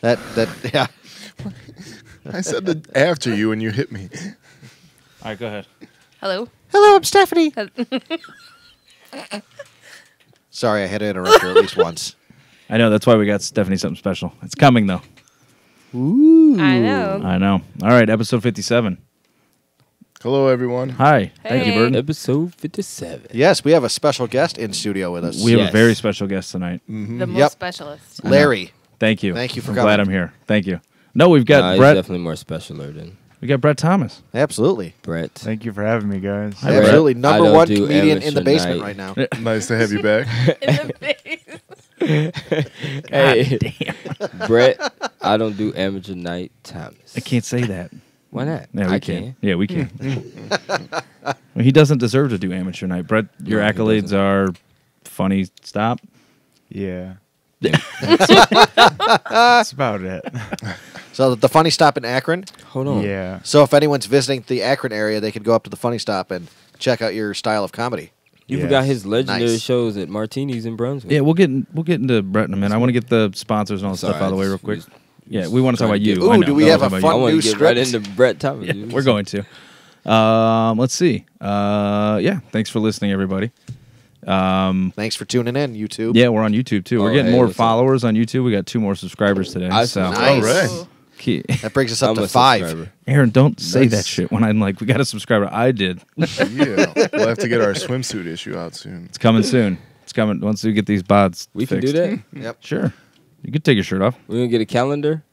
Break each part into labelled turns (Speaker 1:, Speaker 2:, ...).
Speaker 1: Yeah.
Speaker 2: I said that after you and you hit me.
Speaker 3: All right, go ahead.
Speaker 4: Hello.
Speaker 1: Hello, I'm Stephanie. Sorry, I had to interrupt her at least once.
Speaker 3: I know, that's why we got Stephanie something special. It's coming, though.
Speaker 1: Ooh.
Speaker 4: I know.
Speaker 3: I know. All right, episode 57.
Speaker 2: Hello, everyone.
Speaker 3: Hi. Thank you,
Speaker 4: Hey.
Speaker 3: Burton.
Speaker 5: Episode 57.
Speaker 1: Yes, we have a special guest in studio with us.
Speaker 3: We have a
Speaker 5: Yes.
Speaker 3: very special guest tonight.
Speaker 4: The
Speaker 1: Yep.
Speaker 4: most specialist.
Speaker 1: Larry.
Speaker 3: Thank you.
Speaker 1: Thank you for
Speaker 3: I'm
Speaker 1: coming.
Speaker 3: glad I'm here. Thank you. No, we've got
Speaker 5: He's
Speaker 3: Brett.
Speaker 5: definitely more specialer than
Speaker 3: We got Brett Thomas.
Speaker 1: Absolutely.
Speaker 5: Brett.
Speaker 6: Thank you for having me, guys.
Speaker 3: Hi, Brett.
Speaker 1: Absolutely.
Speaker 5: I
Speaker 1: Number
Speaker 5: don't
Speaker 1: one
Speaker 5: do
Speaker 1: comedian in the
Speaker 5: amateur
Speaker 1: basement
Speaker 5: night.
Speaker 1: right now.
Speaker 2: Nice to have you back.
Speaker 4: In the face.
Speaker 5: Hey, Brett, I don't do amateur night Thomas.
Speaker 3: I can't say that.
Speaker 5: Why not?
Speaker 3: Yeah, we
Speaker 5: I
Speaker 3: can. Yeah, we can. Well, he doesn't deserve to do amateur night. Brett, your
Speaker 5: No, he
Speaker 3: accolades
Speaker 5: doesn't.
Speaker 3: are funny. Stop.
Speaker 6: Yeah. That's about it.
Speaker 1: So the Funny Stop in Akron.
Speaker 5: Hold on.
Speaker 6: Yeah.
Speaker 1: So if anyone's visiting the Akron area, they could go up to the Funny Stop and check out your style of comedy.
Speaker 5: You
Speaker 6: Yes.
Speaker 5: forgot his legendary
Speaker 1: Nice.
Speaker 5: shows at Martini's in Brunswick.
Speaker 3: Yeah, we'll get into Brett in a minute. I want to get the sponsors and all that stuff
Speaker 5: Sorry,
Speaker 3: out of the way
Speaker 5: I
Speaker 3: real
Speaker 5: just
Speaker 3: quick.
Speaker 5: was
Speaker 3: Yeah, we want to talk about
Speaker 5: trying to
Speaker 3: you.
Speaker 5: get-
Speaker 1: Ooh,
Speaker 3: I know.
Speaker 1: do we
Speaker 3: We'll
Speaker 1: have
Speaker 3: talk
Speaker 1: a
Speaker 3: about
Speaker 1: fun
Speaker 5: I
Speaker 3: you.
Speaker 5: want
Speaker 1: new
Speaker 5: to get right
Speaker 1: script?
Speaker 5: into Brett Thomas.
Speaker 3: Yeah,
Speaker 5: dude.
Speaker 3: we're going to. Let's see. Yeah, thanks for listening, everybody.
Speaker 1: Thanks for tuning in, YouTube.
Speaker 3: Yeah, we're on YouTube too. We're
Speaker 5: Oh,
Speaker 3: getting
Speaker 5: hey,
Speaker 3: more
Speaker 5: what's up?
Speaker 3: followers on YouTube. We got 2 more subscribers today.
Speaker 5: I
Speaker 3: So,
Speaker 1: Nice.
Speaker 2: All right.
Speaker 4: Ooh.
Speaker 1: That brings us up
Speaker 5: I'm
Speaker 1: to
Speaker 5: a
Speaker 1: 5.
Speaker 5: subscriber.
Speaker 3: Aaron, don't say
Speaker 2: Nice.
Speaker 3: that shit when I'm like, we got a subscriber. I did.
Speaker 2: Yeah. We'll have to get our swimsuit issue out soon.
Speaker 3: It's coming soon. It's coming once we get these bots.
Speaker 5: We can do
Speaker 3: fixed.
Speaker 5: that.
Speaker 1: Yep.
Speaker 3: Sure. You could take your shirt off.
Speaker 5: We're gonna get a calendar.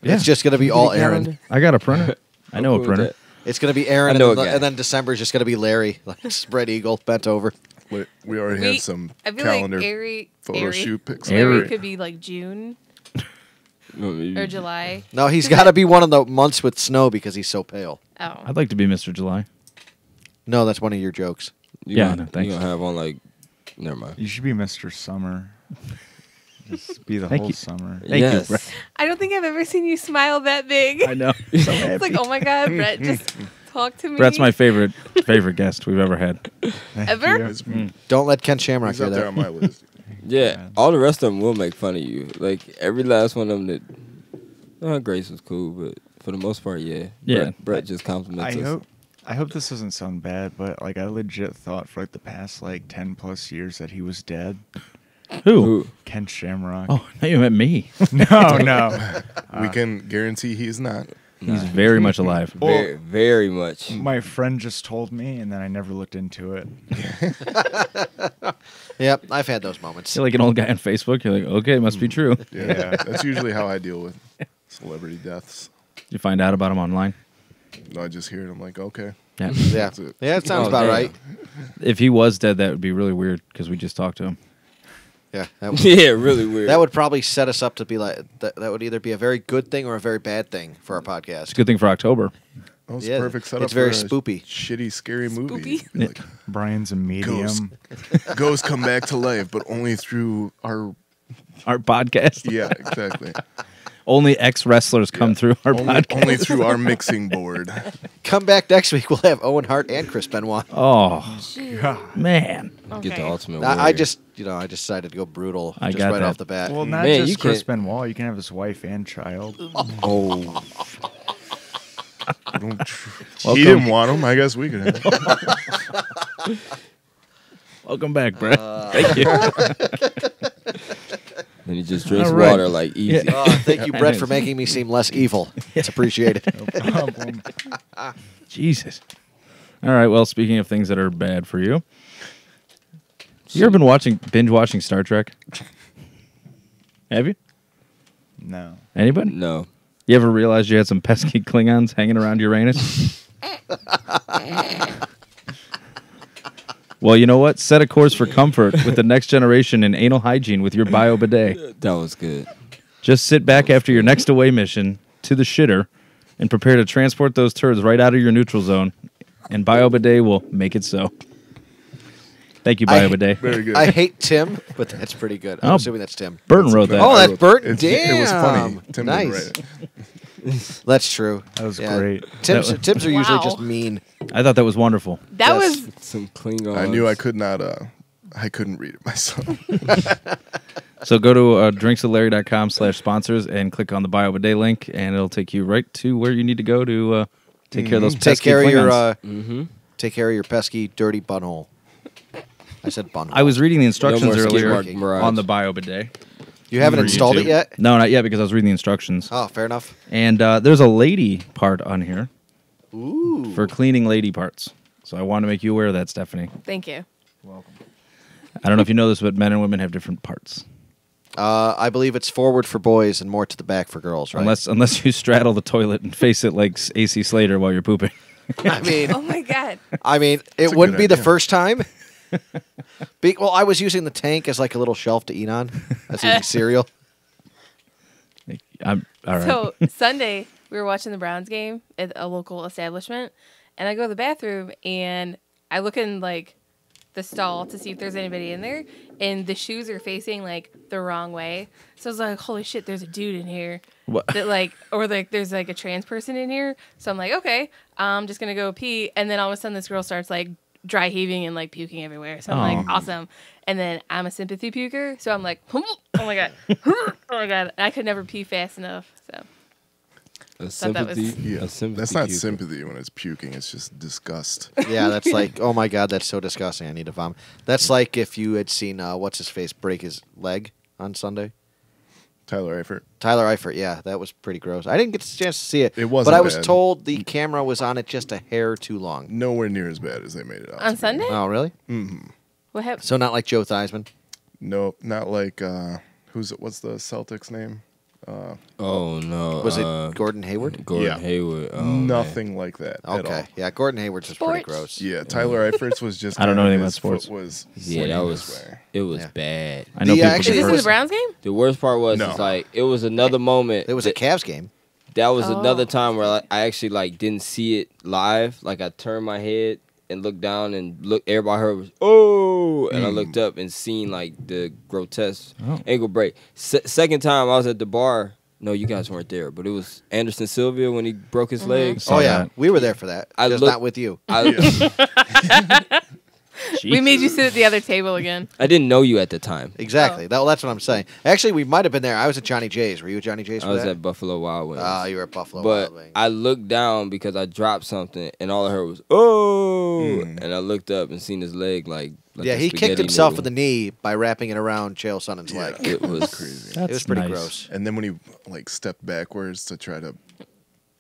Speaker 1: It's just going to be all Aaron.
Speaker 5: Calendar?
Speaker 3: I got a printer. I know
Speaker 5: I'm
Speaker 3: a
Speaker 5: cool with
Speaker 3: printer.
Speaker 5: that.
Speaker 1: It's going to be Aaron,
Speaker 5: I know
Speaker 1: and,
Speaker 5: a guy.
Speaker 1: and then December is just going to be Larry, like spread eagle, bent over.
Speaker 2: We already have some
Speaker 4: I feel
Speaker 2: calendar
Speaker 4: like Airy
Speaker 2: photo shoot pics.
Speaker 3: Airy.
Speaker 4: Airy could be like June or July.
Speaker 1: No, he's got to be one of the months with snow because he's so pale.
Speaker 4: Oh.
Speaker 3: I'd like to be Mr. July.
Speaker 1: No, that's one of your jokes.
Speaker 3: Yeah, no, thanks.
Speaker 5: You gonna have on like. Never mind.
Speaker 6: You should be Mr. Summer. Just be the
Speaker 3: Thank
Speaker 6: whole
Speaker 3: you.
Speaker 6: summer.
Speaker 3: Thank you,
Speaker 5: yes.
Speaker 3: Brett.
Speaker 4: I don't think I've ever seen you smile that big.
Speaker 3: I know.
Speaker 4: It's like, oh my God, Brett, just talk to me.
Speaker 3: Brett's my favorite guest we've ever had.
Speaker 6: Thank
Speaker 4: Ever?
Speaker 6: you.
Speaker 2: He's,
Speaker 1: Don't let Ken Shamrock
Speaker 2: he's
Speaker 1: hear
Speaker 2: up there
Speaker 1: that.
Speaker 2: on my list.
Speaker 5: Yeah, all the rest of them will make fun of you. Like every last one of them that. Grace was cool, but for the most part, yeah.
Speaker 3: Yeah.
Speaker 5: Brett just compliments us.
Speaker 6: I hope this doesn't sound bad, but like I legit thought for like the past like 10+ years that he was dead.
Speaker 3: Who?
Speaker 6: Ken Shamrock.
Speaker 3: Oh, now you met me.
Speaker 6: no.
Speaker 2: We can guarantee he's not.
Speaker 3: He's very much alive.
Speaker 5: Very, very much.
Speaker 6: My friend just told me, and then I never looked into it.
Speaker 1: Yep, I've had those moments.
Speaker 3: You're like an old guy on Facebook. You're like, okay, it must be true.
Speaker 2: Yeah. That's usually how I deal with celebrity deaths.
Speaker 3: You find out about him online.
Speaker 2: No, I just hear it. I'm like, okay.
Speaker 3: Yeah.
Speaker 1: Yeah,
Speaker 2: That's it.
Speaker 1: yeah, it sounds
Speaker 5: Oh,
Speaker 1: about
Speaker 5: damn.
Speaker 1: right.
Speaker 3: If he was dead, that would be really weird because we just talked to him.
Speaker 1: Yeah, that,
Speaker 5: Yeah, really weird.
Speaker 1: that would probably set us up to be like that would either be a very good thing or a very bad thing for our podcast.
Speaker 3: It's a good thing for October.
Speaker 2: That was
Speaker 1: Yeah,
Speaker 2: a perfect setup
Speaker 1: it's very
Speaker 2: for a
Speaker 1: spoopy.
Speaker 2: shitty, scary movie.
Speaker 4: Spoopy?
Speaker 2: Be like,
Speaker 6: Brian's a medium.
Speaker 2: ghosts come back to life, but only through our...
Speaker 3: Our podcast.
Speaker 2: Yeah, exactly.
Speaker 3: Only ex-wrestlers come through our podcast.
Speaker 2: Only through our mixing board.
Speaker 1: Come back next week. We'll have Owen Hart and Chris Benoit.
Speaker 3: Oh,
Speaker 4: Jeez.
Speaker 3: man.
Speaker 5: Get the
Speaker 4: Okay.
Speaker 5: ultimate.
Speaker 1: I
Speaker 5: warrior.
Speaker 1: just, I decided to go brutal
Speaker 3: I
Speaker 1: just
Speaker 3: got
Speaker 1: right
Speaker 3: that.
Speaker 1: off the bat.
Speaker 6: Well, not
Speaker 5: Man, you
Speaker 6: just Chris
Speaker 5: can't-
Speaker 6: Benoit. You can have his wife and child.
Speaker 5: Oh,
Speaker 2: He didn't want him. I guess we could have.
Speaker 3: Welcome back, Brett. Thank you.
Speaker 5: and he just drinks
Speaker 3: All right.
Speaker 5: water like easy.
Speaker 3: Yeah.
Speaker 1: Thank you, Brett, for making me seem less evil. It's appreciated.
Speaker 6: Problem.
Speaker 3: Jesus. All right. Well, speaking of things that are bad for you, you ever been binge watching Star Trek? Have you?
Speaker 6: No.
Speaker 3: Anybody?
Speaker 5: No.
Speaker 3: You ever realized you had some pesky Klingons hanging around Uranus? Well, you know what? Set a course for comfort with the next generation in anal hygiene with your bio bidet.
Speaker 5: That was good.
Speaker 3: Just sit back after your next away mission to the shitter and prepare to transport those turds right out of your neutral zone. And bio bidet will make it so. Thank you, bio bidet.
Speaker 2: Very good.
Speaker 1: I hate Tim, but that's pretty good. I'm
Speaker 3: Oh.
Speaker 1: assuming that's Tim.
Speaker 3: Burton wrote that.
Speaker 1: Oh,
Speaker 2: I
Speaker 1: that's
Speaker 2: wrote-
Speaker 1: Burton.
Speaker 2: it's- It was funny.
Speaker 1: Damn.
Speaker 2: Tim
Speaker 1: Nice.
Speaker 2: didn't write it.
Speaker 1: That's true.
Speaker 6: That was great.
Speaker 1: Tim's are usually
Speaker 4: Wow.
Speaker 1: just mean.
Speaker 3: I thought that was wonderful.
Speaker 4: That
Speaker 1: Yes.
Speaker 4: was
Speaker 5: Some Klingons.
Speaker 2: I knew I could not. I couldn't read it myself.
Speaker 3: So go to drinksoflarry.com/sponsors and click on the Bio Bidet link, and it'll take you right to where you need to go to take care of those pesky
Speaker 1: Take care of your
Speaker 3: Klingons.
Speaker 1: take care of your pesky, dirty butthole. I said butthole.
Speaker 3: I was reading the
Speaker 5: No
Speaker 3: instructions
Speaker 5: more skid
Speaker 3: earlier
Speaker 5: mark mirage.
Speaker 3: on the Bio Bidet.
Speaker 1: You haven't
Speaker 2: For
Speaker 1: installed
Speaker 2: YouTube.
Speaker 1: it yet?
Speaker 3: No, not yet, because I was reading the instructions.
Speaker 1: Oh, fair enough.
Speaker 3: And there's a lady part on here
Speaker 1: Ooh.
Speaker 3: for cleaning lady parts. So I want to make you aware of that, Stephanie.
Speaker 4: Thank you.
Speaker 3: I don't know if you know this, but men and women have different parts.
Speaker 1: I believe it's forward for boys and more to the back for girls, right?
Speaker 3: Unless you straddle the toilet and face it like AC Slater while you're pooping.
Speaker 1: I mean,
Speaker 4: Oh my god.
Speaker 1: it
Speaker 2: a
Speaker 1: wouldn't
Speaker 2: good
Speaker 1: be the
Speaker 2: idea.
Speaker 1: first time. Well, I was using the tank as like a little shelf to eat on. That's eating cereal.
Speaker 3: I'm all right.
Speaker 4: So Sunday we were watching the Browns game at a local establishment, and I go to the bathroom and I look in like the stall to see if there's anybody in there, and the shoes are facing like the wrong way. So I was like, "Holy shit, there's a dude in here."
Speaker 3: What?
Speaker 4: That like, or like, there's like a trans person in here. So I'm like, okay, I'm just gonna go pee, and then all of a sudden this girl starts like dry heaving and like puking everywhere. So I'm like,
Speaker 3: Aw.
Speaker 4: awesome. And then I'm a sympathy puker, so I'm like, oh my god, oh my god, I could never pee fast enough. So
Speaker 5: A
Speaker 4: Thought that was-
Speaker 5: sympathy.
Speaker 2: Yeah,
Speaker 5: A sympathy
Speaker 2: that's not
Speaker 5: puker.
Speaker 2: sympathy when it's puking. It's just disgust.
Speaker 1: Yeah, that's like, oh my god, that's so disgusting. I need to vomit. That's like if you had seen what's his face break his leg on Sunday.
Speaker 2: Tyler Eifert.
Speaker 1: Tyler Eifert, yeah, that was pretty gross. I didn't get a chance to see it.
Speaker 2: It wasn't
Speaker 1: but I was
Speaker 2: bad.
Speaker 1: told the camera was on it just a hair too long.
Speaker 2: Nowhere near as bad as they made it out.
Speaker 4: on Sunday,
Speaker 1: Oh, really?
Speaker 4: what happened?
Speaker 1: So not like Joe Theismann.
Speaker 2: No, not like what's the Celtics name?
Speaker 5: Oh no.
Speaker 1: Was it Gordon Hayward?
Speaker 5: Gordon
Speaker 2: Yeah.
Speaker 5: Hayward? Oh,
Speaker 2: Nothing like that at
Speaker 1: Okay,
Speaker 2: all.
Speaker 1: yeah, Gordden Hayward's was pretty
Speaker 4: Sports.
Speaker 1: gross.
Speaker 2: Yeah, Tyler Eifert's was just.
Speaker 3: I don't know
Speaker 2: kind
Speaker 3: anything
Speaker 2: of
Speaker 3: about
Speaker 2: his
Speaker 3: sports.
Speaker 2: foot was
Speaker 5: Yeah,
Speaker 2: swinging
Speaker 5: that
Speaker 2: this
Speaker 5: was
Speaker 2: way.
Speaker 5: it was
Speaker 1: Yeah.
Speaker 5: bad.
Speaker 3: I know
Speaker 1: The,
Speaker 3: people
Speaker 1: actually,
Speaker 3: get
Speaker 4: Is this in
Speaker 1: was-
Speaker 4: the Browns game?
Speaker 5: The worst part was
Speaker 2: No.
Speaker 5: it's like it was another moment.
Speaker 1: It was a
Speaker 5: that,
Speaker 1: Cavs game.
Speaker 5: that was
Speaker 4: Oh.
Speaker 5: another time where I actually like didn't see it live. Like I turned my head and looked down and everybody heard was and I looked up and seen like the grotesque
Speaker 3: Oh.
Speaker 5: ankle break. Second time I was at the bar. No, you guys weren't there, but it was Anderson Sylvia when he broke his leg.
Speaker 3: Saw
Speaker 1: Oh yeah,
Speaker 3: that.
Speaker 1: we were there for that.
Speaker 5: I
Speaker 1: just
Speaker 5: look-
Speaker 1: not with you.
Speaker 5: I,
Speaker 4: We made you sit at the other table again.
Speaker 5: I didn't know you at the time.
Speaker 1: Exactly.
Speaker 4: Oh.
Speaker 1: That's what I'm saying. Actually, we might have been there. I was at Johnny J's. Were you at Johnny J's?
Speaker 5: I
Speaker 1: For
Speaker 5: was
Speaker 1: that?
Speaker 5: at Buffalo Wild Wings.
Speaker 1: You were at Buffalo
Speaker 5: But
Speaker 1: Wild Wings.
Speaker 5: I looked down because I dropped something, and all I heard was "oh," and I looked up and seen his leg like
Speaker 1: yeah,
Speaker 5: a
Speaker 1: he kicked
Speaker 5: spaghetti
Speaker 1: himself
Speaker 5: noodle.
Speaker 1: in the knee by wrapping it around Chael Sonnen's
Speaker 2: Yeah.
Speaker 1: leg.
Speaker 5: It was
Speaker 2: Crazy.
Speaker 3: That's
Speaker 1: It was pretty
Speaker 3: nice.
Speaker 1: gross.
Speaker 2: And then when he like stepped backwards to try to,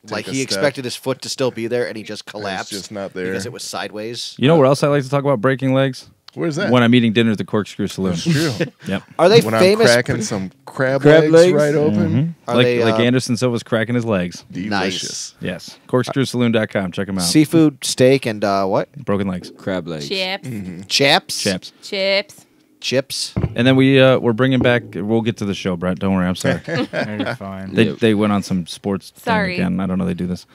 Speaker 1: Like
Speaker 2: take a
Speaker 1: he
Speaker 2: step,
Speaker 1: expected his foot to still be there, and he just
Speaker 2: and
Speaker 1: collapsed
Speaker 2: It's just not there.
Speaker 1: because it was sideways.
Speaker 3: You know where else I like to talk about breaking legs?
Speaker 2: Where's that?
Speaker 3: When I'm eating dinner at the Corkscrew Saloon.
Speaker 2: It's true.
Speaker 3: Yep.
Speaker 1: Are they
Speaker 2: when
Speaker 1: famous?
Speaker 2: I'm cracking some crab
Speaker 5: Crab
Speaker 2: legs,
Speaker 5: legs?
Speaker 2: right open,
Speaker 1: Are
Speaker 3: like
Speaker 1: they,
Speaker 3: like Anderson Silva's cracking his legs.
Speaker 2: delicious.
Speaker 3: Yes. Corkscrewsaloon.com. Check them out.
Speaker 1: seafood, steak, and what?
Speaker 3: Broken legs.
Speaker 5: crab legs.
Speaker 4: Chips,
Speaker 1: Chaps,
Speaker 3: Chaps.
Speaker 4: chips.
Speaker 1: chips.
Speaker 3: And then we're bringing back. We'll get to the show, Brett. Don't worry. I'm sorry.
Speaker 6: No, you're fine.
Speaker 3: They
Speaker 5: Yep.
Speaker 3: they went on some sports thing
Speaker 4: Sorry.
Speaker 3: again. I don't know they do this.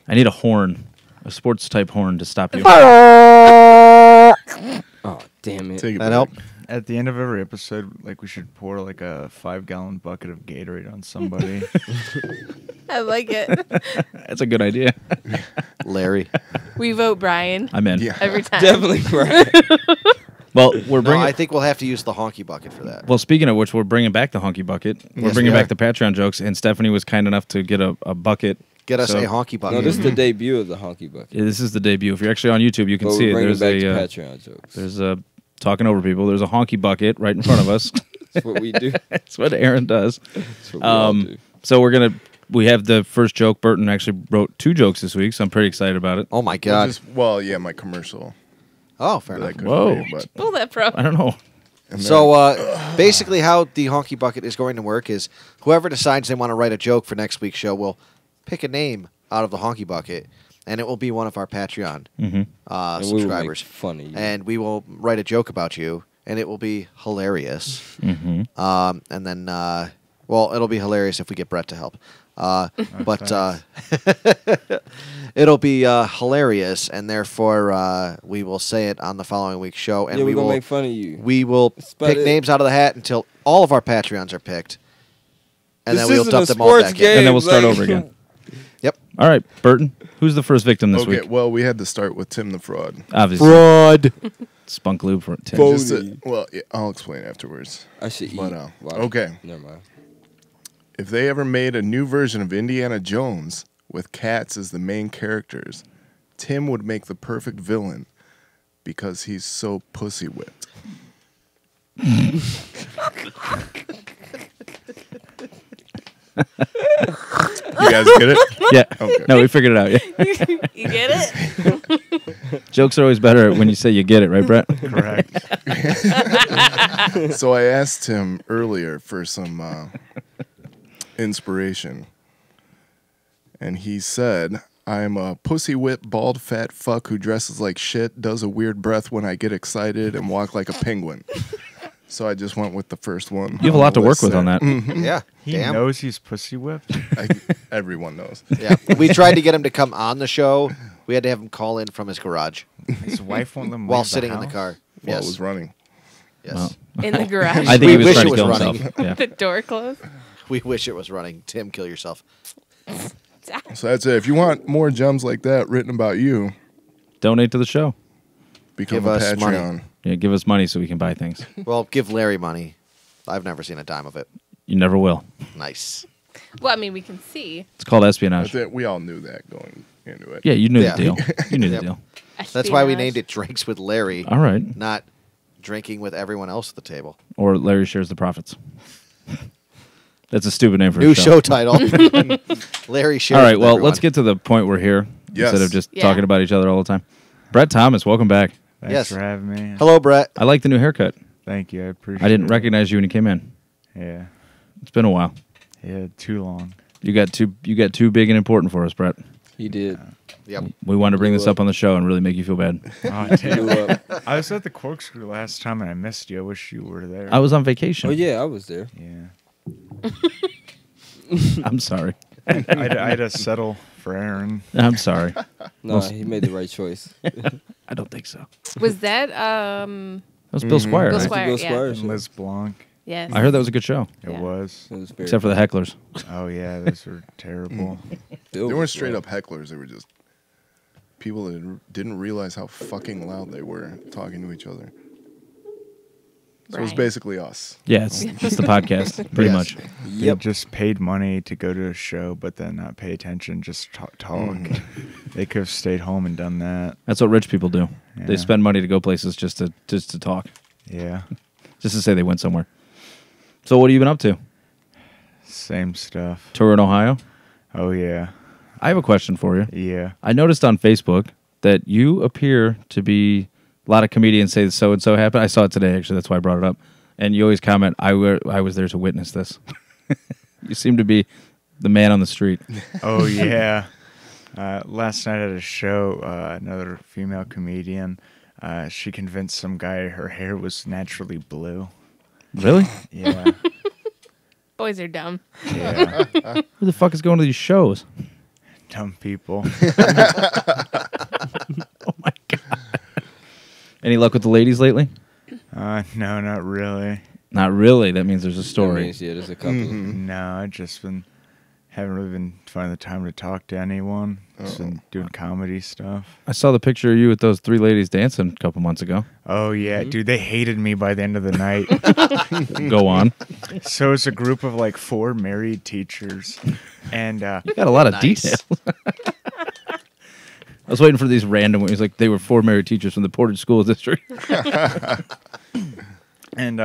Speaker 3: I need a horn, a sports type horn to stop you.
Speaker 5: Oh damn it!
Speaker 2: Take it
Speaker 1: That
Speaker 2: back.
Speaker 1: help?
Speaker 6: At the end of every episode, like we should pour like a 5-gallon bucket of Gatorade on somebody.
Speaker 4: I like it.
Speaker 3: That's a good idea.
Speaker 1: Larry.
Speaker 4: We vote Brian
Speaker 3: I'm in.
Speaker 2: Yeah.
Speaker 4: every time.
Speaker 5: Definitely right.
Speaker 3: Well, we're
Speaker 1: No,
Speaker 3: bringing.
Speaker 1: I think we'll have to use the honky bucket for that.
Speaker 3: Well, speaking of which, we're bringing back the honky bucket. We're
Speaker 1: Yes,
Speaker 3: bringing
Speaker 1: we
Speaker 3: back
Speaker 1: are.
Speaker 3: the Patreon jokes, and Stephanie was kind enough to get a bucket.
Speaker 1: Get us
Speaker 3: So-
Speaker 1: a honky bucket.
Speaker 5: No, this is the debut of the honky bucket.
Speaker 3: Yeah, this is the debut. If you're actually on YouTube, you can
Speaker 5: But
Speaker 3: see
Speaker 5: we're
Speaker 3: it.
Speaker 5: bringing
Speaker 3: There's
Speaker 5: back
Speaker 3: a
Speaker 5: to Patreon jokes.
Speaker 3: there's a talking over people. There's a honky bucket right in front of us.
Speaker 5: That's what we do.
Speaker 3: That's what Aaron does.
Speaker 5: That's what we all do.
Speaker 3: So we have the first joke. Burton actually wrote 2 jokes this week, so I'm pretty excited about it.
Speaker 1: Oh my
Speaker 2: Well,
Speaker 1: god.
Speaker 2: yeah, my commercial.
Speaker 1: Oh, fair
Speaker 2: That I
Speaker 1: enough.
Speaker 2: couldn't
Speaker 3: Whoa.
Speaker 2: read, but
Speaker 4: Pull that pro.
Speaker 3: I don't know.
Speaker 2: and
Speaker 1: So basically, how the honky bucket is going to work is whoever decides they want to write a joke for next week's show will pick a name out of the honky bucket, and it will be one of our Patreon
Speaker 5: And we will make
Speaker 1: subscribers.
Speaker 5: fun of you.
Speaker 1: And we will write a joke about you, and it will be hilarious.
Speaker 3: Mm-hmm.
Speaker 1: And then, well, it'll be hilarious if we get Brett to help. But it'll be hilarious, and therefore we will say it on the following week's show. And
Speaker 5: yeah,
Speaker 1: we
Speaker 5: we're gonna
Speaker 1: will
Speaker 5: make fun of you.
Speaker 1: we will
Speaker 5: That's about
Speaker 1: pick
Speaker 5: it.
Speaker 1: names out of the hat until all of our Patreons are picked, and
Speaker 5: This
Speaker 1: then we'll
Speaker 5: isn't
Speaker 1: dump
Speaker 5: a
Speaker 1: them all
Speaker 5: sports
Speaker 1: back in.
Speaker 5: game.
Speaker 3: And then we'll start
Speaker 5: like-
Speaker 3: over again.
Speaker 1: Yep.
Speaker 3: All right, Burton. Who's the first victim this
Speaker 2: okay,
Speaker 3: week?
Speaker 2: well, we had to start with Tim the Fraud.
Speaker 3: Obviously.
Speaker 1: Fraud.
Speaker 3: Spunk lube for Tim.
Speaker 5: Bo-
Speaker 2: Just well, yeah, I'll explain afterwards.
Speaker 5: I should eat.
Speaker 2: But,
Speaker 5: Wow.
Speaker 2: okay.
Speaker 5: Never mind.
Speaker 2: If they ever made a new version of Indiana Jones with cats as the main characters, Tim would make the perfect villain because he's so pussy whipped. You guys get it?
Speaker 3: Yeah.
Speaker 2: Okay.
Speaker 3: No, we figured it out. Yeah.
Speaker 4: You get it?
Speaker 3: Jokes are always better when you say you get it, right, Brett?
Speaker 6: Correct.
Speaker 2: So I asked him earlier for some inspiration, and he said, "I'm a pussy whipped, bald, fat fuck who dresses like shit, does a weird breath when I get excited, and walk like a penguin." So I just went with the first one.
Speaker 3: You have a lot to work with on that.
Speaker 1: Yeah.
Speaker 6: He
Speaker 1: Damn.
Speaker 6: knows he's pussy whipped.
Speaker 2: Everyone knows.
Speaker 1: Yeah. We tried to get him to come on the show. We had to have him call in from his garage
Speaker 6: His wife won't let him
Speaker 1: while
Speaker 6: leave
Speaker 1: sitting in the
Speaker 6: house?
Speaker 1: car.
Speaker 2: While
Speaker 1: Yes.
Speaker 2: it was running.
Speaker 1: Yes.
Speaker 3: Well.
Speaker 4: In the garage.
Speaker 3: I think
Speaker 1: We
Speaker 3: he was
Speaker 1: wish
Speaker 3: trying
Speaker 1: it
Speaker 3: to kill
Speaker 1: was
Speaker 3: himself.
Speaker 1: running.
Speaker 3: Yeah.
Speaker 4: The door closed.
Speaker 1: We wish it was running. Tim, kill yourself.
Speaker 2: So that's it. If you want more gems like that written about you,
Speaker 3: Donate to the show.
Speaker 2: become
Speaker 1: Give
Speaker 2: a
Speaker 1: us money.
Speaker 2: Patreon.
Speaker 3: Yeah, give us money so we can buy things.
Speaker 1: Well, give Larry money. I've never seen a dime of it.
Speaker 3: You never will.
Speaker 1: Nice.
Speaker 4: Well, I mean, we can see.
Speaker 3: It's called
Speaker 2: I
Speaker 3: espionage.
Speaker 2: think we all knew that going into it.
Speaker 3: Yeah, you knew
Speaker 1: Yeah.
Speaker 3: the deal. You knew
Speaker 1: Yep.
Speaker 3: the deal.
Speaker 1: That's why we
Speaker 4: Espionage.
Speaker 1: named it Drinks with Larry,
Speaker 3: All right.
Speaker 1: not drinking with everyone else at the table.
Speaker 3: Or Larry shares the profits. That's a stupid name for
Speaker 1: New
Speaker 3: a
Speaker 1: show title. Larry shares
Speaker 3: All right,
Speaker 1: with
Speaker 3: well,
Speaker 1: everyone.
Speaker 3: let's get to the point we're here
Speaker 2: Yes.
Speaker 3: instead of just
Speaker 4: Yeah.
Speaker 3: talking about each other all the time. Brett Thomas, welcome back.
Speaker 6: Thanks
Speaker 1: Yes.
Speaker 6: for having me.
Speaker 1: Hello, Brett.
Speaker 3: I like the new haircut.
Speaker 6: Thank you. I appreciate
Speaker 3: I didn't
Speaker 6: it.
Speaker 3: recognize you when you came in.
Speaker 6: Yeah.
Speaker 3: It's been a while.
Speaker 6: Yeah, too long.
Speaker 3: You got too big and important for us, Brett.
Speaker 5: He did.
Speaker 1: Yep.
Speaker 3: We wanted to bring this up on the show and really make you feel bad.
Speaker 6: Oh,
Speaker 5: Blew
Speaker 6: damn.
Speaker 5: up.
Speaker 6: I was at the Corkscrew last time and I missed you. I wish you were there.
Speaker 3: I was on vacation.
Speaker 5: Oh yeah, I was there.
Speaker 6: Yeah.
Speaker 3: I'm sorry.
Speaker 6: I had to settle for Aaron.
Speaker 3: I'm sorry.
Speaker 5: No, he made the right choice.
Speaker 3: I don't think so.
Speaker 4: Was that
Speaker 3: That was Bill Squire.
Speaker 4: Bill
Speaker 3: right?
Speaker 4: Squire,
Speaker 5: Bill
Speaker 4: yeah.
Speaker 5: Squire
Speaker 6: And
Speaker 5: show.
Speaker 6: Liz Blanc.
Speaker 4: yes?
Speaker 3: I heard that was a good show,
Speaker 6: It
Speaker 4: Yeah.
Speaker 6: was.
Speaker 5: It was very
Speaker 3: except for the hecklers.
Speaker 6: Oh, yeah, those were terrible.
Speaker 5: Bill
Speaker 2: They
Speaker 5: was
Speaker 2: weren't straight
Speaker 5: like-
Speaker 2: up hecklers. They were just people that didn't realize how fucking loud they were talking to each other. So it was
Speaker 4: Right.
Speaker 2: basically us.
Speaker 3: Yeah, it's the podcast, pretty
Speaker 1: Yes.
Speaker 3: much.
Speaker 6: They just paid money to go to a show, but then not pay attention, just talk. They could have stayed home and done that.
Speaker 3: That's what rich people do. They
Speaker 6: Yeah.
Speaker 3: spend money to go places just to talk,
Speaker 6: Yeah,
Speaker 3: just to say they went somewhere. So what have you been up to?
Speaker 6: same stuff.
Speaker 3: Tour in Ohio?
Speaker 6: Oh, yeah.
Speaker 3: I have a question for you.
Speaker 6: Yeah.
Speaker 3: I noticed on Facebook that you appear to be a lot of comedians say so and so happened. I saw it today actually. That's why I brought it up. And you always comment, "I was there to witness this." You seem to be the man on the street.
Speaker 6: Oh, yeah. Last night at a show, another female comedian, she convinced some guy her hair was naturally blue.
Speaker 3: Really?
Speaker 6: Yeah.
Speaker 4: Boys are dumb.
Speaker 6: Yeah.
Speaker 3: Who the fuck is going to these shows?
Speaker 6: Dumb people.
Speaker 3: Oh my god. Any luck with the ladies lately?
Speaker 6: No, not really.
Speaker 3: Not really. That means there's a
Speaker 5: That
Speaker 3: story.
Speaker 5: means, yeah, there's a couple.
Speaker 6: No, I just haven't really been finding the time to talk to anyone. Just been doing comedy stuff.
Speaker 3: I saw the picture of you with those three ladies dancing a couple months ago.
Speaker 6: Oh yeah, dude, they hated me by the end of the night.
Speaker 3: Go on.
Speaker 6: So it's a group of like 4 married teachers, and
Speaker 3: You got a lot of
Speaker 1: Nice.
Speaker 3: details. I was waiting for these random ones. Like they were 4 married teachers from the Portage School District.
Speaker 6: and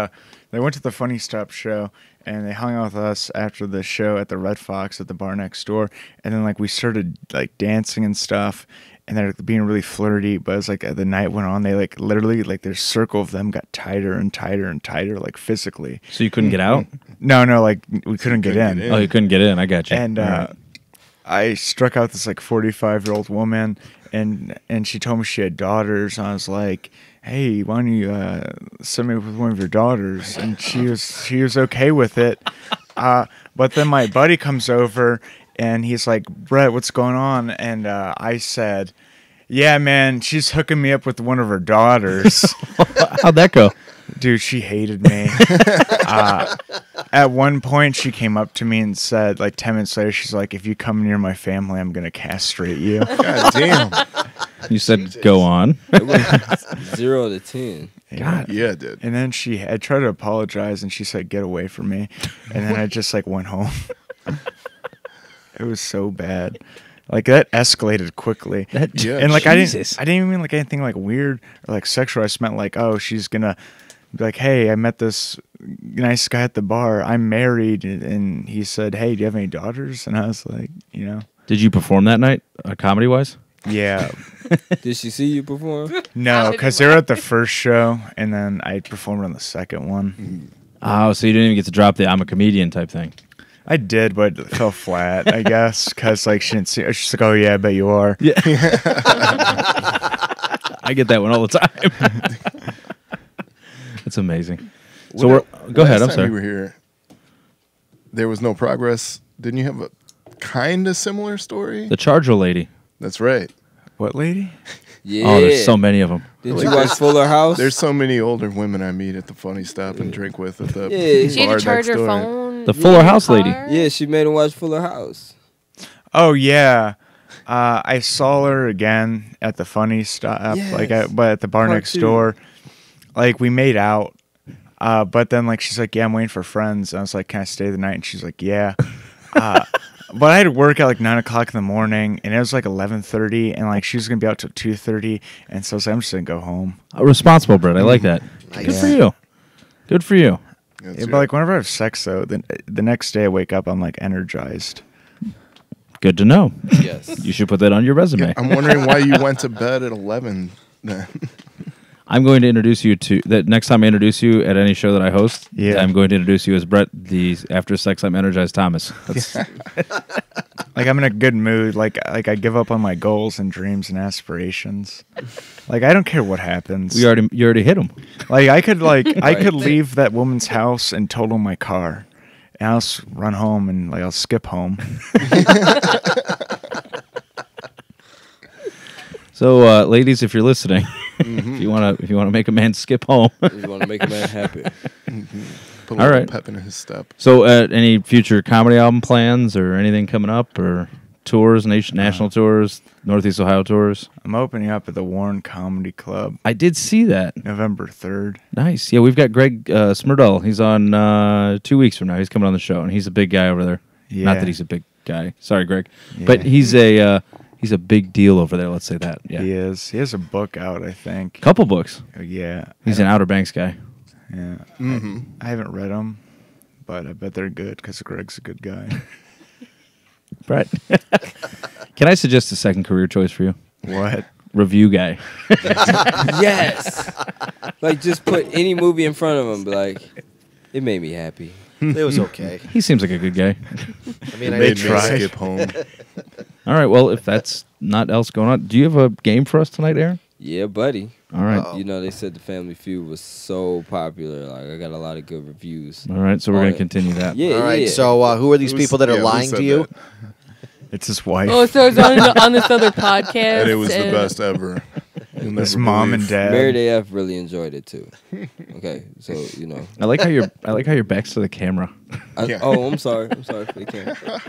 Speaker 6: they went to the Funny Stop show, and they hung out with us after the show at the Red Fox at the bar next door, and then like we started like dancing and stuff, and they're being really flirty. But as like the night went on, they like literally like their circle of them got tighter and tighter and tighter, like physically.
Speaker 3: So you couldn't get out?
Speaker 6: No, like we couldn't get
Speaker 2: couldn't
Speaker 6: in.
Speaker 2: get in.
Speaker 3: Oh, you couldn't get in. I got you.
Speaker 6: And
Speaker 3: All right.
Speaker 6: I struck out this like 45-year-old woman, and she told me she had daughters. And I was like, "Hey, why don't you send me with one of your daughters?" And she was okay with it. But then my buddy comes over, and he's like, "Brett, what's going on?" And I said, "Yeah, man, she's hooking me up with one of her daughters."
Speaker 3: How'd that go?
Speaker 6: Dude, she hated me. At one point, she came up to me and said, like 10 minutes later, she's like, "If you come near my family, I'm gonna castrate you."
Speaker 2: God damn.
Speaker 3: You said go on.
Speaker 5: It was 0 to 10.
Speaker 3: God.
Speaker 2: Yeah, it did.
Speaker 6: And then I tried to apologize, and she said, "Get away from me." And then I just like went home. It was so bad. Like that escalated quickly.
Speaker 2: Yeah.
Speaker 6: And like
Speaker 3: Jesus.
Speaker 6: I didn't even mean like anything like weird or like sexual. I just meant like, oh, she's gonna be like, hey, I met this nice guy at the bar. I'm married, and he said, hey, do you have any daughters? And I was like,
Speaker 3: Did you perform that night, comedy wise?
Speaker 6: yeah,
Speaker 5: Did she see you perform?
Speaker 6: no, because they were at the first show, and then I performed on the second one.
Speaker 3: Oh, so you didn't even get to drop the I'm a comedian type thing.
Speaker 6: I did, but it fell flat, I guess, because like she didn't see. She's like, oh yeah, I bet you are.
Speaker 3: Yeah. I get that one all the time. It's amazing. So go ahead. I'm
Speaker 2: Last time
Speaker 3: sorry.
Speaker 2: you were here, there was no progress. Didn't you have a kind of similar story?
Speaker 3: The Charger lady.
Speaker 2: That's right.
Speaker 6: What lady?
Speaker 5: Yeah.
Speaker 3: Oh, there's so many of them.
Speaker 5: Did you watch Fuller House?
Speaker 2: There's so many older women I meet at the Funny Stop and drink with at the
Speaker 5: Yeah.
Speaker 4: She had
Speaker 2: bar
Speaker 4: to charge
Speaker 2: next
Speaker 4: her
Speaker 2: door.
Speaker 4: phone.
Speaker 3: The
Speaker 4: in
Speaker 3: Fuller
Speaker 4: your
Speaker 3: House lady.
Speaker 4: car.
Speaker 5: Yeah, she made him watch Fuller House.
Speaker 6: Oh yeah, I saw her again at the Funny Stop,
Speaker 5: Yes.
Speaker 6: but at the bar
Speaker 5: Part
Speaker 6: next
Speaker 5: 2.
Speaker 6: door. Like we made out, but then like she's like, yeah, I'm waiting for friends. And I was like, can I stay the night? And she's like, yeah. But I had to work at like 9 o'clock in the morning, and it was like 11:30, and like she was gonna be out till 2:30, and so I was like, I'm just gonna go home.
Speaker 3: Responsible, Brett. I like that.
Speaker 1: Nice.
Speaker 3: Good for you. Good for you.
Speaker 2: That's
Speaker 6: Yeah,
Speaker 2: right.
Speaker 6: but like whenever I have sex though, then the next day I wake up, I'm like energized.
Speaker 3: Good to know.
Speaker 5: Yes.
Speaker 3: You should put that on your resume.
Speaker 2: I'm wondering why you went to bed at 11 then.
Speaker 3: I'm going to introduce you to that next time I introduce you at any show that I host.
Speaker 6: Yeah.
Speaker 3: I'm going to introduce you as Brett, the after sex I'm energized Thomas. That's,
Speaker 6: Like I'm in a good mood. Like I give up on my goals and dreams and aspirations. Like I don't care what happens.
Speaker 3: you already hit him.
Speaker 6: Like I could I could
Speaker 5: Right.
Speaker 6: leave that woman's house and total my car, and I'll run home and like I'll skip home.
Speaker 3: So, ladies, if you're listening, if you wanna make a man skip home.
Speaker 5: Just want to make a man happy.
Speaker 2: Put a
Speaker 3: All
Speaker 2: little
Speaker 3: right.
Speaker 2: pep in his step.
Speaker 3: So, any future comedy album plans or anything coming up, or tours, national tours, Northeast Ohio tours?
Speaker 6: I'm opening up at the Warren Comedy Club
Speaker 3: I did see that.
Speaker 6: November 3rd.
Speaker 3: Nice. Yeah, we've got Greg Smurdell. He's on 2 weeks from now. He's coming on the show, and he's a big guy over there.
Speaker 6: Yeah.
Speaker 3: Not that he's a big guy. Sorry, Greg.
Speaker 6: Yeah.
Speaker 3: But he's a big deal over there. Let's say that. Yeah.
Speaker 6: He is. He has a book out, I think.
Speaker 3: Couple books.
Speaker 6: Yeah.
Speaker 3: He's an Outer Banks guy.
Speaker 6: Yeah.
Speaker 2: Mm-hmm.
Speaker 6: I haven't read them, but I bet they're good because Greg's a good guy.
Speaker 3: Brett. Can I suggest a second career choice for you?
Speaker 6: What?
Speaker 3: Review guy.
Speaker 5: Yes. Like, just put any movie in front of him. Be like, it made me happy.
Speaker 1: It was okay.
Speaker 3: He seems like a good guy.
Speaker 1: I mean, I
Speaker 2: Made
Speaker 1: did
Speaker 2: me
Speaker 6: tried.
Speaker 2: skip home.
Speaker 3: All right. Well, if that's not else going on, do you have a game for us tonight, Aaron?
Speaker 5: Yeah, buddy.
Speaker 3: All right.
Speaker 1: Uh-oh.
Speaker 5: You know, they said the Family Feud was so popular. Like, I got a lot of good reviews.
Speaker 3: All right. So we're
Speaker 5: Oh,
Speaker 3: going
Speaker 5: yeah.
Speaker 3: to continue that.
Speaker 5: Yeah,
Speaker 1: All right.
Speaker 5: yeah.
Speaker 1: So, who are these people that are
Speaker 2: who
Speaker 1: lying
Speaker 2: said
Speaker 1: to you?
Speaker 2: that?
Speaker 6: It's his wife.
Speaker 4: Oh, so it's on this other podcast.
Speaker 2: And it was the best ever. You'll
Speaker 6: His
Speaker 2: never
Speaker 6: mom
Speaker 2: believe.
Speaker 6: and dad.
Speaker 5: Mary Day F really enjoyed it too. Okay, so you know.
Speaker 3: I like how your back's to the camera.
Speaker 2: Yeah.
Speaker 5: Oh, I'm sorry. I'm sorry for the camera.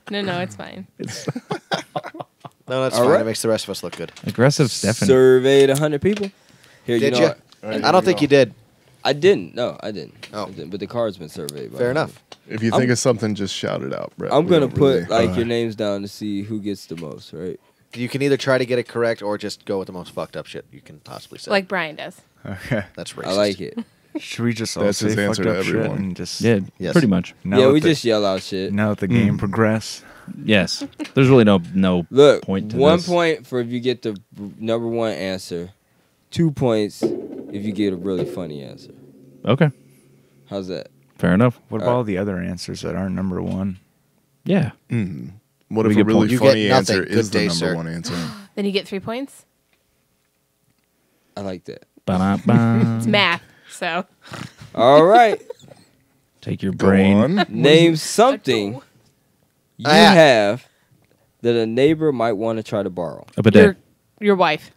Speaker 4: No, it's fine.
Speaker 1: No, that's
Speaker 5: All
Speaker 1: fine.
Speaker 5: right.
Speaker 1: It makes the rest of us look good.
Speaker 3: Aggressive Stephanie.
Speaker 5: Surveyed 100 people. Here,
Speaker 1: Did
Speaker 5: you
Speaker 1: you?
Speaker 5: know what?
Speaker 1: I don't think you did.
Speaker 5: I didn't. No, I didn't.
Speaker 1: Oh.
Speaker 5: I didn't. But the card's been surveyed. by
Speaker 1: Fair
Speaker 5: 100.
Speaker 1: enough.
Speaker 2: If you think of something, just shout it out, Brett.
Speaker 5: I'm
Speaker 2: We
Speaker 5: gonna
Speaker 2: don't
Speaker 5: put
Speaker 2: really-
Speaker 5: like your names down to see who gets the most. Right?
Speaker 1: You can either try to get it correct or just go with the most fucked up shit you can possibly say.
Speaker 4: Like Brian does.
Speaker 6: Okay.
Speaker 1: That's racist.
Speaker 5: I like it.
Speaker 6: Should we just all
Speaker 2: That's
Speaker 6: say
Speaker 2: his answer
Speaker 6: fucked
Speaker 2: to
Speaker 6: up shit
Speaker 2: everyone.
Speaker 6: and just
Speaker 3: Yeah,
Speaker 1: Yes.
Speaker 3: pretty much.
Speaker 6: now
Speaker 5: Yeah,
Speaker 6: let
Speaker 5: we
Speaker 6: the-
Speaker 5: just yell out shit.
Speaker 6: now let the game progress.
Speaker 3: Yes. There's really no
Speaker 5: Look,
Speaker 3: point to
Speaker 5: 1
Speaker 3: this.
Speaker 5: point for if you get the number one answer. 2 points if you get a really funny answer.
Speaker 3: Okay.
Speaker 5: How's that?
Speaker 3: Fair enough.
Speaker 6: What about all the other answers that aren't number one?
Speaker 3: Yeah.
Speaker 2: Mhm. What
Speaker 3: We
Speaker 2: if a
Speaker 3: get
Speaker 2: really
Speaker 1: You
Speaker 2: funny
Speaker 1: get nothing.
Speaker 2: answer
Speaker 1: Good
Speaker 2: is the
Speaker 1: day,
Speaker 2: number
Speaker 1: sir.
Speaker 2: one answer?
Speaker 4: Then you get 3 points.
Speaker 5: I like that.
Speaker 3: Ba-da-ba.
Speaker 4: It's math. So
Speaker 5: All right.
Speaker 3: Take your
Speaker 2: Go
Speaker 3: brain.
Speaker 2: on.
Speaker 5: Name something you
Speaker 1: Ah, yeah.
Speaker 5: have that a neighbor might want to try to borrow.
Speaker 3: A bidet.
Speaker 4: your wife.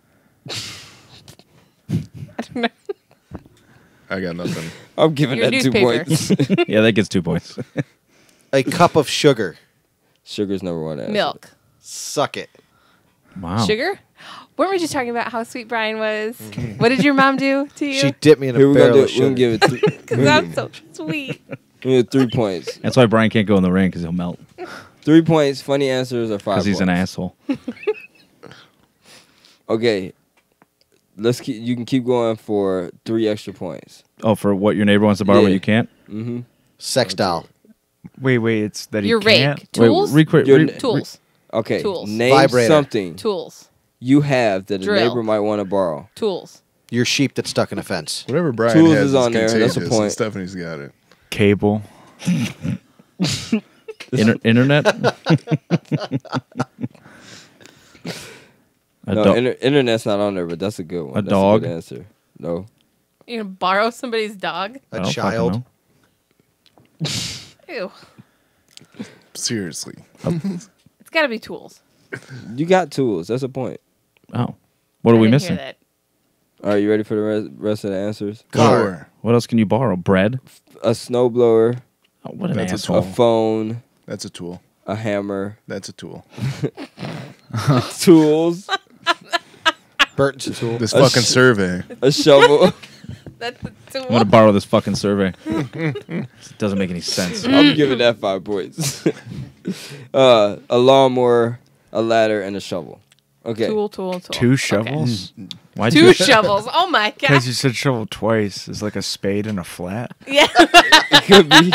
Speaker 2: I got nothing.
Speaker 5: I'm giving
Speaker 4: Your
Speaker 5: that 2
Speaker 4: newspaper.
Speaker 5: points.
Speaker 3: Yeah, that gets 2 points.
Speaker 1: A cup of sugar.
Speaker 5: Sugar's number one answer.
Speaker 4: Milk.
Speaker 1: Suck it.
Speaker 3: Wow.
Speaker 4: Sugar? Weren't we just talking about how sweet Brian was? What did your mom do to you?
Speaker 1: She dipped me in a
Speaker 5: Here we're
Speaker 1: barrel
Speaker 5: gonna
Speaker 1: of
Speaker 5: do. We're gonna
Speaker 1: sugar.
Speaker 5: give it.
Speaker 4: Because I'm so sweet.
Speaker 5: We get 3 points.
Speaker 3: That's why Brian can't go in the ring because he'll melt
Speaker 5: 3 points. Funny answers are 5
Speaker 3: because
Speaker 5: points.
Speaker 3: he's an asshole.
Speaker 5: Okay. Let's keep. You can keep going for 3 extra points.
Speaker 3: Oh, for what your neighbor wants to borrow
Speaker 5: Yeah.
Speaker 3: but you can't?
Speaker 5: Mm-hmm.
Speaker 1: Sex doll.
Speaker 6: Wait, it's that he
Speaker 4: Your
Speaker 6: can't.
Speaker 4: rake. Tools?
Speaker 3: Wait,
Speaker 5: Your-
Speaker 4: Tools.
Speaker 5: Okay.
Speaker 4: Tools.
Speaker 5: Name
Speaker 1: Vibrator.
Speaker 5: something
Speaker 4: Tools.
Speaker 5: you have that a
Speaker 4: Drill.
Speaker 5: neighbor might want to borrow.
Speaker 4: Tools.
Speaker 1: Your sheep that's stuck in a fence.
Speaker 2: Whatever Brian
Speaker 5: Tools
Speaker 2: has
Speaker 5: is on there,
Speaker 2: contagious,
Speaker 5: that's a point.
Speaker 2: and Stephanie's got it.
Speaker 6: Cable.
Speaker 3: Internet? A
Speaker 5: No,
Speaker 3: dog.
Speaker 5: internet's not on there, but that's a good one.
Speaker 3: A
Speaker 5: That's
Speaker 3: dog?
Speaker 5: A good answer. No.
Speaker 4: You gonna borrow somebody's dog?
Speaker 3: I
Speaker 1: A
Speaker 3: don't fucking
Speaker 1: child.
Speaker 3: know.
Speaker 4: Ew.
Speaker 2: Seriously.
Speaker 4: It's gotta be tools.
Speaker 5: You got tools. That's a point.
Speaker 3: Oh. What are
Speaker 4: I
Speaker 3: we
Speaker 4: didn't hear
Speaker 3: missing?
Speaker 4: that.
Speaker 5: All right, you ready for the rest of the answers?
Speaker 1: Car.
Speaker 2: Sure.
Speaker 3: What else can you borrow? Bread?
Speaker 5: A snowblower,
Speaker 3: Oh, what an
Speaker 2: That's a
Speaker 3: asshole.
Speaker 5: a phone,
Speaker 2: That's a tool.
Speaker 5: a hammer,
Speaker 2: That's a tool.
Speaker 5: tools,
Speaker 1: Burton's a tool.
Speaker 2: This
Speaker 5: A
Speaker 2: fucking
Speaker 5: sh-
Speaker 2: survey.
Speaker 5: a shovel.
Speaker 4: That's the tool.
Speaker 3: I'm going to borrow this fucking survey. It doesn't make any sense.
Speaker 5: I'm giving that 5 points. A lawnmower, a ladder, and a shovel. Okay.
Speaker 4: Tool.
Speaker 6: 2 shovels?
Speaker 3: Why'd
Speaker 4: 2
Speaker 3: you,
Speaker 4: shovels. Oh my god.
Speaker 6: Because you said shovel twice. It's like a spade and a flat.
Speaker 4: Yeah.
Speaker 5: Could be.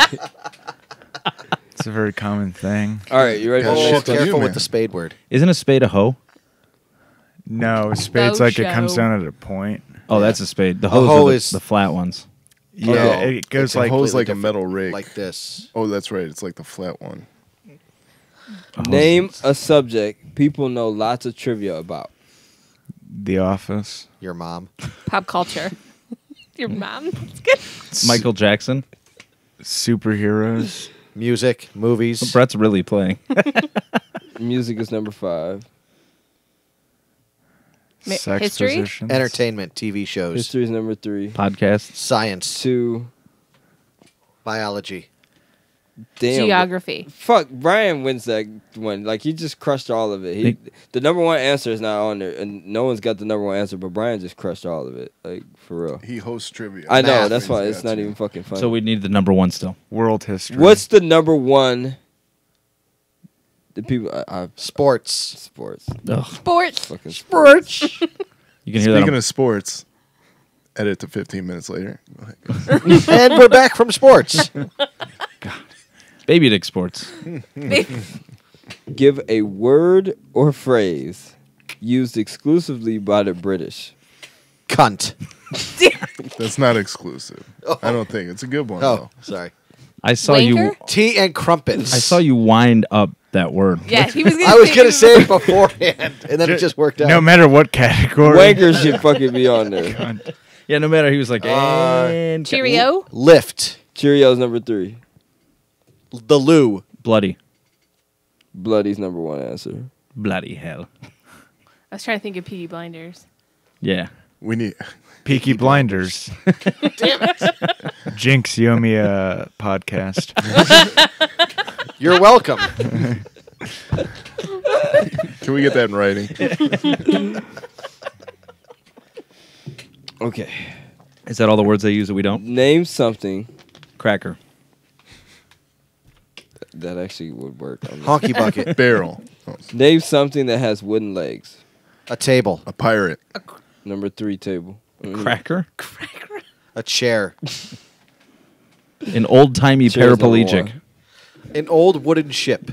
Speaker 6: It's a very common thing.
Speaker 5: All right, you ready
Speaker 2: Yeah,
Speaker 5: for the
Speaker 2: shit,
Speaker 5: next
Speaker 2: to you,
Speaker 5: question?
Speaker 1: Careful
Speaker 2: man.
Speaker 1: with the spade word.
Speaker 3: Isn't a spade a hoe?
Speaker 6: No, a spade's
Speaker 4: Bow
Speaker 6: like it comes
Speaker 4: show.
Speaker 6: down at a point.
Speaker 3: Oh, that's a spade. The
Speaker 1: A
Speaker 3: hoes
Speaker 1: hoe
Speaker 3: are
Speaker 1: is-
Speaker 3: the flat ones.
Speaker 6: Yeah,
Speaker 1: No,
Speaker 6: it goes
Speaker 1: it's a
Speaker 6: like
Speaker 2: hoe's like a
Speaker 1: completely
Speaker 2: metal
Speaker 1: different-
Speaker 2: rake.
Speaker 1: Like this.
Speaker 2: Oh, that's right. It's like the flat one.
Speaker 3: A hoe's-
Speaker 5: Name a subject people know lots of trivia about.
Speaker 6: The Office.
Speaker 1: Your mom.
Speaker 4: Pop culture. Your mom. That's good.
Speaker 3: Michael Jackson.
Speaker 6: Superheroes.
Speaker 1: Music. Movies.
Speaker 3: Brett's really playing.
Speaker 5: Music is number 5.
Speaker 6: Sex
Speaker 4: history?
Speaker 6: positions.
Speaker 1: Entertainment. TV shows.
Speaker 5: History is number 3.
Speaker 3: Podcasts.
Speaker 1: Science.
Speaker 5: 2.
Speaker 1: Biology.
Speaker 5: Damn.
Speaker 4: Geography.
Speaker 5: Fuck, Brian wins that one. Like, he just crushed all of it. The number 1 answer is not on there, and no one's got the number 1 answer, but Brian just crushed all of it. Like, for real.
Speaker 2: He hosts trivia.
Speaker 5: I know,
Speaker 1: Math.
Speaker 5: that's why
Speaker 2: He's
Speaker 5: it's
Speaker 2: got
Speaker 5: not
Speaker 2: you.
Speaker 5: even fucking funny.
Speaker 3: So we need the number 1 still.
Speaker 6: World history.
Speaker 5: What's the number 1? The people,
Speaker 1: Sports.
Speaker 5: sports.
Speaker 3: Ugh.
Speaker 4: Sports.
Speaker 5: Fucking
Speaker 1: Sports.
Speaker 3: You can hear that.
Speaker 2: Speaking
Speaker 3: on-
Speaker 2: of sports, edit to 15 minutes later. Go ahead.
Speaker 1: And we're back from sports.
Speaker 3: Baby dick sports.
Speaker 5: Give a word or phrase used exclusively by the British.
Speaker 1: Cunt.
Speaker 2: That's not exclusive. I don't think. It's a good one,
Speaker 1: Oh,
Speaker 2: though.
Speaker 1: sorry.
Speaker 3: I saw you.
Speaker 4: Wanker?
Speaker 1: Tea and crumpets.
Speaker 3: I saw you wind up that word.
Speaker 4: Yeah, he was gonna
Speaker 1: I was gonna say it beforehand, and then it just worked out.
Speaker 6: No matter what category.
Speaker 5: Wankers should fucking be on there.
Speaker 3: Yeah, no matter. He was like, and
Speaker 4: Cheerio.
Speaker 1: Lift.
Speaker 5: Cheerios number 3.
Speaker 1: The loo.
Speaker 3: bloody,
Speaker 5: Bloody's number 1 answer.
Speaker 3: bloody hell.
Speaker 4: I was trying to think of Peaky Blinders.
Speaker 3: Yeah.
Speaker 2: We need.
Speaker 6: Peaky Blinders.
Speaker 1: Damn it.
Speaker 6: Jinx, you owe me a podcast.
Speaker 1: You're welcome.
Speaker 2: Can we get that in writing?
Speaker 5: Okay.
Speaker 3: Is that all the words they use that we don't?
Speaker 5: Name something
Speaker 3: Cracker.
Speaker 5: that actually would work.
Speaker 1: Honky bucket.
Speaker 2: Barrel. Oh,
Speaker 5: Name something that has wooden legs.
Speaker 1: A table.
Speaker 2: a pirate.
Speaker 5: Number 3 table.
Speaker 3: Cracker.
Speaker 1: A chair.
Speaker 3: An old timey
Speaker 5: Cheers, number
Speaker 3: paraplegic.
Speaker 5: 1.
Speaker 1: An old wooden ship.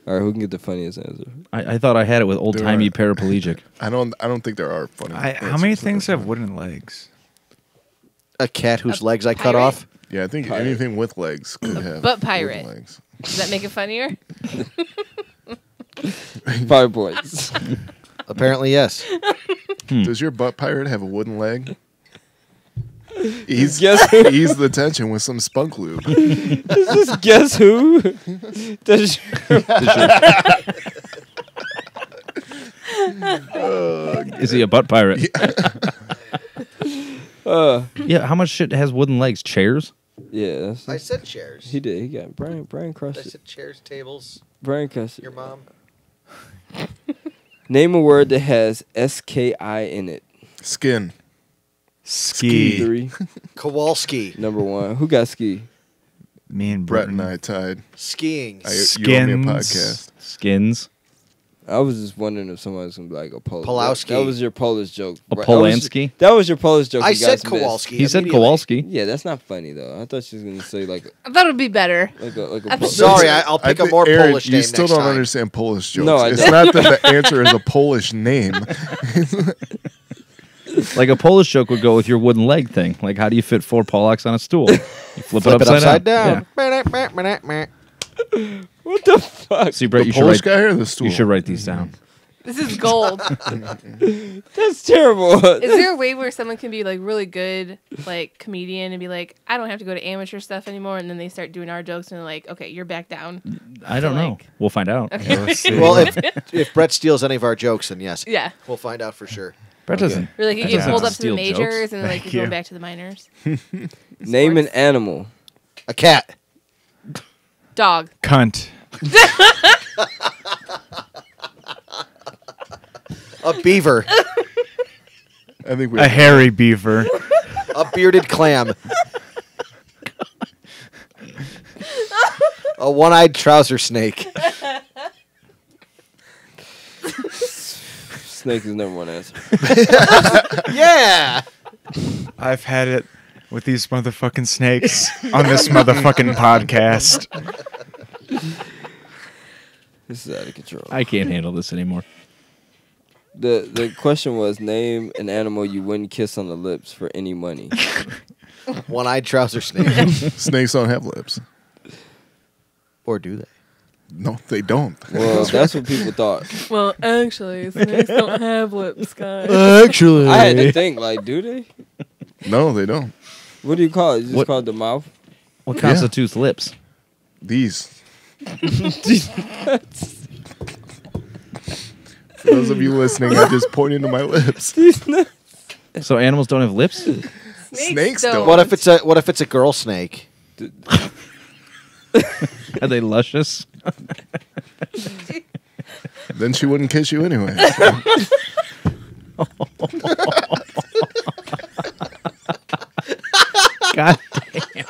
Speaker 5: All right, who can get the funniest answer?
Speaker 3: I thought I had it with old timey paraplegic.
Speaker 2: I don't think there are funny.
Speaker 6: How many
Speaker 2: answers to
Speaker 6: things
Speaker 2: that.
Speaker 6: have wooden legs?
Speaker 1: A cat whose legs I cut
Speaker 4: pirate?
Speaker 1: off.
Speaker 2: Yeah, I think
Speaker 5: Pirate.
Speaker 2: anything with legs could have.
Speaker 4: butt
Speaker 2: wooden
Speaker 4: pirate.
Speaker 2: legs.
Speaker 4: Does that make it funnier?
Speaker 5: 5 points.
Speaker 1: Apparently, yes.
Speaker 2: Does your butt pirate have a wooden leg? Ease,
Speaker 5: Guess-
Speaker 2: ease the tension with some spunk lube.
Speaker 5: Just guess who? Does
Speaker 3: Is he a butt pirate?
Speaker 5: uh,
Speaker 3: Yeah. How much shit has wooden legs? Chairs?
Speaker 5: yeah,
Speaker 1: I said chairs.
Speaker 5: he did. He got Brian crushed
Speaker 1: I
Speaker 5: it.
Speaker 1: said chairs, tables.
Speaker 5: Brian crushed it.
Speaker 1: Your mom.
Speaker 5: Name a word that has SKI in it.
Speaker 2: Skin.
Speaker 6: Ski.
Speaker 5: 3.
Speaker 1: Kowalski.
Speaker 5: Number 1. Who got ski?
Speaker 6: Me and
Speaker 2: Brett and
Speaker 6: Britton.
Speaker 2: I tied.
Speaker 1: Skiing.
Speaker 2: You owe me a
Speaker 6: Skins.
Speaker 2: podcast.
Speaker 3: Skins.
Speaker 5: I was just wondering if somebody was gonna be like a Polish.
Speaker 1: Pulowski.
Speaker 5: That was your Polish joke.
Speaker 3: A
Speaker 5: right?
Speaker 3: Polanski?
Speaker 5: That was your Polish joke.
Speaker 1: I
Speaker 5: you
Speaker 1: said
Speaker 5: guys missed.
Speaker 1: Kowalski.
Speaker 3: He said
Speaker 1: immediately.
Speaker 3: Kowalski.
Speaker 5: Yeah, that's not funny though. I thought she was gonna say like
Speaker 4: I thought it would be better.
Speaker 5: a
Speaker 1: Sorry, I'll pick a
Speaker 2: think,
Speaker 1: more
Speaker 2: Aaron,
Speaker 1: Polish
Speaker 2: you
Speaker 1: name
Speaker 2: still
Speaker 1: next
Speaker 2: don't
Speaker 1: time.
Speaker 2: understand Polish jokes.
Speaker 5: No, I
Speaker 2: it's
Speaker 5: don't.
Speaker 2: not that the answer is a Polish name.
Speaker 3: Like a Polish joke would go with your wooden leg thing. Like, how do you fit 4 Pollocks on a stool? You flip
Speaker 1: Flip
Speaker 3: it upside down.
Speaker 1: Yeah.
Speaker 5: What the fuck?
Speaker 3: See, Brett,
Speaker 2: The
Speaker 3: you should,
Speaker 2: Polish
Speaker 3: write,
Speaker 2: guy or the stool?
Speaker 3: you should write these down.
Speaker 4: This is gold.
Speaker 5: That's terrible.
Speaker 4: Is there a way where someone can be like really good, like comedian, and be like, I don't have to go to amateur stuff anymore, and then they start doing our jokes, and they're like, okay, you're back down.
Speaker 3: I don't know.
Speaker 4: like-
Speaker 3: We'll find out.
Speaker 6: Yeah, let's see.
Speaker 1: Well, if Brett steals any of our jokes, then yes.
Speaker 4: Yeah.
Speaker 1: We'll find out for sure.
Speaker 3: Brett doesn't.
Speaker 4: Or like you
Speaker 3: That
Speaker 4: get
Speaker 3: doesn't
Speaker 4: pulled up to the
Speaker 3: steal
Speaker 4: majors,
Speaker 3: jokes.
Speaker 4: and then like
Speaker 6: Thank
Speaker 4: you go
Speaker 6: you.
Speaker 4: back to the minors.
Speaker 5: Name an
Speaker 4: Sports.
Speaker 5: animal.
Speaker 1: A cat.
Speaker 4: Dog.
Speaker 6: Cunt.
Speaker 1: A beaver.
Speaker 2: I think we
Speaker 6: A hairy beaver.
Speaker 1: A bearded clam. A one-eyed trouser snake.
Speaker 5: Snake is number 1 answer.
Speaker 1: Yeah.
Speaker 6: I've had it with these motherfucking snakes on this motherfucking podcast.
Speaker 5: This is out of control.
Speaker 3: I can't handle this anymore.
Speaker 5: The question was name an animal you wouldn't kiss on the lips for any money.
Speaker 1: One-eyed trouser snake.
Speaker 2: Snakes don't have lips.
Speaker 1: Or do they?
Speaker 2: No, they don't.
Speaker 5: Well, that's what people thought.
Speaker 4: Well, actually, snakes don't have lips, guys.
Speaker 1: Actually.
Speaker 5: I had to think like, do they?
Speaker 2: No, they don't.
Speaker 5: What do you call it? You just
Speaker 3: What-
Speaker 5: call it the mouth?
Speaker 3: What constitutes lips?
Speaker 2: These. For those of you listening, I just pointed to my lips.
Speaker 3: So animals don't have lips?
Speaker 2: Snakes don't.
Speaker 1: What if it's a girl snake?
Speaker 3: Are they luscious?
Speaker 2: Then she wouldn't kiss you anyway.
Speaker 3: God damn.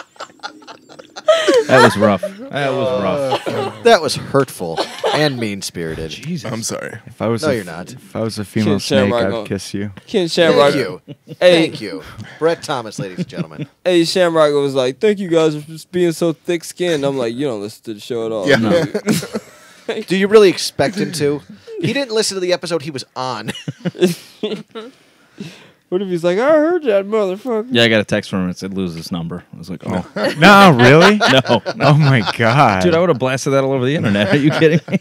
Speaker 3: That was rough. That was rough.
Speaker 1: That was hurtful and mean-spirited.
Speaker 3: Jesus.
Speaker 2: I'm sorry.
Speaker 6: If I was
Speaker 1: No,
Speaker 6: a,
Speaker 1: you're not.
Speaker 6: If I was a female
Speaker 5: Shit, Shamrock
Speaker 6: snake,
Speaker 5: on-
Speaker 6: I'd kiss you.
Speaker 5: Ken Shamrock.
Speaker 1: Thank you.
Speaker 5: Hey,
Speaker 1: Thank you. Brett Thomas, ladies and gentlemen.
Speaker 5: Hey, Shamrock was like, "Thank you guys for just being so thick-skinned." I'm like, "You don't listen to the show at all."
Speaker 2: Yeah.
Speaker 5: No.
Speaker 1: Do you really expect him to? He didn't listen to the episode he was on.
Speaker 5: What if he's like, "I heard that motherfucker."
Speaker 3: Yeah, I got a text from him. It said lose this number. I was like, oh.
Speaker 6: No, really?
Speaker 3: No.
Speaker 6: Oh my god.
Speaker 3: Dude, I would have blasted that all over the internet. Are you kidding me?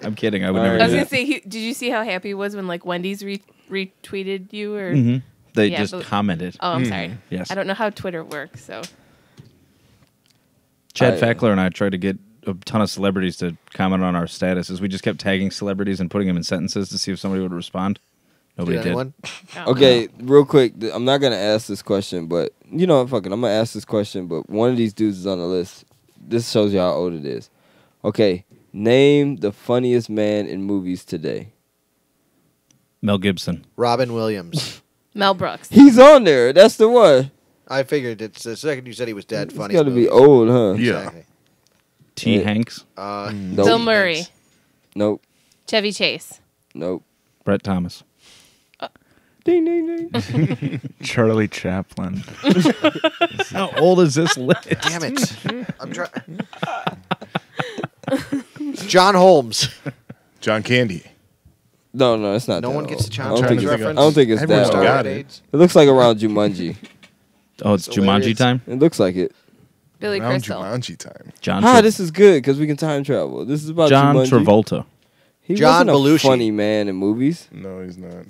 Speaker 3: I'm kidding. I would never
Speaker 4: I was
Speaker 3: do
Speaker 4: gonna
Speaker 3: that.
Speaker 4: say, did you see how happy he was when like Wendy's retweeted you or?
Speaker 3: Mhm. They
Speaker 4: Yeah,
Speaker 3: just
Speaker 4: but-
Speaker 3: commented.
Speaker 4: Oh, I'm sorry.
Speaker 3: Yes.
Speaker 4: I don't know how Twitter works, so
Speaker 3: Chad
Speaker 5: I-
Speaker 3: Fackler and I tried to get a ton of celebrities to comment on our statuses. We just kept tagging celebrities and putting them in sentences to see if somebody would respond. Nobody
Speaker 1: Did
Speaker 3: did.
Speaker 1: anyone?
Speaker 4: oh.
Speaker 5: Okay, real quick. I'm not gonna ask this question, but you know, fuck it. I'm gonna ask this question, but one of these dudes is on the list. This shows you how old it is. Okay, name the funniest man in movies today.
Speaker 3: Mel Gibson.
Speaker 1: Robin Williams.
Speaker 4: Mel Brooks.
Speaker 5: He's on there. That's the one.
Speaker 1: I figured it's the second you said he was dead.
Speaker 5: He's
Speaker 1: Funny.
Speaker 5: got to be old, huh?
Speaker 2: Yeah.
Speaker 1: Exactly.
Speaker 3: T.
Speaker 5: Yeah.
Speaker 3: Hanks.
Speaker 5: Nope.
Speaker 4: Bill Murray.
Speaker 5: Nope.
Speaker 4: Chevy Chase.
Speaker 5: Nope.
Speaker 3: Brett Thomas.
Speaker 5: Ding ding ding.
Speaker 6: Charlie Chaplin.
Speaker 3: How old is this list?
Speaker 1: Damn it. I'm trying. John Holmes.
Speaker 2: John Candy.
Speaker 5: No, it's not.
Speaker 1: No
Speaker 5: that
Speaker 1: one gets
Speaker 5: old.
Speaker 1: the John
Speaker 5: I don't
Speaker 2: Trying
Speaker 5: think
Speaker 2: to
Speaker 5: it's-
Speaker 2: think of-
Speaker 5: I don't think it's
Speaker 2: Everyone's
Speaker 5: that
Speaker 2: got
Speaker 5: old.
Speaker 2: it.
Speaker 5: It looks like around Jumanji.
Speaker 3: Oh, it's
Speaker 1: So
Speaker 3: Jumanji
Speaker 1: hilarious.
Speaker 3: time?
Speaker 5: It looks like it.
Speaker 4: Billy
Speaker 2: Around
Speaker 4: Crystal.
Speaker 2: Jumanji time.
Speaker 3: John
Speaker 5: This is good because we can time travel. This is about
Speaker 3: John
Speaker 5: Jumanji.
Speaker 3: Travolta.
Speaker 5: He
Speaker 1: John
Speaker 5: wasn't a
Speaker 1: Belushi.
Speaker 5: funny man in movies.
Speaker 2: No, he's not.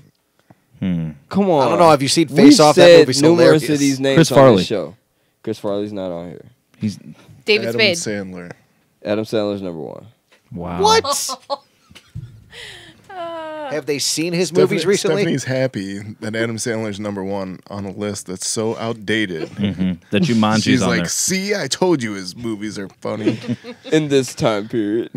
Speaker 5: Come on.
Speaker 1: I don't know. Have you seen
Speaker 5: We've
Speaker 1: Face Off? That
Speaker 5: said
Speaker 1: movie's
Speaker 5: numerous
Speaker 1: hilarious.
Speaker 5: of these names
Speaker 3: Chris
Speaker 5: on
Speaker 3: Farley.
Speaker 5: this show. Chris Farley's not on here.
Speaker 3: He's
Speaker 4: David
Speaker 2: Adam
Speaker 4: Spade.
Speaker 2: Sandler.
Speaker 5: Adam Sandler's number one.
Speaker 3: wow.
Speaker 1: What? Have they seen his movies recently?
Speaker 2: Stephanie's happy that Adam Sandler's number one on a list that's so outdated.
Speaker 3: The Jumanji's
Speaker 2: She's
Speaker 3: on
Speaker 2: like,
Speaker 3: there.
Speaker 2: see, I told you his movies are funny.
Speaker 5: In this time period.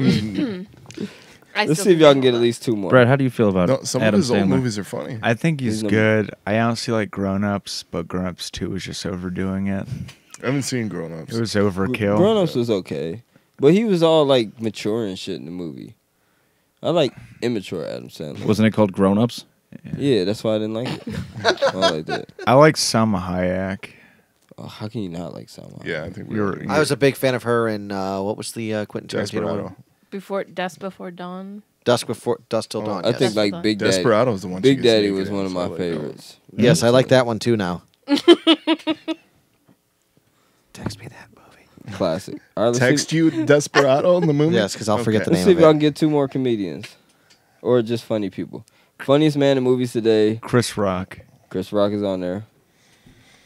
Speaker 5: Let's see if y'all can get at least 2 more.
Speaker 3: Brett, how do you feel about
Speaker 2: No, some
Speaker 3: Adam
Speaker 2: of his old
Speaker 3: Sandler?
Speaker 2: movies are funny.
Speaker 6: I think he's
Speaker 5: He's number-
Speaker 6: good. I honestly like Grown Ups, but Grown Ups 2 was just overdoing it.
Speaker 2: I haven't seen Grown Ups.
Speaker 6: It was overkill.
Speaker 5: Grown Ups was okay, but he was all like mature and shit in the movie. I like immature Adam Sandler.
Speaker 3: Wasn't it called Grown Ups?
Speaker 5: Yeah, that's why I didn't like it. I don't like that.
Speaker 6: I like Salma Hayek.
Speaker 5: Oh, how can you not like someone?
Speaker 2: Yeah, I think we
Speaker 6: You're-
Speaker 1: I was a big fan of her in what was the Quentin Tarantino one?
Speaker 2: Desperado.
Speaker 4: Before Dawn.
Speaker 1: Dusk Till Dawn.
Speaker 5: I
Speaker 1: yes.
Speaker 5: think like Big Daddy.
Speaker 2: Desperado's the one. she
Speaker 5: Big
Speaker 2: gets
Speaker 5: Daddy
Speaker 2: naked
Speaker 5: was
Speaker 2: in,
Speaker 5: one of
Speaker 2: so I
Speaker 5: my
Speaker 2: like that one.
Speaker 5: favorites.
Speaker 1: Yes, I like that one too now. Text me that movie.
Speaker 5: Classic. All right, let's
Speaker 2: Text
Speaker 5: see,
Speaker 2: you Desperado in the movie?
Speaker 1: Yes, because I'll forget the
Speaker 5: let's
Speaker 1: name
Speaker 5: see if
Speaker 1: of
Speaker 5: y'all
Speaker 1: it.
Speaker 5: can get 2 more comedians, or just funny people. Funniest man in movies today.
Speaker 6: Chris Rock.
Speaker 5: Chris Rock is on there.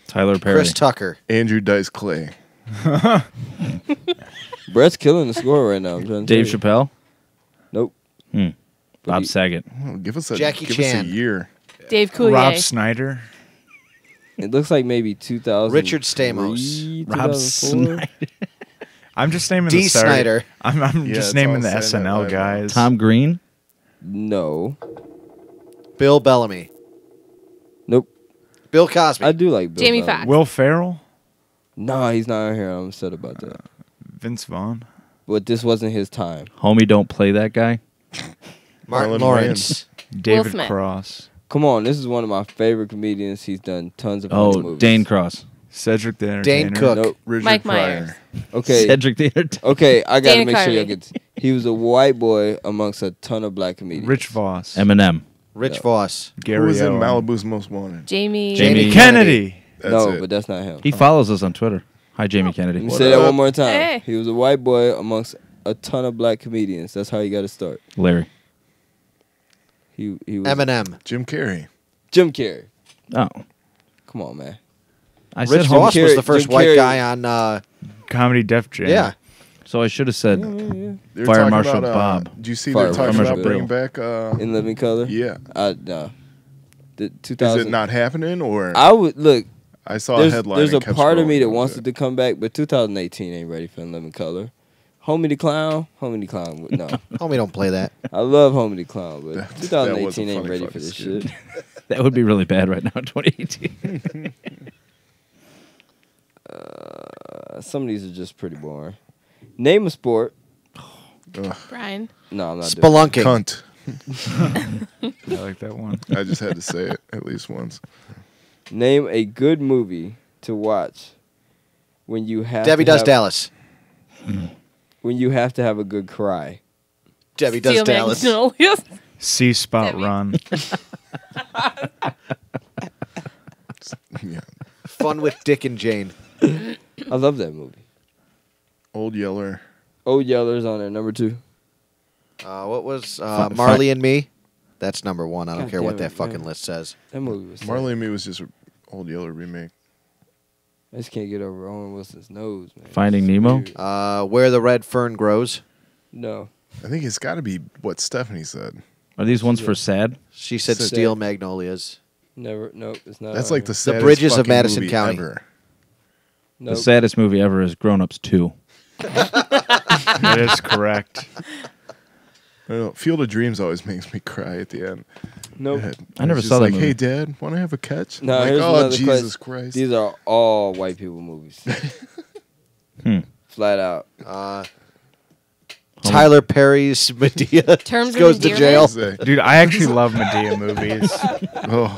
Speaker 3: Tyler Perry.
Speaker 1: Chris Tucker.
Speaker 2: Andrew Dice Clay.
Speaker 5: Brett's killing the score right now. I'm trying to
Speaker 3: Dave
Speaker 5: tell you.
Speaker 3: Chappelle.
Speaker 5: Nope.
Speaker 3: Hmm.
Speaker 5: But
Speaker 3: Bob
Speaker 5: he-
Speaker 3: Saget.
Speaker 2: Oh, give us a
Speaker 1: Jackie
Speaker 2: give us
Speaker 1: Chan.
Speaker 2: a year.
Speaker 4: Dave Coulier.
Speaker 6: Rob Snyder.
Speaker 5: It looks like maybe 2000.
Speaker 1: Richard Stamos.
Speaker 3: Rob
Speaker 5: 2004.
Speaker 3: Snyder.
Speaker 6: I'm just naming
Speaker 1: D.
Speaker 6: the sorry-
Speaker 1: Snyder.
Speaker 6: I'm
Speaker 2: Yeah,
Speaker 6: just
Speaker 2: it's
Speaker 6: naming
Speaker 2: all
Speaker 6: the
Speaker 2: Saturday Night
Speaker 6: SNL
Speaker 2: Live.
Speaker 6: guys.
Speaker 3: Tom Green.
Speaker 5: No.
Speaker 1: Bill Bellamy.
Speaker 5: Nope.
Speaker 1: Bill Cosby.
Speaker 5: I do like Bill
Speaker 4: Jamie
Speaker 5: Bellamy.
Speaker 4: Foxx.
Speaker 6: Will Ferrell.
Speaker 5: No, he's not on here. I'm upset about that.
Speaker 6: Vince Vaughn.
Speaker 5: But this wasn't his time.
Speaker 3: Homie, don't play that guy.
Speaker 1: Martin
Speaker 2: Marlon
Speaker 1: Lawrence.
Speaker 6: David
Speaker 4: Smith.
Speaker 6: Cross.
Speaker 5: Come on, this is one of my favorite comedians. He's done tons of
Speaker 3: Oh,
Speaker 5: funny movies.
Speaker 3: Dane Cross.
Speaker 6: Cedric the Entertainer.
Speaker 1: Dane Cook.
Speaker 5: Nope.
Speaker 2: Richard
Speaker 4: Mike
Speaker 2: Pryor.
Speaker 4: Myers.
Speaker 5: Okay.
Speaker 3: Cedric the Entertainer.
Speaker 5: Okay, I gotta
Speaker 4: Dana
Speaker 5: make sure y'all
Speaker 4: Carvey.
Speaker 5: get. He was a white boy amongst a ton of black comedians.
Speaker 6: Rich Voss.
Speaker 3: Eminem.
Speaker 1: Rich
Speaker 5: Yeah.
Speaker 1: Voss.
Speaker 6: Gary
Speaker 2: Who was in
Speaker 6: Owen.
Speaker 2: Malibu's Most Wanted?
Speaker 4: Jamie.
Speaker 3: Jamie
Speaker 6: Kennedy.
Speaker 2: That's
Speaker 5: no,
Speaker 2: it.
Speaker 5: but that's not him.
Speaker 3: He follows us on Twitter. Hi, Jamie Kennedy.
Speaker 5: Let me
Speaker 2: What
Speaker 5: say that
Speaker 2: up?
Speaker 5: one more time.
Speaker 4: Hey.
Speaker 5: He was a white boy amongst a ton of black comedians. That's how you got to start.
Speaker 3: Larry.
Speaker 5: He was
Speaker 1: Eminem.
Speaker 2: Jim Carrey.
Speaker 5: Jim Carrey.
Speaker 3: Oh,
Speaker 5: Come on, man.
Speaker 3: I said
Speaker 1: Rich
Speaker 3: homie.
Speaker 1: Voss was
Speaker 5: Carrey-
Speaker 1: the first
Speaker 5: Jim
Speaker 1: white
Speaker 5: Carrey-
Speaker 1: guy on.
Speaker 6: Comedy Def Jam.
Speaker 1: Yeah.
Speaker 3: So I should have said
Speaker 2: They were
Speaker 3: Fire
Speaker 2: talking
Speaker 3: Marshal
Speaker 2: about,
Speaker 3: Bob.
Speaker 2: Did you see
Speaker 5: Fire
Speaker 2: they're talking
Speaker 5: Marshal
Speaker 2: about bringing
Speaker 3: Bill.
Speaker 2: back?
Speaker 5: In Living Color.
Speaker 2: Yeah.
Speaker 5: No. The
Speaker 2: Is
Speaker 5: 2000.
Speaker 2: it not happening or?
Speaker 5: I would look.
Speaker 2: I saw a
Speaker 5: There's,
Speaker 2: headline.
Speaker 5: there's
Speaker 2: and
Speaker 5: a
Speaker 2: kept
Speaker 5: part of me
Speaker 2: scrolling
Speaker 5: that
Speaker 2: with
Speaker 5: wants
Speaker 2: it.
Speaker 5: it to come back, but 2018 ain't ready for In Living Color. Homie the Clown. Homie the Clown. No.
Speaker 1: Homie, don't play that.
Speaker 5: I love Homie the Clown, but
Speaker 2: That was a
Speaker 5: 2018 ain't
Speaker 2: funny
Speaker 5: ready
Speaker 2: fucking
Speaker 5: for this
Speaker 2: skit.
Speaker 5: shit.
Speaker 3: that would be really bad right now in 2018.
Speaker 5: Some of these are just pretty boring. Name a sport.
Speaker 4: Brian.
Speaker 5: No, I'm not doing
Speaker 1: Spelunking.
Speaker 2: Cunt.
Speaker 6: I like that one.
Speaker 2: I just had to say it at least once.
Speaker 5: it. Name a good movie to watch when you have
Speaker 1: Debbie
Speaker 5: to
Speaker 1: Does
Speaker 5: have,
Speaker 1: Dallas.
Speaker 5: when you have to have a good cry.
Speaker 1: Debbie Does
Speaker 4: Steel
Speaker 1: Dallas.
Speaker 4: Magnolias.
Speaker 6: C Spot
Speaker 4: Debbie.
Speaker 6: Run.
Speaker 2: Yeah.
Speaker 1: Fun with Dick and Jane.
Speaker 5: I love that movie.
Speaker 2: Old Yeller.
Speaker 5: Old Yeller's on there, number 2.
Speaker 1: What was
Speaker 3: Fi-
Speaker 1: Marley and Me? That's number 1. I don't
Speaker 5: God
Speaker 1: care what
Speaker 5: damn
Speaker 1: that
Speaker 5: it,
Speaker 1: fucking
Speaker 5: man.
Speaker 1: list says.
Speaker 5: That movie was.
Speaker 2: Marley and Me was just an Old Yeller remake.
Speaker 5: I just can't get over Owen Wilson's nose, man.
Speaker 3: Finding
Speaker 5: It's
Speaker 3: Nemo?
Speaker 5: weird.
Speaker 1: Where the Red Fern Grows.
Speaker 5: No.
Speaker 2: I think it's got to be what Stephanie said.
Speaker 3: Are these ones for sad?
Speaker 1: She said
Speaker 2: Said-
Speaker 1: Steel Magnolias.
Speaker 5: Never. Nope. It's not.
Speaker 2: That's
Speaker 5: on
Speaker 2: like the
Speaker 5: here.
Speaker 2: saddest
Speaker 1: Bridges of
Speaker 2: fucking
Speaker 1: Madison
Speaker 2: movie
Speaker 1: County.
Speaker 2: ever.
Speaker 5: Nope.
Speaker 3: The saddest movie ever is Grown Ups 2.
Speaker 6: That is correct.
Speaker 2: I don't know, Field of Dreams always makes me cry at the end.
Speaker 5: Nope.
Speaker 2: Yeah.
Speaker 3: I never
Speaker 2: It's
Speaker 3: saw
Speaker 2: just
Speaker 3: that
Speaker 2: like,
Speaker 3: movie.
Speaker 2: hey, Dad, want to have a catch?
Speaker 5: No,
Speaker 2: like,
Speaker 5: here's
Speaker 2: oh,
Speaker 5: another
Speaker 2: Jesus
Speaker 5: question.
Speaker 2: Christ.
Speaker 5: These are all white people movies.
Speaker 3: Hmm.
Speaker 5: Flat out.
Speaker 1: Tyler Perry's Medea
Speaker 4: Terms of
Speaker 1: goes to jail.
Speaker 4: Endearment?
Speaker 6: Dude, I actually love Medea movies.
Speaker 2: Oh,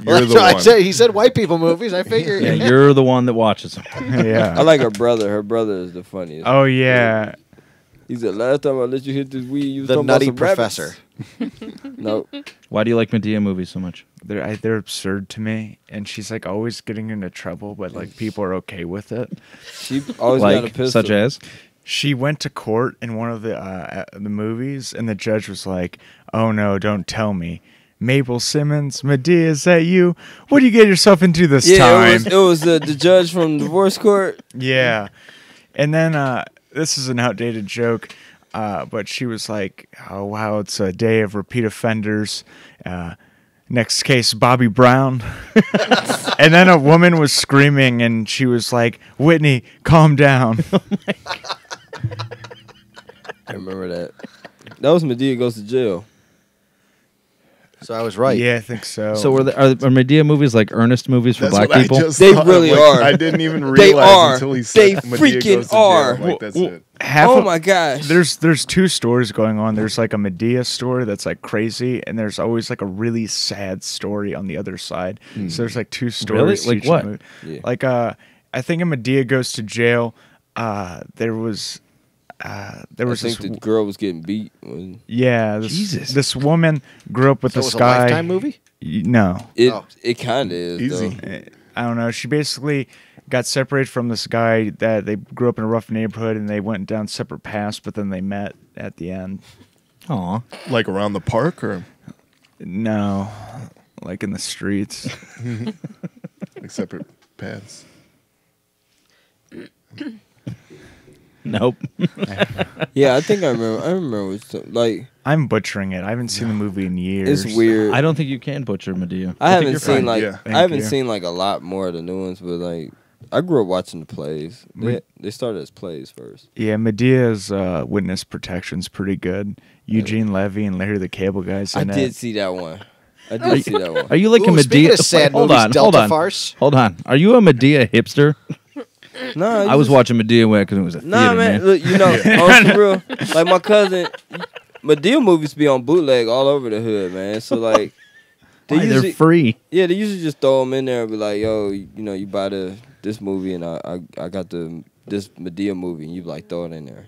Speaker 1: Well,
Speaker 2: you're
Speaker 1: that's
Speaker 2: the
Speaker 1: what I
Speaker 2: one.
Speaker 1: said. He said white people movies. I figure.
Speaker 3: Yeah, you're the one that watches them.
Speaker 6: Yeah.
Speaker 5: I like her brother. Her brother is the funniest.
Speaker 6: Oh yeah.
Speaker 5: He said, last time I let you hit this weed, you was
Speaker 1: The
Speaker 5: talking about
Speaker 1: Nutty
Speaker 5: some rabbits."
Speaker 1: Professor.
Speaker 5: Nope.
Speaker 3: Why do you like Medea movies so much?
Speaker 6: They're absurd to me, and she's like always getting into trouble, but like people are okay with it.
Speaker 5: She always got a
Speaker 3: Like,
Speaker 5: pistol.
Speaker 3: such as?
Speaker 6: She went to court in one of the movies, and the judge was like, "Oh no, don't tell me, Mabel Simmons, Medea, is that you? What do you get yourself into this
Speaker 5: Yeah,
Speaker 6: time?"
Speaker 5: it was the judge from divorce court.
Speaker 6: Yeah, and then this is an outdated joke, but she was like, "Oh wow, it's a day of repeat offenders." Next case, Bobby Brown. And then a woman was screaming, and she was like, "Whitney, calm down."
Speaker 5: I remember that. That was Medea Goes to Jail.
Speaker 1: So I was right.
Speaker 6: Yeah, I think so.
Speaker 3: So are Medea movies like earnest movies for
Speaker 2: That's
Speaker 3: black
Speaker 2: what I
Speaker 3: people?
Speaker 2: just
Speaker 5: They
Speaker 2: thought.
Speaker 5: really
Speaker 2: Like,
Speaker 5: are.
Speaker 2: I didn't even
Speaker 5: They
Speaker 2: realize
Speaker 5: are.
Speaker 2: until he
Speaker 5: They
Speaker 2: said Medea
Speaker 5: freaking
Speaker 2: goes to jail.
Speaker 5: are.
Speaker 2: Like, that's it.
Speaker 6: half
Speaker 5: Oh
Speaker 6: of-
Speaker 5: my gosh.
Speaker 6: There's two stories going on. There's like a Medea story that's like crazy, and there's always like a really sad story on the other side. So there's like two stories. to
Speaker 3: Like
Speaker 6: each
Speaker 3: what?
Speaker 6: movie.
Speaker 5: Yeah.
Speaker 6: Like I think in Medea Goes to Jail, there was
Speaker 5: I
Speaker 6: this
Speaker 5: think the girl was getting beat.
Speaker 3: Jesus.
Speaker 6: this woman grew up with
Speaker 1: So it
Speaker 6: this
Speaker 1: was a
Speaker 6: guy.
Speaker 1: Lifetime movie?
Speaker 6: No,
Speaker 5: It
Speaker 1: Oh.
Speaker 5: it kind of is.
Speaker 2: Easy.
Speaker 5: Though.
Speaker 6: I don't know. She basically got separated from this guy that they grew up in a rough neighborhood, and they went down separate paths, but then they met at the end.
Speaker 3: Aw.
Speaker 2: Like around the park or
Speaker 6: No, like in the streets.
Speaker 2: like separate paths?
Speaker 3: Nope.
Speaker 5: Yeah, I think I remember. I remember. Like
Speaker 6: I'm butchering it. I haven't seen the movie in years.
Speaker 5: it's weird.
Speaker 3: I don't think you can butcher Medea.
Speaker 5: I
Speaker 3: think
Speaker 5: haven't
Speaker 3: you're
Speaker 5: seen
Speaker 3: fine.
Speaker 5: like
Speaker 2: Yeah.
Speaker 6: Thank
Speaker 5: I haven't
Speaker 6: you.
Speaker 5: seen like a lot more of the new ones, but like I grew up watching the plays. They started as plays first.
Speaker 6: Yeah, Medea's witness protection's pretty good. Eugene Levy and Larry the Cable Guys
Speaker 5: I
Speaker 6: in
Speaker 5: did
Speaker 6: it.
Speaker 5: see that one. I did see that one.
Speaker 3: Are you like a
Speaker 1: Ooh, speaking
Speaker 3: Medea?
Speaker 1: of sad
Speaker 3: Wait, hold
Speaker 1: movies,
Speaker 3: on,
Speaker 1: Delta
Speaker 3: hold on,
Speaker 1: farce.
Speaker 3: hold on. Are you a Medea hipster?
Speaker 5: No,
Speaker 3: I was watching Medea because it was a
Speaker 5: Nah,
Speaker 3: theater,
Speaker 5: man.
Speaker 3: man.
Speaker 5: Look, you know, on the real, like my cousin, Medea movies be on bootleg all over the hood, man. So like,
Speaker 3: Why, they're free.
Speaker 5: yeah, they usually just throw them in there and be like, yo, you know, you buy this movie and I got this Medea movie and you like throw it in there.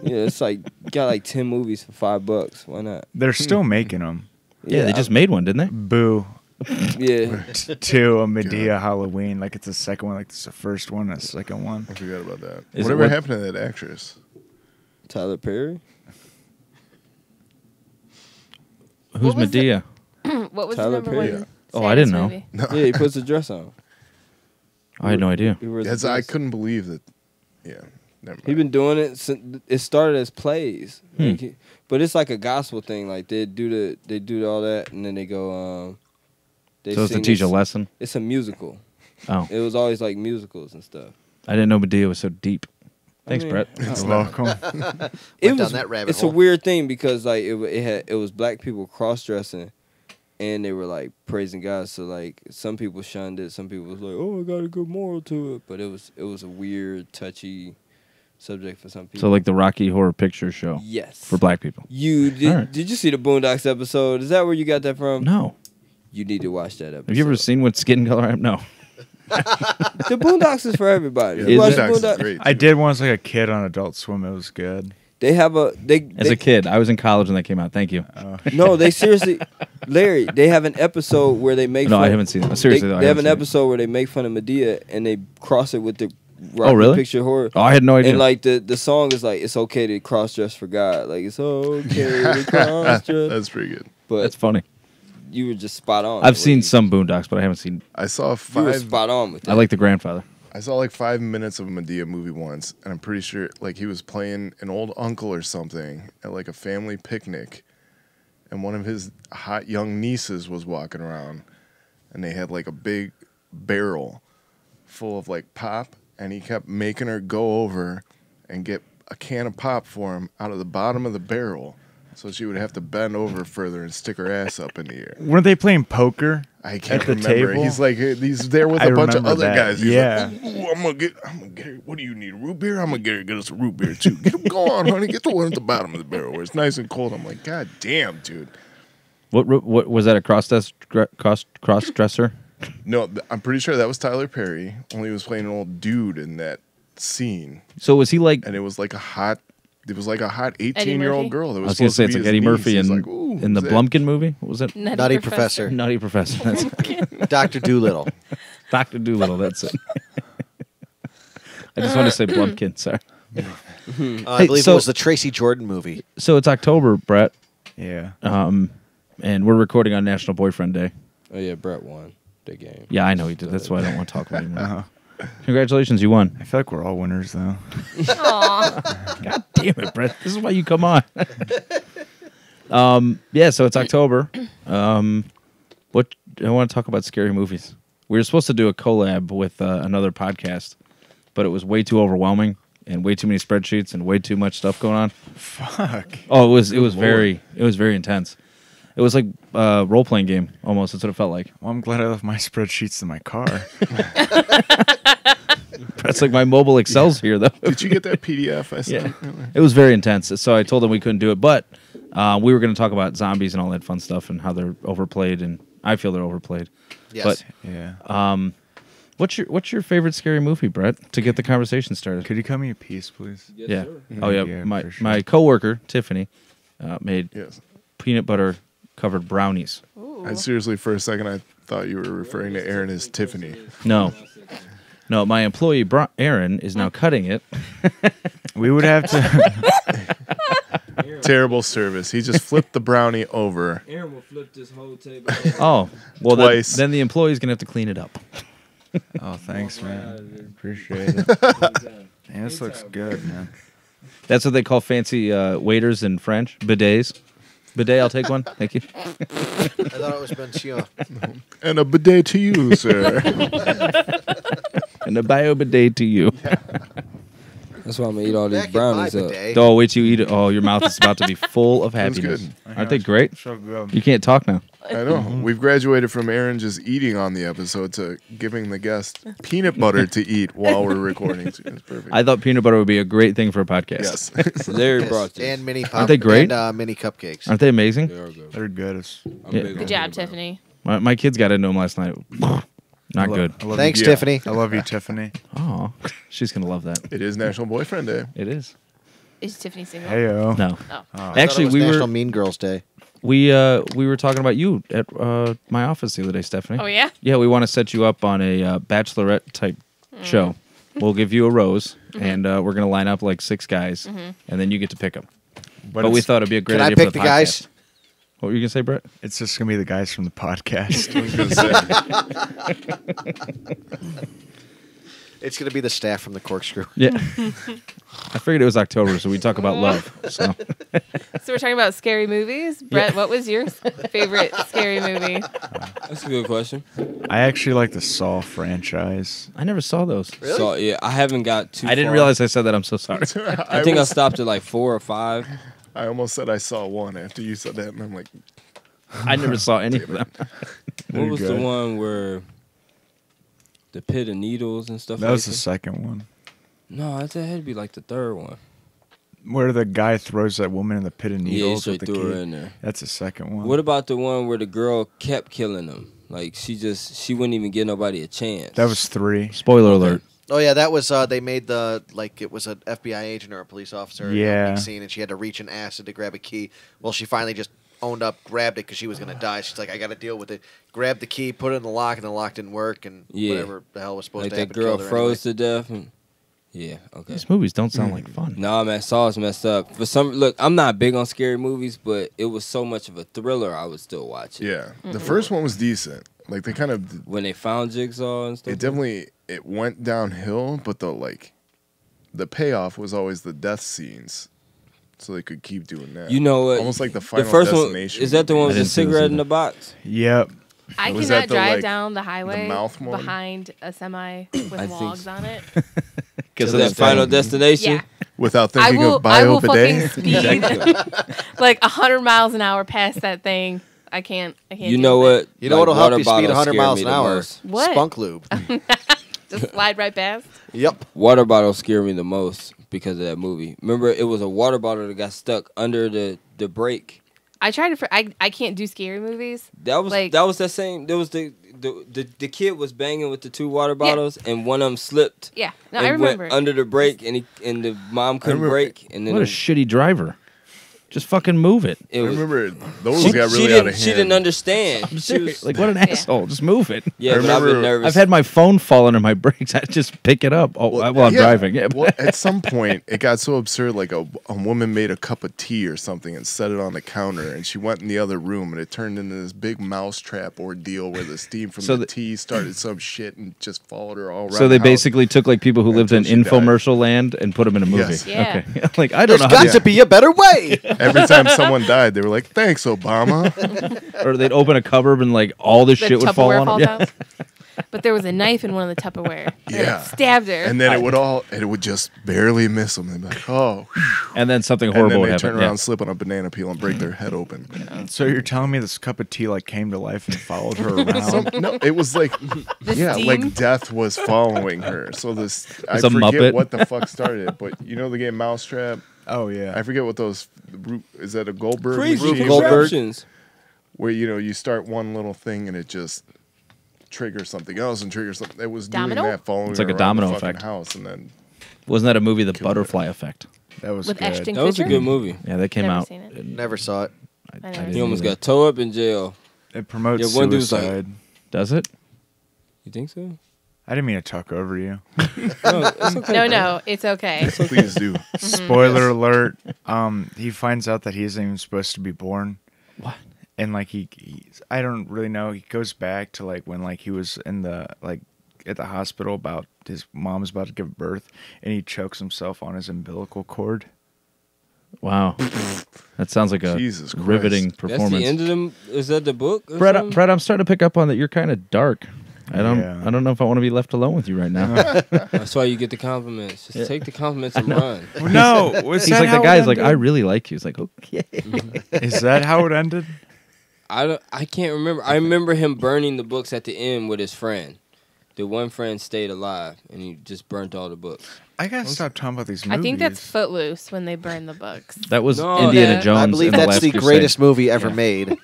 Speaker 5: Yeah, it's like you got like 10 movies for $5. Why not?
Speaker 6: They're still making them.
Speaker 3: Yeah, they just made one, didn't they?
Speaker 6: Boo.
Speaker 5: Yeah.
Speaker 6: To a Medea Halloween. Like it's the second one, like it's the first one, and the second one.
Speaker 2: I forgot about that.
Speaker 3: Is it
Speaker 2: Whatever
Speaker 3: what-
Speaker 2: happened to that actress?
Speaker 5: Tyler Perry.
Speaker 3: Who's
Speaker 4: What was
Speaker 3: Medea?
Speaker 4: What was
Speaker 5: Tyler
Speaker 4: the number
Speaker 5: Perry.
Speaker 4: one?
Speaker 3: Oh, I didn't
Speaker 4: saddest
Speaker 3: know.
Speaker 4: movie?
Speaker 5: Yeah, he puts a dress on.
Speaker 3: I had no idea.
Speaker 5: He wears a
Speaker 2: That's, I
Speaker 5: dress.
Speaker 2: couldn't believe that. Yeah, never mind.
Speaker 5: He been doing it since it started as plays, Like, but it's like a gospel thing. Like they do all that, and then they go. They
Speaker 3: So it's to
Speaker 5: sing
Speaker 3: teach a
Speaker 5: this-
Speaker 3: lesson.
Speaker 5: It's a musical.
Speaker 3: Oh,
Speaker 5: It was always like musicals and stuff.
Speaker 3: I didn't know Medea was so deep. Thanks,
Speaker 5: mean,
Speaker 3: Brett.
Speaker 6: You're welcome.
Speaker 5: It
Speaker 1: Went
Speaker 5: was.
Speaker 1: down that rabbit
Speaker 5: It's
Speaker 1: hole.
Speaker 5: a weird thing because like it was black people cross dressing, and they were like praising God. So like some people shunned it. Some people was like, "Oh, I got a good moral to it," but it was a weird, touchy subject for some people.
Speaker 3: So like the Rocky Horror Picture Show
Speaker 5: yes,
Speaker 3: for black people.
Speaker 5: You did?
Speaker 3: All right.
Speaker 5: Did you see the Boondocks episode? Is that where you got that from?
Speaker 3: No.
Speaker 5: You need to watch that episode.
Speaker 3: Have you ever seen what skin color I am? No.
Speaker 5: The Boondocks is for everybody.
Speaker 2: Yeah,
Speaker 5: You watch the
Speaker 2: Boondocks is
Speaker 5: Boondocks?
Speaker 2: great.
Speaker 6: I did once like a kid on Adult Swim. It was good.
Speaker 5: They have a
Speaker 3: As a kid, I was in college when that came out. Thank you.
Speaker 5: No, they seriously, Larry. They have an episode where they make.
Speaker 3: No,
Speaker 5: fun,
Speaker 3: I haven't seen it. Seriously,
Speaker 5: they,
Speaker 3: though, I
Speaker 5: they have
Speaker 3: haven't
Speaker 5: an
Speaker 3: seen it.
Speaker 5: episode where they make fun of Medea and they cross it with the Rocky
Speaker 3: really?
Speaker 5: Picture Horror.
Speaker 3: Oh, I had no idea.
Speaker 5: And like the song is like it's okay to cross dress for God. Like it's okay to cross dress.
Speaker 2: That's pretty good.
Speaker 5: But
Speaker 3: That's funny.
Speaker 5: you were just spot on.
Speaker 3: I've
Speaker 5: with
Speaker 3: seen
Speaker 5: you.
Speaker 3: some Boondocks, but I haven't seen.
Speaker 2: I saw
Speaker 5: You were
Speaker 2: 5.
Speaker 5: spot on with that.
Speaker 3: I like The Grandfather.
Speaker 2: I saw like 5 minutes of a Medea movie once, and I'm pretty sure like he was playing an old uncle or something at like a family picnic, and one of his hot young nieces was walking around, and they had like a big barrel full of like pop, and he kept making her go over and get a can of pop for him out of the bottom of the barrel, so she would have to bend over further and stick her ass up in the air.
Speaker 6: Weren't they playing poker?
Speaker 2: I can't
Speaker 6: At the
Speaker 2: remember.
Speaker 6: table?
Speaker 2: He's like he's there with
Speaker 6: I
Speaker 2: a bunch of
Speaker 6: remember
Speaker 2: other
Speaker 6: that.
Speaker 2: guys. He's
Speaker 6: Yeah.
Speaker 2: like, ooh, I'm gonna get her. What do you need? A root beer? I'm gonna get us a root beer too. Go on, honey. Get the one at the bottom of the barrel where it's nice and cold. I'm like, God damn, dude.
Speaker 3: What was that? A cross dresser?
Speaker 2: No, I'm pretty sure that was Tyler Perry. Only he was playing an old dude in that scene,
Speaker 3: So was he like?
Speaker 2: and it was like a hot. It was like a hot
Speaker 4: Murphy?
Speaker 2: 18-year-old girl that
Speaker 3: I
Speaker 2: was
Speaker 3: was gonna
Speaker 2: supposed
Speaker 3: say
Speaker 2: to
Speaker 3: it's
Speaker 2: be
Speaker 3: like
Speaker 2: his
Speaker 3: Eddie
Speaker 2: niece.
Speaker 3: Murphy
Speaker 2: He's
Speaker 3: in
Speaker 2: like, ooh,
Speaker 3: in the
Speaker 2: who's that?
Speaker 3: Blumpkin movie. What was it?
Speaker 1: Nutty Professor.
Speaker 3: Nutty Professor. That's
Speaker 1: Dr. Doolittle.
Speaker 3: Doctor Doolittle. That's it. I just want to say Blumpkin. Sorry.
Speaker 1: I
Speaker 3: Hey,
Speaker 1: believe
Speaker 3: so-
Speaker 1: it was the Tracy Jordan movie.
Speaker 3: So it's October, Brett,
Speaker 6: Yeah.
Speaker 3: and we're recording on National Boyfriend Day.
Speaker 5: Oh yeah, Brett won the game.
Speaker 3: Yeah, I know he did. That's why I don't want to talk about him.
Speaker 6: Uh-huh.
Speaker 3: Congratulations, you won.
Speaker 6: I feel like we're all winners though.
Speaker 4: Aw.
Speaker 3: God damn it, Brett. This is why you come on. Yeah, so it's October. What I want to talk about scary movies. We were supposed to do a collab with another podcast, but it was way too overwhelming, and way too many spreadsheets and way too much stuff going on.
Speaker 6: Fuck.
Speaker 3: Oh, it was very intense. It was like a role playing game almost. That's what it felt like.
Speaker 6: Well, I'm glad I left my spreadsheets in my car.
Speaker 3: That's like my mobile Excel's here though.
Speaker 2: Did you get that PDF I
Speaker 3: Yeah,
Speaker 2: sent?
Speaker 3: it was very intense. So I told them we couldn't do it, but we were going to talk about zombies and all that fun stuff and how they're overplayed, and I feel they're overplayed.
Speaker 1: Yes.
Speaker 3: But
Speaker 6: Yeah.
Speaker 3: what's your favorite scary movie, Brett? To get the conversation started.
Speaker 6: Could you cut me a piece, please?
Speaker 3: Yeah.
Speaker 5: sir.
Speaker 3: Oh yeah.
Speaker 6: Yeah,
Speaker 3: my
Speaker 6: for sure.
Speaker 3: my coworker Tiffany made
Speaker 2: Yes.
Speaker 3: peanut butter covered brownies.
Speaker 2: I seriously, for a second, I thought you were referring to Aaron as Tiffany.
Speaker 3: No. My employee Aaron is now cutting it.
Speaker 6: We would have to.
Speaker 2: Terrible service. He just flipped the brownie over.
Speaker 5: Aaron will flip this whole table.
Speaker 3: Oh, well
Speaker 2: Twice.
Speaker 3: then the employee's gonna have to clean it up.
Speaker 6: Oh, thanks, man. Appreciate it. Man, this looks good, man.
Speaker 3: That's what they call fancy waiters in French. Bidets. Bidet, I'll take one. Thank you.
Speaker 1: I thought it was Monsieur.
Speaker 2: And a bidet to you, sir.
Speaker 3: And a bio bidet to you.
Speaker 5: That's why I'm gonna eat all these
Speaker 1: Back in my
Speaker 5: brownies up.
Speaker 1: bidet.
Speaker 3: Oh, wait till you eat it. Oh, your mouth is about to be full of
Speaker 2: That's
Speaker 3: happiness.
Speaker 2: good.
Speaker 3: Aren't they great?
Speaker 6: So good.
Speaker 3: You can't talk now.
Speaker 2: I know. We've graduated from Aaron just eating on the episode to giving the guest peanut butter to eat while we're recording. It's perfect.
Speaker 3: I thought peanut butter would be a great thing for a podcast.
Speaker 2: Yes.
Speaker 5: Larry
Speaker 1: Yes,
Speaker 5: brought this.
Speaker 1: and mini pop.
Speaker 3: Aren't they great?
Speaker 1: And mini cupcakes.
Speaker 3: Aren't they amazing?
Speaker 5: They are good.
Speaker 6: They're good.
Speaker 5: I'm
Speaker 3: Yeah.
Speaker 5: big on
Speaker 4: Good job,
Speaker 5: peanut butter.
Speaker 4: Tiffany.
Speaker 3: My kids got into them last night. Not good.
Speaker 6: I love
Speaker 1: Thanks,
Speaker 6: you.
Speaker 1: Tiffany.
Speaker 6: I love you, Tiffany.
Speaker 3: Oh, she's gonna love that.
Speaker 2: It is National Boyfriend Day.
Speaker 3: It is.
Speaker 4: Is Tiffany single?
Speaker 6: Heyo.
Speaker 3: No,
Speaker 4: Oh.
Speaker 1: I
Speaker 3: actually,
Speaker 1: thought it was
Speaker 3: we
Speaker 1: National
Speaker 3: were
Speaker 1: Mean Girls Day.
Speaker 3: we were talking about you at my office the other day, Stephanie.
Speaker 4: Oh, yeah?
Speaker 3: Yeah, we want to set you up on a bachelorette type show. We'll give you a rose, and we're gonna line up like 6 guys, and then you get to pick them. But we
Speaker 6: it's-
Speaker 3: thought it'd be a great
Speaker 1: Can I
Speaker 3: idea
Speaker 1: pick
Speaker 3: for
Speaker 1: the
Speaker 3: the
Speaker 1: guys?
Speaker 3: podcast. What were you gonna say, Brett?
Speaker 6: It's just gonna be the guys from the podcast.
Speaker 2: I was gonna say,
Speaker 1: It's going to be the staff from the Corkscrew.
Speaker 3: Yeah, I figured it was October, so we talk about love. So
Speaker 4: So we're talking about scary movies. Brett, what was your favorite scary movie?
Speaker 5: That's a good question.
Speaker 6: I actually like the Saw franchise.
Speaker 3: I never saw those.
Speaker 1: Really?
Speaker 5: So yeah, I haven't got too.
Speaker 3: I didn't
Speaker 5: far.
Speaker 3: realize I said that. I'm so sorry.
Speaker 5: I think I stopped at like 4 or 5.
Speaker 2: I almost said I saw one after you said that, and I'm like,
Speaker 3: I never saw any of them.
Speaker 5: What was the
Speaker 6: good.
Speaker 5: one where the pit of needles and stuff?
Speaker 6: That
Speaker 5: like
Speaker 6: was the
Speaker 5: that?
Speaker 6: second one.
Speaker 5: No, I thought it had to be like the third one.
Speaker 6: Where the guy throws that woman in the pit of
Speaker 5: Yeah,
Speaker 6: needles
Speaker 5: so
Speaker 6: with
Speaker 5: he
Speaker 6: the
Speaker 5: threw her
Speaker 6: key.
Speaker 5: in there.
Speaker 6: That's the second one.
Speaker 5: What about the one where the girl kept killing them? Like she wouldn't even give nobody a chance.
Speaker 6: That was 3.
Speaker 3: Spoiler alert.
Speaker 1: Oh yeah, that was they made the like it was an FBI agent or a police officer in the
Speaker 6: Yeah.
Speaker 1: opening scene, and she had to reach in acid to grab a key. Well, she finally just owned up, grabbed it because she was gonna die. She's like, I got to deal with it. Grabbed the key, put it in the lock, and the lock didn't work, and
Speaker 5: Yeah.
Speaker 1: whatever the hell was supposed
Speaker 5: like
Speaker 1: to
Speaker 5: that
Speaker 1: happen.
Speaker 5: girl
Speaker 1: killed her
Speaker 5: froze to death. And yeah, okay.
Speaker 3: These movies don't sound like fun.
Speaker 5: No, man, Saw's messed up. For some, look, I'm not big on scary movies, but it was so much of a thriller. I would still watch it.
Speaker 2: yeah. The first one was decent. Like they kind of,
Speaker 5: When they found Jigsaw and stuff.
Speaker 2: it definitely it went downhill, but the payoff was always the death scenes, so they could keep doing that.
Speaker 5: You know what?
Speaker 2: Almost like the Final
Speaker 5: the first one
Speaker 2: Destination
Speaker 5: is that the one
Speaker 3: I
Speaker 5: with the
Speaker 3: didn't see those
Speaker 5: cigarette
Speaker 3: either.
Speaker 5: in the box?
Speaker 6: Yep.
Speaker 4: I
Speaker 2: Was
Speaker 4: cannot
Speaker 2: that the,
Speaker 4: drive
Speaker 2: like,
Speaker 4: down the highway
Speaker 2: mouth one?
Speaker 4: behind a semi
Speaker 5: I
Speaker 4: with
Speaker 5: think
Speaker 4: logs
Speaker 5: so.
Speaker 4: on it.
Speaker 3: Because
Speaker 5: Is that Final Destination?
Speaker 4: Yeah.
Speaker 2: without
Speaker 4: I
Speaker 2: thinking
Speaker 4: will,
Speaker 2: of
Speaker 4: I
Speaker 2: bio
Speaker 4: will fucking
Speaker 2: bidet.
Speaker 4: speed like 100 miles an hour past that thing. I can't.
Speaker 5: You
Speaker 4: deal
Speaker 5: know
Speaker 4: with
Speaker 5: what?
Speaker 1: You know
Speaker 5: Like,
Speaker 1: what'll help
Speaker 5: water
Speaker 1: you speed
Speaker 5: bottles
Speaker 1: 100
Speaker 5: scare
Speaker 1: miles
Speaker 5: me
Speaker 1: an
Speaker 5: the
Speaker 1: hour?
Speaker 5: most.
Speaker 4: What?
Speaker 1: Spunk lube.
Speaker 4: it. Just slide right past.
Speaker 1: Yep.
Speaker 5: Water bottles scare me the most because of that movie. Remember, it was a water bottle that got stuck under the brake.
Speaker 4: I try to. I can't do scary movies.
Speaker 5: That was
Speaker 4: Like-
Speaker 5: that same. There was the kid was banging with the 2 water bottles, and one of them slipped.
Speaker 4: Yeah. No,
Speaker 5: and
Speaker 4: I remember.
Speaker 5: went under the brake, and the mom couldn't
Speaker 2: remember-
Speaker 5: brake, and then
Speaker 3: What a shitty driver. Just fucking move it.
Speaker 5: it
Speaker 2: I
Speaker 5: was.
Speaker 2: remember those
Speaker 5: She,
Speaker 2: got
Speaker 5: she
Speaker 2: really
Speaker 5: didn't.
Speaker 2: out of hand.
Speaker 5: She didn't understand. She was,
Speaker 3: Like, what an asshole. Just move it.
Speaker 5: yeah,
Speaker 2: I
Speaker 5: but I've been
Speaker 2: remember-
Speaker 5: nervous.
Speaker 3: I've had my phone fall under my brakes. I just pick it up while I'm
Speaker 2: yeah.
Speaker 3: driving. Yeah.
Speaker 2: Well, at some point, it got so absurd. Like a woman made a cup of tea or something and set it on the counter, and she went in the other room, and it turned into this big mousetrap ordeal where the steam from
Speaker 3: So
Speaker 2: the
Speaker 3: the-
Speaker 2: tea started some shit and just followed her all around.
Speaker 3: So they
Speaker 2: the house.
Speaker 3: basically took like people who lived in
Speaker 2: Until she died.
Speaker 3: infomercial land and put them in a movie.
Speaker 2: Yes.
Speaker 4: Yeah.
Speaker 3: Okay. Like I don't
Speaker 1: There's
Speaker 3: know how
Speaker 1: got to be a better way.
Speaker 2: Every time someone died, they were like, "Thanks, Obama."
Speaker 3: or they'd open a cupboard and like all the
Speaker 4: The
Speaker 3: shit would fall
Speaker 4: Tupperware
Speaker 3: on
Speaker 4: falls
Speaker 3: them. Yeah.
Speaker 4: out. but there was a knife in one of the Tupperware. And
Speaker 2: Yeah.
Speaker 4: it stabbed her.
Speaker 2: And then it would just barely miss them. They'd be like, oh.
Speaker 3: And then something
Speaker 2: And
Speaker 3: horrible
Speaker 2: then
Speaker 3: would
Speaker 2: they
Speaker 3: happen.
Speaker 2: turn around, slip on a banana peel, and break their head open.
Speaker 6: So you're telling me this cup of tea like came to life and followed her around?
Speaker 2: No, it was like, yeah,
Speaker 4: steam?
Speaker 2: like death was following her. So this, I
Speaker 3: It's a
Speaker 2: forget
Speaker 3: Muppet.
Speaker 2: what the fuck started it, but you know the game Mousetrap?
Speaker 6: Oh yeah.
Speaker 2: I forget what those, is that a Goldberg
Speaker 5: Crazy
Speaker 2: machine?
Speaker 1: Goldberg.
Speaker 5: contraptions.
Speaker 2: Where, you start one little thing and it just triggers something else and triggers something. It was
Speaker 4: Domino?
Speaker 2: doing that following
Speaker 3: It's like a
Speaker 2: her around the
Speaker 3: domino
Speaker 2: fucking
Speaker 3: effect.
Speaker 2: house, and then
Speaker 3: Wasn't that a movie, The Butterfly Effect?
Speaker 6: That was
Speaker 4: With
Speaker 6: good.
Speaker 4: Ashton
Speaker 5: That was a
Speaker 4: Kutcher?
Speaker 5: good movie.
Speaker 3: Yeah, that came
Speaker 4: Never
Speaker 3: out.
Speaker 4: seen it.
Speaker 1: Never saw it.
Speaker 4: I never
Speaker 3: didn't
Speaker 5: He almost
Speaker 3: either.
Speaker 5: got towed up in jail.
Speaker 6: It promotes
Speaker 5: Yeah, one dude's like-
Speaker 6: suicide.
Speaker 3: Does it?
Speaker 5: You think so?
Speaker 6: I didn't mean to talk over you.
Speaker 5: No, it's okay.
Speaker 4: No, it's okay.
Speaker 2: please do.
Speaker 6: Spoiler alert. He finds out that he isn't even supposed to be born.
Speaker 3: What?
Speaker 6: And like I don't really know. He goes back to like when like he was in the like at the hospital about his mom's about to give birth, and he chokes himself on his umbilical cord.
Speaker 3: Wow. That sounds like a
Speaker 2: Jesus Christ.
Speaker 3: riveting
Speaker 5: That's
Speaker 3: performance.
Speaker 5: the end of them. Is that the book? Or
Speaker 3: Brett,
Speaker 5: something?
Speaker 3: Brett, I'm starting to pick up on that you're kind of dark. I don't know if I want to be left alone with you right now.
Speaker 5: That's why you get the compliments. Just take the compliments and run.
Speaker 6: No, was
Speaker 3: He's
Speaker 6: that
Speaker 3: like,
Speaker 6: how
Speaker 3: the
Speaker 6: it
Speaker 3: guy's like,
Speaker 6: ended?
Speaker 3: I really like you. He's like, okay.
Speaker 6: Is that how it ended?
Speaker 5: I can't remember. I remember him burning the books at the end with his friend. The one friend stayed alive, and he just burnt all the books.
Speaker 6: I gotta stop talking about these movies.
Speaker 4: I think that's Footloose when they burn the books.
Speaker 3: That was
Speaker 5: No,
Speaker 3: Indiana
Speaker 5: yeah.
Speaker 3: Jones.
Speaker 1: I believe
Speaker 3: and the
Speaker 1: that's
Speaker 3: Last
Speaker 1: the
Speaker 3: Crusade.
Speaker 1: greatest movie ever made.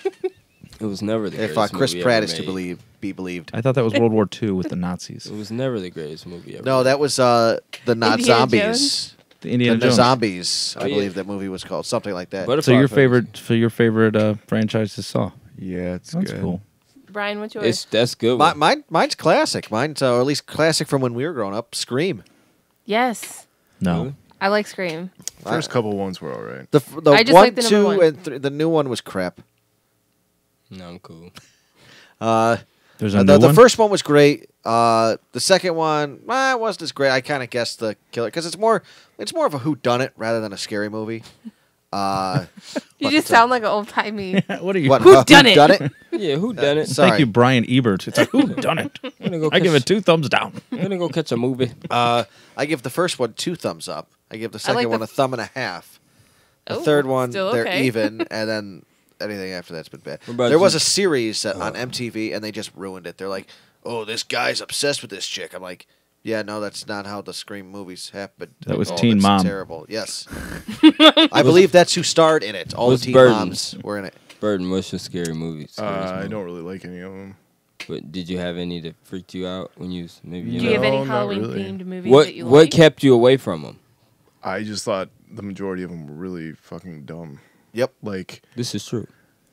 Speaker 5: It was never the
Speaker 1: If
Speaker 5: greatest
Speaker 1: Chris
Speaker 5: movie
Speaker 1: Pratt
Speaker 5: ever
Speaker 1: is to
Speaker 5: made.
Speaker 1: be believed.
Speaker 3: I thought that was World War II with the Nazis.
Speaker 5: It was never the greatest movie ever.
Speaker 1: No,
Speaker 5: made.
Speaker 1: that was the not
Speaker 4: Indiana
Speaker 1: zombies.
Speaker 4: Jones?
Speaker 3: The Indiana
Speaker 1: The
Speaker 3: Jones.
Speaker 1: Zombies, I
Speaker 5: Oh, yeah.
Speaker 1: believe that movie was called something like that.
Speaker 5: Butterfly
Speaker 3: So your
Speaker 5: Effect.
Speaker 3: favorite franchise is Saw.
Speaker 6: Yeah, it's
Speaker 3: That's
Speaker 6: good.
Speaker 3: cool.
Speaker 4: Brian, what's yours?
Speaker 5: That's good.
Speaker 1: Mine's classic. Mine's or at least classic from when we were growing up. Scream.
Speaker 4: Yes.
Speaker 3: No.
Speaker 5: Really?
Speaker 4: I like Scream.
Speaker 2: First couple ones were all right.
Speaker 1: The
Speaker 4: I just
Speaker 1: one,
Speaker 4: like the number
Speaker 1: 2,
Speaker 4: one.
Speaker 1: and 3. The new one was crap.
Speaker 5: No, I'm cool.
Speaker 3: There's a
Speaker 1: The,
Speaker 3: new
Speaker 1: the
Speaker 3: one.
Speaker 1: first one was great. The second one, it wasn't as great. I kind of guessed the killer because it's more of a whodunit rather than a scary movie.
Speaker 4: You just sound like an old timey.
Speaker 3: What are you?
Speaker 1: What?
Speaker 4: Whodunit?
Speaker 1: Whodunit?
Speaker 5: Yeah, who done it?
Speaker 1: Sorry.
Speaker 3: Thank you, Brian Ebert. It's like, who done it?
Speaker 5: I'm gonna go
Speaker 3: I give
Speaker 5: catch-
Speaker 3: it 2 thumbs down.
Speaker 5: I'm gonna go catch a movie.
Speaker 1: I give the first one 2 thumbs up. I give the second
Speaker 4: like the
Speaker 1: one a thumb and a half. The
Speaker 4: Oh,
Speaker 1: third one,
Speaker 4: still
Speaker 1: they're
Speaker 4: okay.
Speaker 1: even, and then anything after that's been bad.
Speaker 5: What about
Speaker 1: There was
Speaker 5: you?
Speaker 1: a series on MTV, and they just ruined it. They're like, "Oh, this guy's obsessed with this chick." I'm like, "Yeah, no, that's not how the Scream movies happen."
Speaker 3: That was
Speaker 1: Oh,
Speaker 3: Teen
Speaker 1: that's
Speaker 3: Mom.
Speaker 1: Terrible. Yes, I believe that's who starred in it. All the
Speaker 5: was
Speaker 1: Teen
Speaker 5: Burton.
Speaker 1: Moms were in it.
Speaker 5: Burton, what's your scary movie?
Speaker 2: I don't really like any of them.
Speaker 5: But did you have any that freaked you out when you was maybe?
Speaker 4: Do
Speaker 5: You
Speaker 4: you
Speaker 5: know?
Speaker 4: have any
Speaker 2: No, not
Speaker 4: Halloween
Speaker 2: really.
Speaker 4: themed movies
Speaker 5: What
Speaker 4: that you
Speaker 5: What
Speaker 4: like?
Speaker 5: kept you away from them?
Speaker 2: I just thought the majority of them were really fucking dumb.
Speaker 1: Yep.
Speaker 2: Like
Speaker 5: This is true.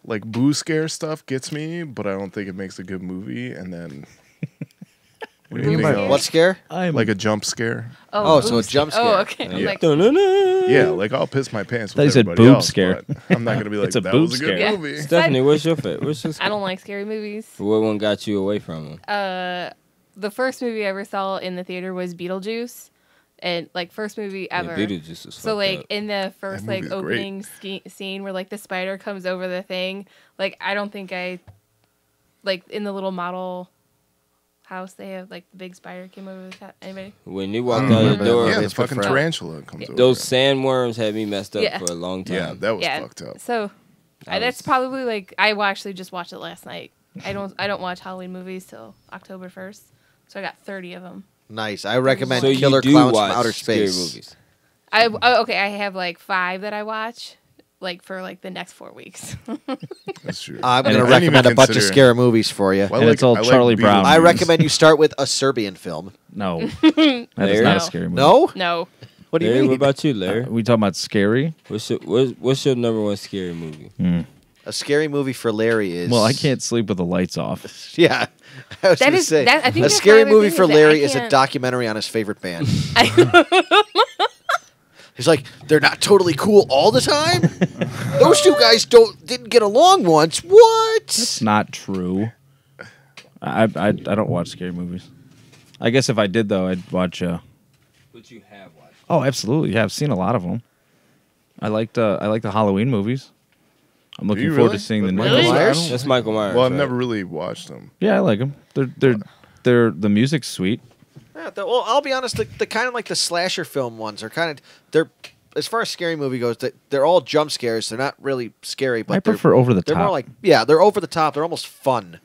Speaker 2: boo scare stuff gets me, but I don't think it makes a good movie. And then
Speaker 6: What do you mean
Speaker 2: anything
Speaker 6: by-
Speaker 2: else,
Speaker 1: What scare?
Speaker 2: like a jump scare.
Speaker 1: Oh, so a
Speaker 4: oops.
Speaker 1: jump scare.
Speaker 4: Oh, okay. I'm
Speaker 2: Yeah.
Speaker 4: like,
Speaker 5: Dun-dun-dun.
Speaker 2: Yeah, like I'll piss my pants
Speaker 3: Thought you
Speaker 2: with
Speaker 3: said
Speaker 2: everybody
Speaker 3: boob
Speaker 2: else,
Speaker 3: scare.
Speaker 2: but I'm not gonna be like
Speaker 3: It's a
Speaker 2: that
Speaker 3: boob
Speaker 2: was a good
Speaker 3: scare.
Speaker 4: Yeah.
Speaker 2: movie.
Speaker 5: Stephanie, what's your favorite? What's your
Speaker 4: I don't like scary movies.
Speaker 5: What one got you away from them?
Speaker 4: The first movie I ever saw in the theater was Beetlejuice, and like first movie ever.
Speaker 5: Beetlejuice was
Speaker 4: So
Speaker 5: fucked
Speaker 4: like
Speaker 5: up.
Speaker 4: in the first
Speaker 2: That
Speaker 4: like
Speaker 2: movie's great.
Speaker 4: opening scene where like the spider comes over the thing, like I don't think I like in the little model house they have like the big spider came over the top. Anybody?
Speaker 5: When you walked out
Speaker 1: remember
Speaker 5: the door,
Speaker 1: that
Speaker 2: Yeah, the
Speaker 1: It's good
Speaker 2: fucking
Speaker 1: for-
Speaker 2: tarantula comes over.
Speaker 5: those sandworms had me messed up
Speaker 4: Yeah.
Speaker 5: for a long time.
Speaker 2: Yeah, that was
Speaker 4: Yeah.
Speaker 2: fucked up.
Speaker 4: So
Speaker 5: That
Speaker 4: that's
Speaker 5: was-
Speaker 4: probably like I actually just watched it last night. I don't watch Halloween movies till October 1st, so I got 30 of them.
Speaker 1: Nice. I recommend
Speaker 5: So
Speaker 1: Killer
Speaker 5: you do
Speaker 1: Clowns
Speaker 5: watch
Speaker 1: from Outer
Speaker 5: scary
Speaker 1: Space.
Speaker 5: movies.
Speaker 4: Okay, I have like 5 that I watch like for like the next 4 weeks.
Speaker 2: That's true.
Speaker 1: I'm
Speaker 3: And
Speaker 1: going to
Speaker 3: I
Speaker 2: didn't even
Speaker 1: recommend a bunch of
Speaker 2: consider-
Speaker 1: scary movies for you.
Speaker 2: Well,
Speaker 3: And it's all Charlie Brown.
Speaker 1: I
Speaker 2: Beetlejuice.
Speaker 1: recommend you start with a Serbian film.
Speaker 3: No. That is
Speaker 5: Larry?
Speaker 3: not a
Speaker 4: No.
Speaker 3: scary movie.
Speaker 1: No?
Speaker 4: No,
Speaker 1: What do you
Speaker 5: Larry,
Speaker 1: mean?
Speaker 5: what about you, Larry?
Speaker 3: We talking about scary?
Speaker 5: What's your number one scary movie?
Speaker 1: A scary movie for Larry is.
Speaker 3: Well, I can't sleep with the lights off.
Speaker 1: Yeah. I was
Speaker 4: That
Speaker 1: gonna
Speaker 4: is-
Speaker 1: say,
Speaker 4: that- I think
Speaker 1: a
Speaker 4: that's
Speaker 1: scary
Speaker 4: my other
Speaker 1: movie
Speaker 4: thing
Speaker 1: for
Speaker 4: is that I
Speaker 1: Larry is a
Speaker 4: can't-
Speaker 1: documentary on his favorite band.
Speaker 4: I,
Speaker 1: He's like, they're not totally cool all the time. Those two guys didn't get along once. What?
Speaker 3: It's not true. I don't watch scary movies. I guess if I did though, I'd watch.
Speaker 5: What you have watched?
Speaker 3: Oh, absolutely. Yeah, I've seen a lot of them. I like the Halloween movies. I'm looking
Speaker 2: you
Speaker 3: forward
Speaker 2: really?
Speaker 3: to seeing the
Speaker 2: With
Speaker 3: new
Speaker 1: Michael
Speaker 3: ones.
Speaker 1: Myers?
Speaker 5: That's Michael Myers.
Speaker 2: Well, I've
Speaker 5: right?
Speaker 2: never really watched them.
Speaker 3: Yeah, I like them. They're the music's sweet.
Speaker 1: Yeah, well, I'll be honest. The kind of like the slasher film ones are kind of they're as far as scary movie goes. They're all jump scares. They're not really scary, but
Speaker 3: I prefer over the
Speaker 1: they're
Speaker 3: top.
Speaker 1: more like they're over the top. They're almost fun.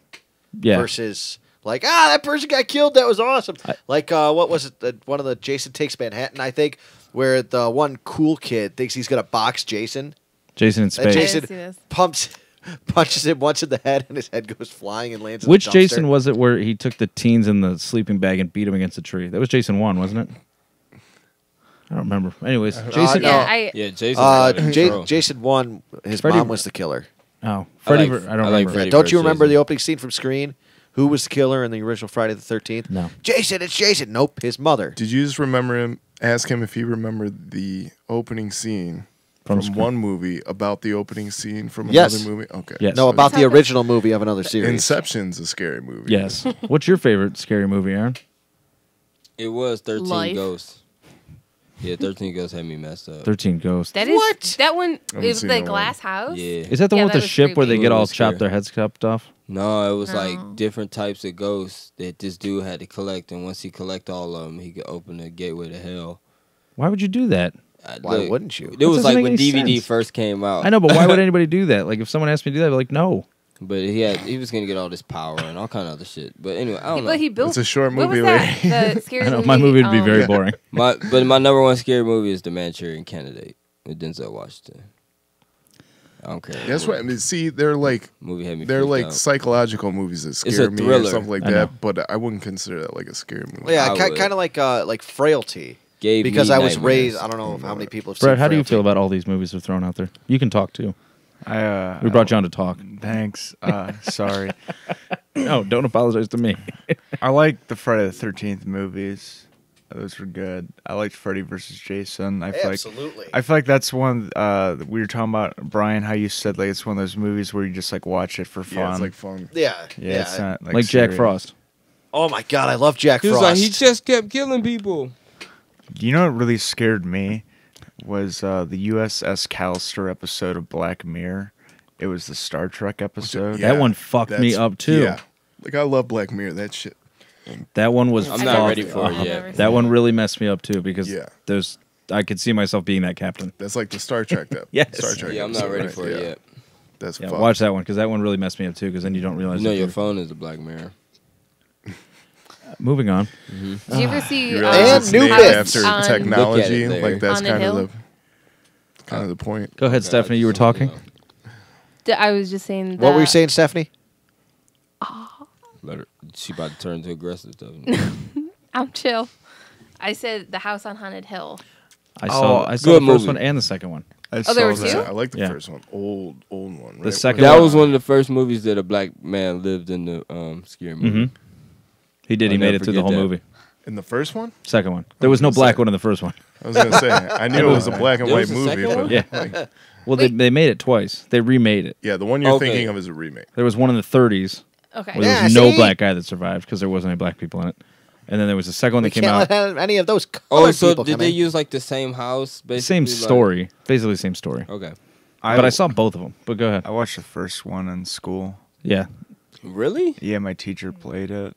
Speaker 3: Yeah.
Speaker 1: Versus like that person got killed. That was awesome. Like what was it? One of the Jason Takes Manhattan, I think, where the one cool kid thinks he's gonna box Jason.
Speaker 3: Jason in
Speaker 1: And
Speaker 3: space.
Speaker 1: Jason
Speaker 4: see this.
Speaker 1: punches him once in the head, and his head goes flying and lands.
Speaker 3: Which
Speaker 1: in the dumpster.
Speaker 3: Jason was it where he took the teens in the sleeping bag and beat him against a tree? That was Jason 1, wasn't it? I don't remember. Anyways, Jason.
Speaker 1: no.
Speaker 4: Yeah,
Speaker 5: Yeah, Jason.
Speaker 1: Jason 1. His
Speaker 3: Freddie-
Speaker 1: mom was the killer.
Speaker 3: Oh, Freddy.
Speaker 5: like-
Speaker 3: I don't
Speaker 5: I like
Speaker 3: remember.
Speaker 5: Freddy
Speaker 1: Don't
Speaker 5: versus
Speaker 1: you remember
Speaker 5: Jason.
Speaker 1: the opening scene from Screen? Who was the killer in the original Friday the 13th?
Speaker 3: No.
Speaker 1: Jason, it's Jason. Nope, his mother.
Speaker 2: Did you just remember him? Ask him if he remembered the opening scene
Speaker 3: From
Speaker 2: from
Speaker 3: Scream.
Speaker 2: one movie about the opening scene from
Speaker 1: Yes.
Speaker 2: another movie. Okay.
Speaker 3: Yes.
Speaker 1: No,
Speaker 3: So
Speaker 1: about the
Speaker 4: Let's talk-
Speaker 1: original movie of another series.
Speaker 2: Inception's a scary movie.
Speaker 3: Yes. What's your favorite scary movie, Aaron?
Speaker 5: It was 13
Speaker 4: Life.
Speaker 5: Ghosts. Yeah, 13 Ghosts had me messed up.
Speaker 3: 13 Ghosts.
Speaker 4: That is that one
Speaker 2: haven't
Speaker 4: is
Speaker 2: seen
Speaker 4: the
Speaker 2: that one.
Speaker 4: glass house.
Speaker 5: Yeah.
Speaker 3: Is that the
Speaker 4: Yeah,
Speaker 3: one with
Speaker 4: that
Speaker 3: the
Speaker 4: was
Speaker 3: ship where they
Speaker 4: creepy.
Speaker 3: get all
Speaker 5: Really scary.
Speaker 3: chopped their heads chopped off?
Speaker 5: No, it was
Speaker 4: No.
Speaker 5: like different types of ghosts that this dude had to collect, and once he collect all of them, he could open the gateway to hell.
Speaker 3: Why would you do that?
Speaker 1: Why wouldn't you?
Speaker 5: It
Speaker 3: That
Speaker 5: was
Speaker 3: doesn't
Speaker 5: like
Speaker 3: make
Speaker 5: when
Speaker 3: any
Speaker 5: DVD
Speaker 3: sense.
Speaker 5: first came out.
Speaker 3: I know, but why would anybody do that? Like, if someone asked me to do that, I'd be like, no.
Speaker 5: But he was gonna get all this power and all kind of other shit. But anyway, I don't know.
Speaker 4: But he built.
Speaker 2: It's a short
Speaker 4: What
Speaker 2: movie,
Speaker 4: was that? The scary
Speaker 3: I know,
Speaker 4: movie.
Speaker 3: my movie would be very boring.
Speaker 5: My number one scary movie is The Manchurian Candidate with Denzel Washington. I don't care.
Speaker 2: That's what I mean. See, they're like
Speaker 5: Movie had me.
Speaker 2: they're
Speaker 5: freaked
Speaker 2: like
Speaker 5: out.
Speaker 2: psychological movies that
Speaker 5: It's
Speaker 2: scare
Speaker 5: a
Speaker 2: me or
Speaker 5: thriller.
Speaker 2: something like
Speaker 3: I know.
Speaker 2: that. But I wouldn't consider that like a scary movie.
Speaker 1: Yeah,
Speaker 5: I would.
Speaker 1: kind of like Frailty.
Speaker 5: Gave
Speaker 1: Because
Speaker 5: me
Speaker 1: I was
Speaker 5: nightmares.
Speaker 1: raised. I don't know how many people have seen
Speaker 3: Brett, how do you
Speaker 1: Frailty.
Speaker 3: feel about all these movies that are thrown out there? You can talk too. We brought you on to talk.
Speaker 6: Thanks. Sorry.
Speaker 3: No, don't apologize to me.
Speaker 6: I like the Friday the 13th movies. Those were good. I liked Freddy versus Jason. I feel
Speaker 1: Absolutely.
Speaker 6: I feel like that's one we were talking about, Brian, how you said like it's one of those movies where you just like watch it for fun.
Speaker 2: Yeah, it's like fun.
Speaker 1: Yeah.
Speaker 6: Yeah, it's not
Speaker 3: Like Jack
Speaker 6: serious.
Speaker 3: Frost.
Speaker 1: Oh my God, I love Jack
Speaker 5: He was
Speaker 1: Frost.
Speaker 5: like, he just kept killing people.
Speaker 6: You know what really scared me was the USS Callister episode of Black Mirror. It was the Star Trek episode.
Speaker 3: That one fucked me
Speaker 2: that's-
Speaker 3: up, too.
Speaker 2: Yeah. Like I love Black Mirror. That shit.
Speaker 3: That one was
Speaker 5: I'm not
Speaker 3: fucked
Speaker 5: ready for it
Speaker 3: up.
Speaker 5: yet.
Speaker 3: That one really messed me up too because
Speaker 2: Yeah.
Speaker 3: I could see myself being that captain.
Speaker 2: That's like the Star Trek.
Speaker 3: Yes.
Speaker 2: Star Trek.
Speaker 5: Yeah, I'm not
Speaker 2: episode,
Speaker 5: ready
Speaker 2: right?
Speaker 5: for it
Speaker 2: Yeah.
Speaker 5: yet.
Speaker 2: That's
Speaker 3: Yeah,
Speaker 2: fucked.
Speaker 3: watch that one because that one really messed me up too because then you don't realize.
Speaker 5: You know
Speaker 3: that
Speaker 5: your
Speaker 3: you're-
Speaker 5: phone is a Black Mirror.
Speaker 3: Moving on.
Speaker 4: Did you ever see?
Speaker 2: You realize
Speaker 1: And
Speaker 2: it's
Speaker 1: new
Speaker 2: named
Speaker 1: bits.
Speaker 2: after
Speaker 4: On-
Speaker 2: technology.
Speaker 5: Look at it there.
Speaker 2: Like that's
Speaker 4: On the
Speaker 2: kind
Speaker 4: hill?
Speaker 2: of the point.
Speaker 3: Go ahead,
Speaker 5: Okay,
Speaker 3: Stephanie.
Speaker 5: I
Speaker 3: You were
Speaker 5: just wanted to
Speaker 3: talking.
Speaker 5: know.
Speaker 4: I was just saying.
Speaker 1: What were you
Speaker 4: that-
Speaker 1: saying, Stephanie?
Speaker 5: Let her, she about to turn into aggressive stuff.
Speaker 4: I'm chill. I said the house on Haunted Hill.
Speaker 3: I saw
Speaker 5: good
Speaker 3: the first
Speaker 5: movie.
Speaker 3: one and the second one.
Speaker 6: I
Speaker 4: there were
Speaker 6: saw
Speaker 4: two?
Speaker 6: that.
Speaker 2: I like the
Speaker 3: Yeah.
Speaker 2: first one. Old one. Right?
Speaker 3: The second
Speaker 5: That
Speaker 3: one-
Speaker 5: was one of the first movies that a black man lived in the scary movie.
Speaker 3: Mm-hmm. He did. He
Speaker 5: I'll
Speaker 3: made
Speaker 5: never
Speaker 3: it through the
Speaker 5: forget
Speaker 3: whole
Speaker 5: that.
Speaker 3: movie.
Speaker 2: In the first one.
Speaker 3: Second one. There was no
Speaker 2: gonna
Speaker 3: black
Speaker 2: say.
Speaker 3: one in the first one.
Speaker 2: I was gonna say. I knew it was a black and
Speaker 5: There
Speaker 2: white
Speaker 5: was a
Speaker 2: movie.
Speaker 5: second
Speaker 2: But
Speaker 5: one?
Speaker 3: Yeah.
Speaker 2: like,
Speaker 3: Well,
Speaker 4: Wait.
Speaker 3: they made it twice. They remade it.
Speaker 2: yeah, the one you're
Speaker 5: Okay.
Speaker 2: thinking of is a remake.
Speaker 3: There was one in the 30s
Speaker 4: Okay.
Speaker 3: where there
Speaker 1: Yeah,
Speaker 3: was no
Speaker 1: see?
Speaker 3: black guy that survived because there wasn't any black people in it. And then there was the second one
Speaker 1: We
Speaker 3: that came
Speaker 1: can't
Speaker 3: out.
Speaker 1: let any of those
Speaker 5: Oh,
Speaker 1: colored
Speaker 5: so
Speaker 1: people
Speaker 5: did
Speaker 1: come
Speaker 5: they
Speaker 1: in.
Speaker 5: use like the same house? Basically,
Speaker 3: Same
Speaker 5: like-
Speaker 3: story. Basically the same story.
Speaker 5: Okay.
Speaker 3: But I saw both of them. But go ahead.
Speaker 6: I watched the first one in school.
Speaker 3: Yeah.
Speaker 5: Really?
Speaker 6: Yeah, my teacher played it.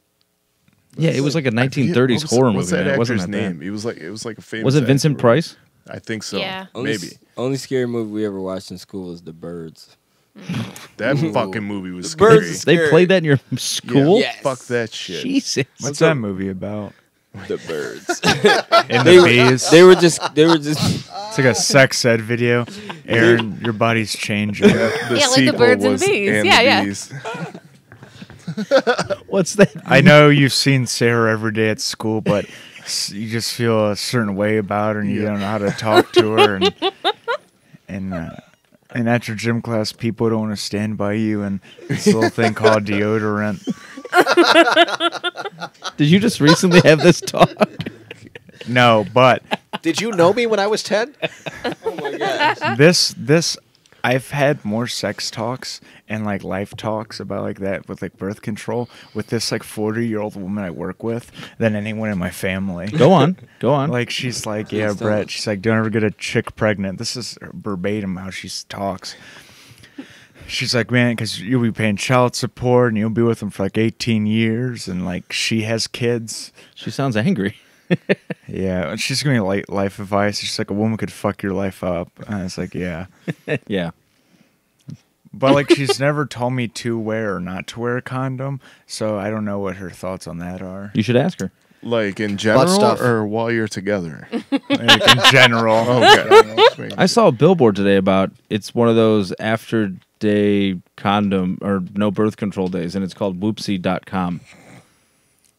Speaker 3: Yeah, it was like a
Speaker 2: I forget-
Speaker 3: 1930s
Speaker 2: what was-
Speaker 3: horror
Speaker 2: What's
Speaker 3: movie.
Speaker 2: that
Speaker 3: Man. It wasn't
Speaker 2: actor's
Speaker 3: that bad.
Speaker 2: name? It was like a famous.
Speaker 3: Was it Vincent
Speaker 2: actor.
Speaker 3: Price?
Speaker 2: I think so.
Speaker 4: Yeah.
Speaker 2: Maybe
Speaker 5: Only scary movie we ever watched in school was The Birds.
Speaker 2: that
Speaker 5: Ooh.
Speaker 2: fucking movie was
Speaker 5: The Birds
Speaker 2: scary.
Speaker 5: is
Speaker 3: They
Speaker 5: Scary.
Speaker 3: played that in your school?
Speaker 5: Yes.
Speaker 2: Fuck that shit.
Speaker 3: Jesus.
Speaker 6: What's that movie about?
Speaker 5: The Birds.
Speaker 6: In
Speaker 5: they,
Speaker 6: the bees.
Speaker 5: they were just.
Speaker 6: It's like a sex ed video. Aaron, your body's changing.
Speaker 2: The
Speaker 4: Yeah, like the
Speaker 2: sequel
Speaker 4: birds and
Speaker 2: was
Speaker 4: bees.
Speaker 2: And
Speaker 4: Yeah,
Speaker 2: the
Speaker 4: yeah.
Speaker 2: Bees.
Speaker 3: What's that?
Speaker 6: I know you've seen Sarah every day at school, but you just feel a certain way about her, and you
Speaker 2: Yeah.
Speaker 6: don't know how to talk to her, and at your gym class, people don't want to stand by you, and this little thing called deodorant.
Speaker 3: Did you just recently have this talk?
Speaker 6: No, but
Speaker 1: Did you know me when I was 10?
Speaker 5: Oh my gosh.
Speaker 6: this I've had more sex talks and like life talks about like that with like birth control with this like 40-year-old woman I work with than anyone in my family.
Speaker 3: Go on. Go on.
Speaker 6: Like she's like, yeah,
Speaker 5: Please
Speaker 6: Brett.
Speaker 5: don't.
Speaker 6: She's like, don't ever get a chick pregnant. This is verbatim how she talks. She's like, man, because you'll be paying child support and you'll be with him for like 18 years, and like she has kids.
Speaker 3: She sounds angry.
Speaker 6: Yeah, and she's giving me like life advice. She's like, a woman could fuck your life up. And I was like, yeah.
Speaker 3: Yeah.
Speaker 6: But like, she's never told me to wear or not to wear a condom, so I don't know what her thoughts on that are.
Speaker 3: You should ask her.
Speaker 2: Like in general
Speaker 1: stuff.
Speaker 2: or while you're together?
Speaker 6: Like, in general.
Speaker 2: Okay.
Speaker 3: I saw a billboard today about it's one of those after day condom or no birth control days, and it's called whoopsie.com.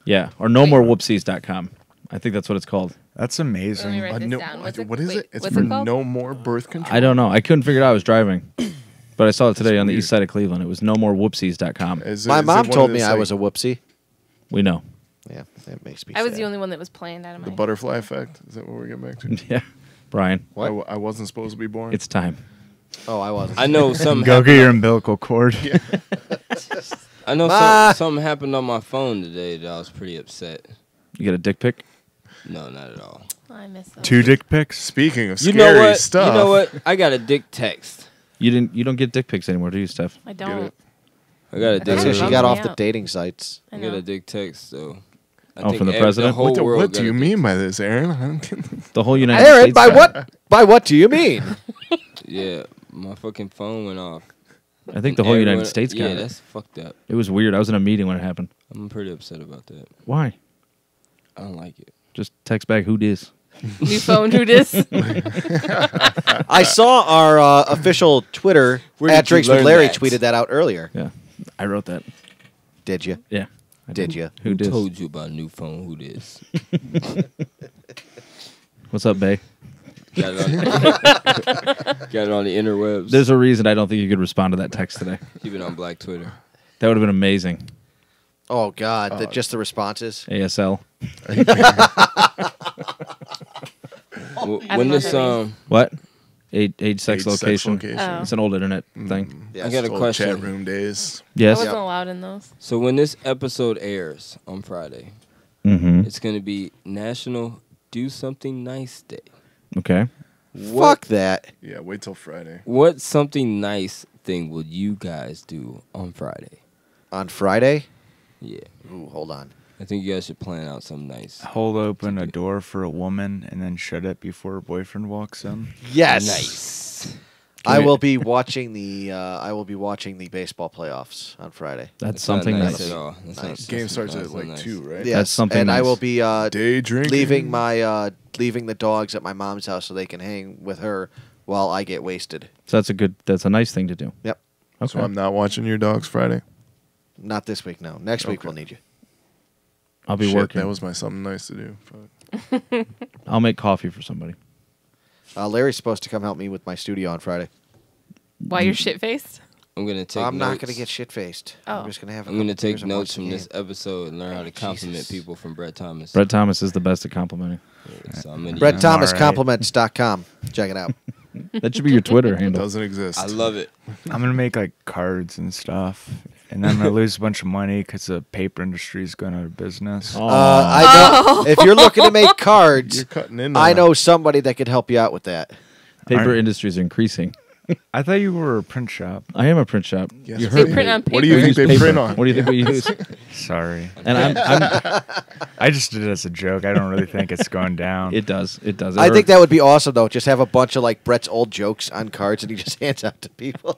Speaker 3: Yeah, or no more whoopsies.com. I think that's what it's called.
Speaker 6: That's
Speaker 4: Let me
Speaker 6: amazing.
Speaker 4: write this
Speaker 2: No,
Speaker 4: down.
Speaker 2: what is
Speaker 4: wait,
Speaker 2: it? It's
Speaker 4: what's
Speaker 2: for
Speaker 4: it called?
Speaker 2: no more birth control.
Speaker 3: I don't know. I couldn't figure it out. I was driving. But I saw it today on the east side of Cleveland. It was no more whoopsies.com.
Speaker 1: My mom told me I was a whoopsie.
Speaker 3: We know.
Speaker 1: Yeah, that makes me
Speaker 4: I was
Speaker 1: sad.
Speaker 4: the only one that was planned out of
Speaker 2: the
Speaker 4: my.
Speaker 2: butterfly effect. Is that what we're getting back to?
Speaker 3: Yeah. Brian,
Speaker 1: What?
Speaker 2: I wasn't supposed to be born.
Speaker 3: it's time.
Speaker 1: Oh, I wasn't.
Speaker 5: I know something.
Speaker 6: Go get your umbilical cord.
Speaker 5: I know
Speaker 1: Ma.
Speaker 5: something happened on my phone today that I was pretty upset.
Speaker 3: You get a dick pic?
Speaker 5: No, not at all.
Speaker 4: I miss those.
Speaker 6: 2 dick pics.
Speaker 2: Speaking of
Speaker 5: You
Speaker 2: scary
Speaker 5: know what?
Speaker 2: stuff,
Speaker 5: You know what? I got a dick text.
Speaker 3: You don't get dick pics anymore, do you, Steph?
Speaker 4: I don't.
Speaker 2: it.
Speaker 5: I got a
Speaker 4: That's
Speaker 5: dick.
Speaker 1: That's
Speaker 4: it
Speaker 1: because she
Speaker 4: bums
Speaker 1: got
Speaker 4: me
Speaker 1: off the
Speaker 4: out.
Speaker 1: dating sites.
Speaker 4: I
Speaker 5: I got
Speaker 4: know.
Speaker 5: a dick text, so. I
Speaker 3: Oh,
Speaker 5: think
Speaker 3: from the
Speaker 5: ev-
Speaker 3: president?
Speaker 5: whole
Speaker 2: What
Speaker 5: world
Speaker 2: do
Speaker 5: got
Speaker 2: you
Speaker 5: a dick
Speaker 2: mean by this, Aaron? I don't get
Speaker 3: The whole United
Speaker 1: Aaron,
Speaker 3: States.
Speaker 1: by
Speaker 3: got it.
Speaker 1: what? By what do you mean?
Speaker 5: Yeah, my fucking phone went off.
Speaker 3: I think the whole
Speaker 5: Everyone-
Speaker 3: United States got
Speaker 5: Yeah,
Speaker 3: it.
Speaker 5: that's fucked up.
Speaker 3: It was weird. I was in a meeting when it happened.
Speaker 5: I'm pretty upset about that.
Speaker 3: Why?
Speaker 5: I don't like it.
Speaker 3: Just text back who dis.
Speaker 4: New phone, who dis?
Speaker 1: I saw our official Twitter
Speaker 5: Where
Speaker 1: at
Speaker 5: did you
Speaker 1: Drinks with
Speaker 5: learn
Speaker 1: Larry
Speaker 5: that?
Speaker 1: tweeted that out earlier.
Speaker 3: Yeah. I wrote that.
Speaker 1: Did you?
Speaker 3: Yeah. I
Speaker 1: Did you?
Speaker 3: Who dis?
Speaker 5: told you about new phone? Who this?
Speaker 3: What's up, Bay?
Speaker 5: Got it on, got it on the interwebs.
Speaker 3: There's a reason I don't think you could respond to that text today.
Speaker 5: Keep it on Black Twitter.
Speaker 3: That would have been amazing.
Speaker 1: Oh God, just the responses.
Speaker 3: ASL.
Speaker 5: When this
Speaker 3: What? Age, sex,
Speaker 2: Age, sex,
Speaker 3: location.
Speaker 2: location.
Speaker 4: Oh.
Speaker 3: It's an old internet thing.
Speaker 1: Yes.
Speaker 5: I got a
Speaker 2: Old
Speaker 5: question.
Speaker 2: Chat room days.
Speaker 4: I
Speaker 3: Yes.
Speaker 4: wasn't allowed in those.
Speaker 5: So when this episode airs on Friday,
Speaker 3: Mm-hmm.
Speaker 5: it's gonna be National Do Something Nice Day.
Speaker 3: Okay.
Speaker 1: Fuck that.
Speaker 2: Yeah, wait till Friday.
Speaker 5: What something nice thing will you guys do on Friday?
Speaker 1: On Friday?
Speaker 5: Yeah,
Speaker 1: Ooh, hold on.
Speaker 5: I think you guys should plan out something nice.
Speaker 6: Hold open a door for a woman and then shut it before her boyfriend walks in.
Speaker 1: Yes.
Speaker 5: Nice.
Speaker 1: I will be watching the baseball playoffs on Friday.
Speaker 3: That's
Speaker 5: not
Speaker 3: something
Speaker 5: nice
Speaker 3: nice.
Speaker 5: at all. That's
Speaker 1: Nice.
Speaker 2: Game
Speaker 5: that's
Speaker 2: starts
Speaker 5: not
Speaker 2: at like
Speaker 5: nice.
Speaker 2: 2, right?
Speaker 1: Yes.
Speaker 3: something
Speaker 1: and I
Speaker 3: nice.
Speaker 1: will be
Speaker 2: Day drinking.
Speaker 1: leaving the dogs at my mom's house so they can hang with her while I get wasted.
Speaker 3: So that's a nice thing to do.
Speaker 1: Yep.
Speaker 3: Okay.
Speaker 2: So I'm not watching your dogs Friday.
Speaker 1: Not this week, no. Next week
Speaker 2: Okay.
Speaker 1: we'll need you.
Speaker 3: I'll be
Speaker 2: Shit,
Speaker 3: working.
Speaker 2: That was my something nice to do. Fuck.
Speaker 3: I'll make coffee for somebody.
Speaker 1: Larry's supposed to come help me with my studio on Friday.
Speaker 4: Why you're shit faced?
Speaker 5: I'm gonna take.
Speaker 1: I'm not
Speaker 5: notes.
Speaker 1: going to get shit faced.
Speaker 4: Oh.
Speaker 1: I'm just going to have.
Speaker 5: I'm gonna take notes
Speaker 1: notes
Speaker 5: from this episode and learn how to compliment
Speaker 1: Jesus.
Speaker 5: people from Brett Thomas.
Speaker 3: Brett Thomas is the best at complimenting.
Speaker 5: So I'm gonna,
Speaker 1: BrettThomasCompliments.com. Check it out.
Speaker 3: That should be your Twitter handle.
Speaker 2: Doesn't exist.
Speaker 5: I love it.
Speaker 6: I'm gonna make like cards and stuff, and then I'm gonna lose a bunch of money because the paper industry is going out of business.
Speaker 3: Oh.
Speaker 1: I know. If you're looking to make
Speaker 2: You're
Speaker 1: cards,
Speaker 2: cutting in.
Speaker 1: I know somebody that could help you out with that.
Speaker 3: Paper
Speaker 6: Aren't-
Speaker 3: industries are increasing.
Speaker 6: I thought you were a print shop.
Speaker 3: I am a print shop.
Speaker 2: Yes,
Speaker 3: You
Speaker 4: They
Speaker 3: heard me.
Speaker 4: print on paper.
Speaker 2: What do you
Speaker 3: We
Speaker 2: think
Speaker 3: use
Speaker 2: they
Speaker 3: paper.
Speaker 2: print on?
Speaker 3: What do you think we use?
Speaker 6: Sorry,
Speaker 3: And I'm
Speaker 6: I just did it as a joke. I don't really think it's going down.
Speaker 3: it does. It does.
Speaker 1: I think that would be awesome, though. Just have a bunch of like Brett's old jokes on cards, and he just hands out to people.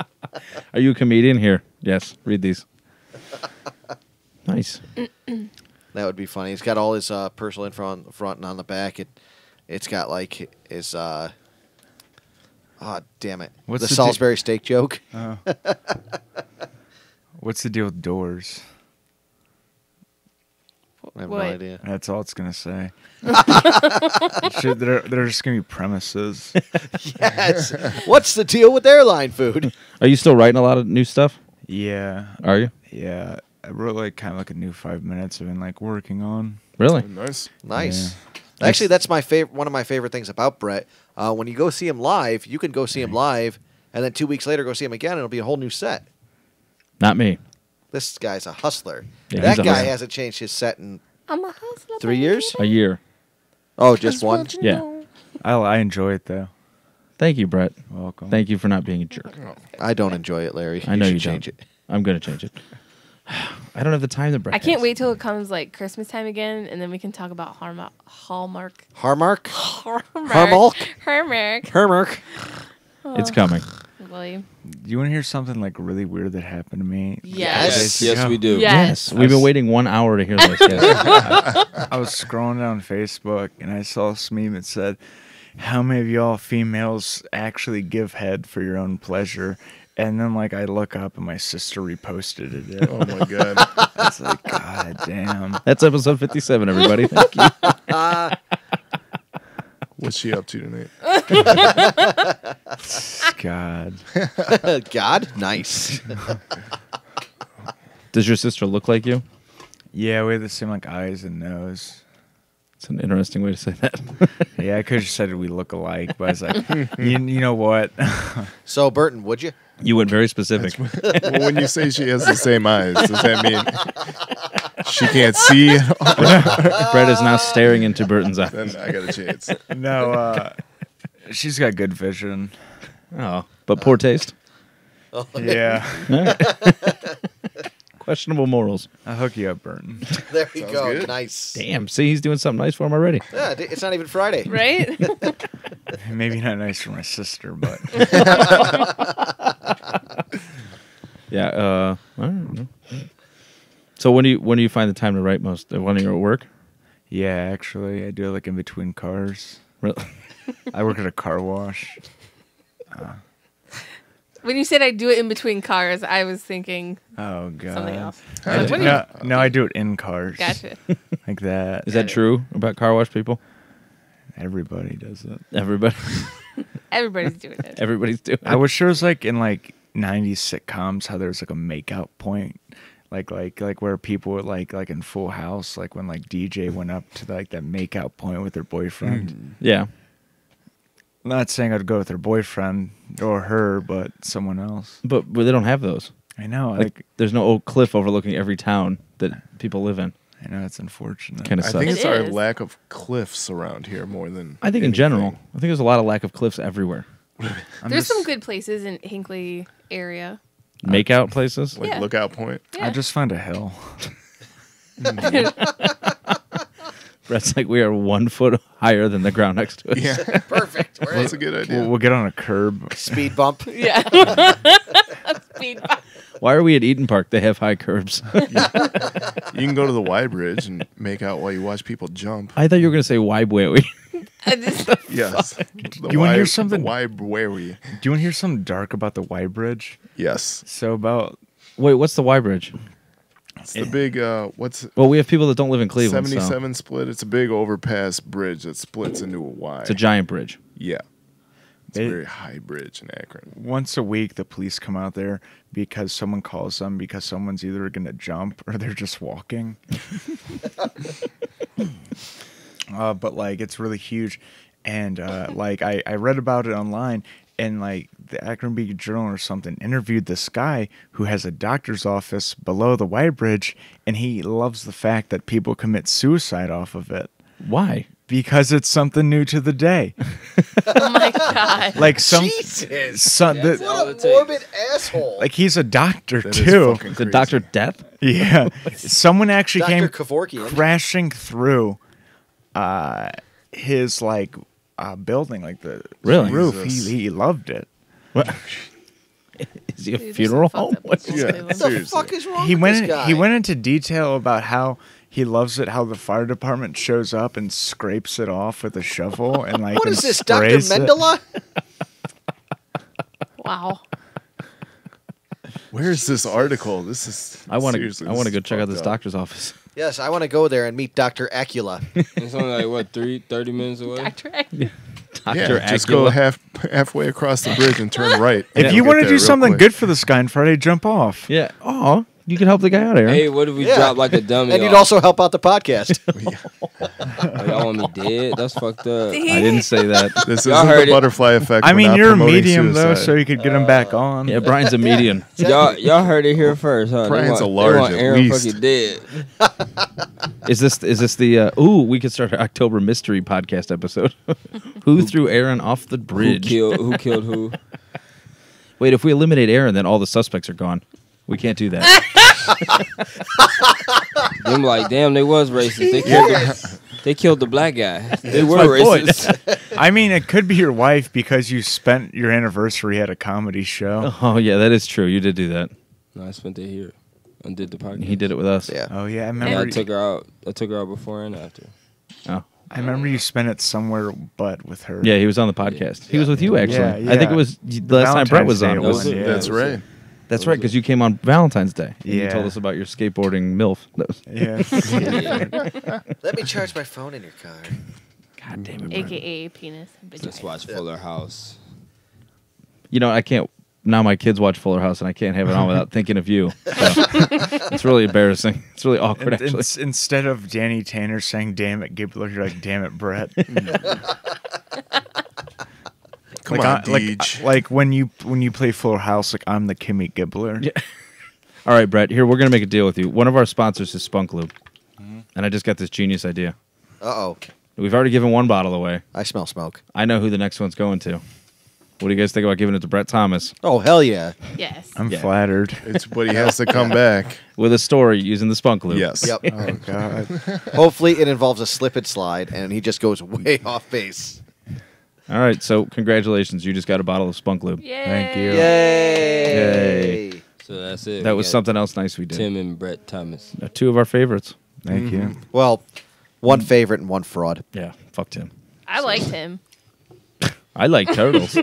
Speaker 3: Are you a comedian? Here. Yes. Read these. Nice.
Speaker 1: That would be funny. He's got all his personal info on the front and on the back. It's got like his damn it.
Speaker 6: What's
Speaker 1: the
Speaker 6: the
Speaker 1: Salisbury steak joke.
Speaker 6: What's the deal with doors?
Speaker 1: I have
Speaker 4: What?
Speaker 1: no idea.
Speaker 6: That's all it's gonna say. They're just gonna be premises.
Speaker 1: Yes. What's the deal with airline food?
Speaker 3: Are you still writing a lot of new stuff?
Speaker 6: Yeah,
Speaker 3: Are you?
Speaker 6: yeah. I wrote like kind of like a new 5 minutes I've been like working on.
Speaker 3: Really?
Speaker 2: Nice.
Speaker 1: Nice. Actually, that's my favorite. One of my favorite things about Brett. When you go see him live, you can go see him live, and then 2 weeks later go see him again, and it'll be a whole new set.
Speaker 3: Not me.
Speaker 1: This guy's a hustler.
Speaker 3: Yeah,
Speaker 1: that
Speaker 3: he's a
Speaker 1: guy
Speaker 3: hustler.
Speaker 1: hasn't changed his set in
Speaker 4: I'm a hustler.
Speaker 1: 3 years.
Speaker 3: A year.
Speaker 1: Oh, just one.
Speaker 3: Yeah.
Speaker 6: I enjoy it though.
Speaker 3: Thank you, Brett.
Speaker 6: Welcome.
Speaker 3: Thank you for not being a jerk.
Speaker 1: I don't enjoy it, Larry.
Speaker 3: I know
Speaker 1: should
Speaker 3: you
Speaker 1: change
Speaker 3: don't.
Speaker 1: it.
Speaker 3: I'm gonna change it. I don't have the time to Brett.
Speaker 4: I can't
Speaker 3: has.
Speaker 4: wait till it comes like Christmas time again, and then we can talk about Hallmark.
Speaker 1: Harmark?
Speaker 4: Hallmark. Hallmark.
Speaker 1: Hermark.
Speaker 3: It's coming.
Speaker 4: William.
Speaker 6: You want to hear something like really weird that happened to me?
Speaker 4: Yes.
Speaker 5: Yes, we do.
Speaker 4: Yes.
Speaker 3: We've been waiting 1 hour to hear this. Yes.
Speaker 6: I was scrolling down Facebook and I saw this meme that said, "How many of y'all females actually give head for your own pleasure?" And then like I look up and my sister reposted it.
Speaker 2: Oh my god.
Speaker 6: It's like, God damn.
Speaker 3: That's episode 57, everybody. Thank you.
Speaker 2: What's she up to tonight?
Speaker 6: God.
Speaker 1: God? Nice.
Speaker 3: Does your sister look like you?
Speaker 6: Yeah, we have the same like eyes and nose.
Speaker 3: It's an interesting way to say that.
Speaker 6: Yeah, I could have said we look alike, but I was like, you know what?
Speaker 1: So, Burton, would you?
Speaker 3: You went very specific.
Speaker 2: Well, when you say she has the same eyes, does that mean she can't see?
Speaker 3: Brett is now staring into Burton's eyes.
Speaker 2: Then I got a chance.
Speaker 6: No, she's got good vision.
Speaker 3: Oh, but poor taste.
Speaker 6: Yeah.
Speaker 3: Questionable morals.
Speaker 6: I'll hook you up, Burton.
Speaker 1: There we
Speaker 2: Sounds
Speaker 1: go.
Speaker 2: good.
Speaker 1: Nice.
Speaker 3: Damn, see, he's doing something nice for him already.
Speaker 1: Yeah, it's not even Friday.
Speaker 4: Right?
Speaker 6: Maybe not nice for my sister, but
Speaker 3: Yeah. I don't know. So when do you find the time to write most? When you're at work?
Speaker 6: yeah, actually, I do it like in between cars.
Speaker 3: Really?
Speaker 6: I work at a car wash.
Speaker 4: When you said I do it in between cars, I was thinking
Speaker 6: Oh God.
Speaker 4: something else.
Speaker 6: I
Speaker 4: Like,
Speaker 6: do-
Speaker 4: what do you-
Speaker 6: no, I do it in cars.
Speaker 4: Gotcha.
Speaker 6: Like that.
Speaker 3: Is that true about car wash people?
Speaker 6: Everybody does it.
Speaker 3: Everybody,
Speaker 4: Everybody's doing it.
Speaker 3: everybody's doing.
Speaker 6: I wish there was like in like 90s sitcoms how there's like a makeout point. Like where people would like in Full House, like when like DJ went up to like that makeout point with their boyfriend.
Speaker 3: Yeah.
Speaker 6: I'm not saying I'd go with her boyfriend or her, but someone else.
Speaker 3: But they don't have those.
Speaker 6: I know.
Speaker 3: Like, there's no old cliff overlooking every town that people live in.
Speaker 6: I know it's unfortunate.
Speaker 3: Kind of
Speaker 2: I
Speaker 3: sucks.
Speaker 2: think
Speaker 4: It
Speaker 2: it's our
Speaker 4: is.
Speaker 2: lack of cliffs around here more than.
Speaker 3: I think in
Speaker 2: anything.
Speaker 3: general, I think there's a lot of lack of cliffs everywhere.
Speaker 6: I'm
Speaker 4: There's
Speaker 6: just-
Speaker 4: some good places in Hinkley area.
Speaker 3: Makeout places.
Speaker 2: Like
Speaker 4: Yeah.
Speaker 2: Lookout Point.
Speaker 4: Yeah.
Speaker 6: I just found a hill.
Speaker 3: Brett's like, we are 1 foot higher than the ground next to us.
Speaker 2: Yeah,
Speaker 1: Perfect. We're
Speaker 2: that's a
Speaker 1: in.
Speaker 2: good idea.
Speaker 6: We'll get on a curb.
Speaker 1: Speed bump.
Speaker 4: Yeah. Speed bump.
Speaker 3: Why are we at Eaton Park? They have high curbs.
Speaker 2: You can go to the Y Bridge and make out while you watch people jump.
Speaker 3: I thought you were going to say Waibuewi.
Speaker 4: I just,
Speaker 2: Yes.
Speaker 6: You wanna hear something?
Speaker 2: Why? Where we?
Speaker 6: Do you want to hear something dark about the Y Bridge?
Speaker 2: Yes.
Speaker 6: So about
Speaker 3: Wait, what's the Y Bridge?
Speaker 2: It's the big. What's
Speaker 3: Well, we have people that don't live in Cleveland.
Speaker 2: 77 split? It's a big overpass bridge that splits into a Y.
Speaker 3: It's a giant bridge.
Speaker 2: Yeah. It's
Speaker 6: They-
Speaker 2: a very high bridge in Akron.
Speaker 6: once a week the police come out there because someone calls them because someone's either going to jump or they're just walking. But like it's really huge, and like I read about it online, and like the Akron Beacon Journal or something interviewed this guy who has a doctor's office below the Y Bridge, and he loves the fact that people commit suicide off of it
Speaker 3: Why?
Speaker 6: because it's something new to the day.
Speaker 4: oh my God.
Speaker 6: Like some,
Speaker 1: Jesus.
Speaker 6: some
Speaker 5: That's
Speaker 6: the-
Speaker 5: all
Speaker 1: What
Speaker 5: it
Speaker 1: a
Speaker 5: takes.
Speaker 1: morbid asshole.
Speaker 6: like he's a doctor
Speaker 2: That is
Speaker 6: too.
Speaker 2: fucking
Speaker 3: The
Speaker 2: crazy.
Speaker 3: Dr. Death?
Speaker 6: Yeah, someone actually
Speaker 1: Dr.
Speaker 6: came
Speaker 1: Kevorkian.
Speaker 6: crashing through his like building, like the
Speaker 3: Really?
Speaker 6: roof.
Speaker 2: Jesus.
Speaker 6: He loved it.
Speaker 3: What? Is he a
Speaker 4: Dude,
Speaker 3: funeral
Speaker 4: there's some
Speaker 3: home?
Speaker 4: fucked up
Speaker 3: What's
Speaker 4: people in
Speaker 2: Yeah.
Speaker 4: Cleveland.
Speaker 1: What the
Speaker 2: Seriously.
Speaker 1: fuck is wrong
Speaker 6: He
Speaker 1: with
Speaker 6: went
Speaker 1: this
Speaker 6: in,
Speaker 1: guy?
Speaker 6: he went into detail about how he loves it how the fire department shows up and scrapes it off with a shovel and like
Speaker 1: What
Speaker 6: and
Speaker 1: is this, Dr.
Speaker 6: sprays it.
Speaker 1: Mendela?
Speaker 4: Wow.
Speaker 2: Where's this article? This is.
Speaker 3: I want
Speaker 2: seriously,
Speaker 3: to. I want to
Speaker 2: this
Speaker 3: go
Speaker 2: is
Speaker 3: check out
Speaker 2: fucked
Speaker 3: this
Speaker 2: up.
Speaker 3: doctor's office.
Speaker 1: Yes, I want to go there and meet Dr. Acula.
Speaker 5: It's only like what 30 minutes away.
Speaker 4: Dr. Acula.
Speaker 3: Doctor
Speaker 2: Yeah, just go
Speaker 3: Acula.
Speaker 2: halfway across the bridge and turn right.
Speaker 6: If
Speaker 2: You'll
Speaker 6: you
Speaker 2: get
Speaker 6: want to
Speaker 2: there
Speaker 6: do
Speaker 2: real
Speaker 6: something
Speaker 2: quick.
Speaker 6: good for this guy on Friday, jump off.
Speaker 3: Yeah. Oh, You can help the guy out, Aaron.
Speaker 5: Hey, what if we
Speaker 1: Yeah.
Speaker 5: drop like a dummy?
Speaker 1: And you'd
Speaker 5: off?
Speaker 1: also help out the podcast.
Speaker 5: Oh, y'all want me dead? That's fucked up.
Speaker 3: I didn't say that.
Speaker 2: This
Speaker 5: Y'all
Speaker 2: isn't
Speaker 5: heard
Speaker 2: the
Speaker 5: it.
Speaker 2: butterfly effect.
Speaker 6: I
Speaker 2: We're
Speaker 6: mean,
Speaker 2: not
Speaker 6: you're a
Speaker 2: promoting
Speaker 6: medium though,
Speaker 2: suicide.
Speaker 6: so you could get him back on.
Speaker 3: Yeah, Brian's a median.
Speaker 5: Y'all heard it here first, huh?
Speaker 2: Brian's
Speaker 5: they
Speaker 2: a
Speaker 5: want,
Speaker 2: large
Speaker 5: they want
Speaker 2: at
Speaker 5: Aaron
Speaker 2: least.
Speaker 5: fucking dead.
Speaker 3: Is this the we could start an October mystery podcast episode. Who threw Aaron off the bridge?
Speaker 5: Who killed who?
Speaker 3: Wait, if we eliminate Aaron, then all the suspects are gone. We can't do that.
Speaker 5: Them like, damn, they was racist. They killed the black guy. They were
Speaker 3: my point.
Speaker 5: racist.
Speaker 6: I mean, it could be your wife because you spent your anniversary at a comedy show.
Speaker 3: Oh yeah, that is true. You did do that.
Speaker 5: No, I spent it here and did the podcast.
Speaker 3: He did it with us.
Speaker 1: Yeah.
Speaker 6: Oh yeah, I
Speaker 5: And
Speaker 6: remember.
Speaker 5: I took her out. I took her out before and after.
Speaker 3: Oh.
Speaker 6: I remember you spent it somewhere, but with her.
Speaker 3: Yeah, he was on the podcast. He was with you actually.
Speaker 6: Yeah,
Speaker 3: I think
Speaker 6: yeah.
Speaker 3: it was the last time Brett was on. It
Speaker 6: Valentine's
Speaker 3: was.
Speaker 6: Day one,
Speaker 2: That's
Speaker 6: yeah.
Speaker 2: right.
Speaker 3: That's right, because you came on Valentine's Day. And You
Speaker 6: Yeah.
Speaker 3: told us about your skateboarding MILF. That was,
Speaker 6: Yeah.
Speaker 1: Let me charge my phone in your car.
Speaker 3: God damn it, Brett.
Speaker 4: AKA penis.
Speaker 5: Just watch Fuller House.
Speaker 3: You know, I can't. Now my kids watch Fuller House, and I can't have it on without thinking of you. So, it's really embarrassing. It's really awkward,
Speaker 6: And-
Speaker 3: actually.
Speaker 6: instead of Danny Tanner saying "Damn it, Gibbler," you're like "Damn it, Brett."
Speaker 2: Come
Speaker 6: like,
Speaker 2: on,
Speaker 6: like,
Speaker 2: Deej.
Speaker 6: like when you play Fuller House, like I'm the Kimmy Gibbler.
Speaker 3: Yeah. All right, Brett. Here, we're gonna make a deal with you. One of our sponsors is Spunk Lube, and I just got this genius idea.
Speaker 1: Uh-oh.
Speaker 3: We've already given one bottle away.
Speaker 1: I smell smoke.
Speaker 3: I know who the next one's going to. What do you guys think about giving it to Brett Thomas
Speaker 1: Oh, hell yeah.
Speaker 4: Yes.
Speaker 6: I'm
Speaker 3: Yeah.
Speaker 6: flattered.
Speaker 2: It's but he has to come back.
Speaker 3: with a story using the Spunk Lube?
Speaker 2: Yes.
Speaker 1: Yep.
Speaker 6: Oh God.
Speaker 1: Hopefully it involves a slip and slide, and he just goes way off base.
Speaker 3: All right. So congratulations, you just got a bottle of Spunk Lube.
Speaker 4: Yay.
Speaker 6: Thank you.
Speaker 1: Yay!
Speaker 5: So that's it.
Speaker 3: That
Speaker 5: We
Speaker 3: was
Speaker 5: got
Speaker 3: something else nice we did.
Speaker 5: Tim and Brett Thomas.
Speaker 3: Two of our favorites.
Speaker 6: Thank you.
Speaker 1: Well, one favorite and one fraud.
Speaker 3: Yeah. Fuck Tim.
Speaker 4: I liked him.
Speaker 3: I like turtles.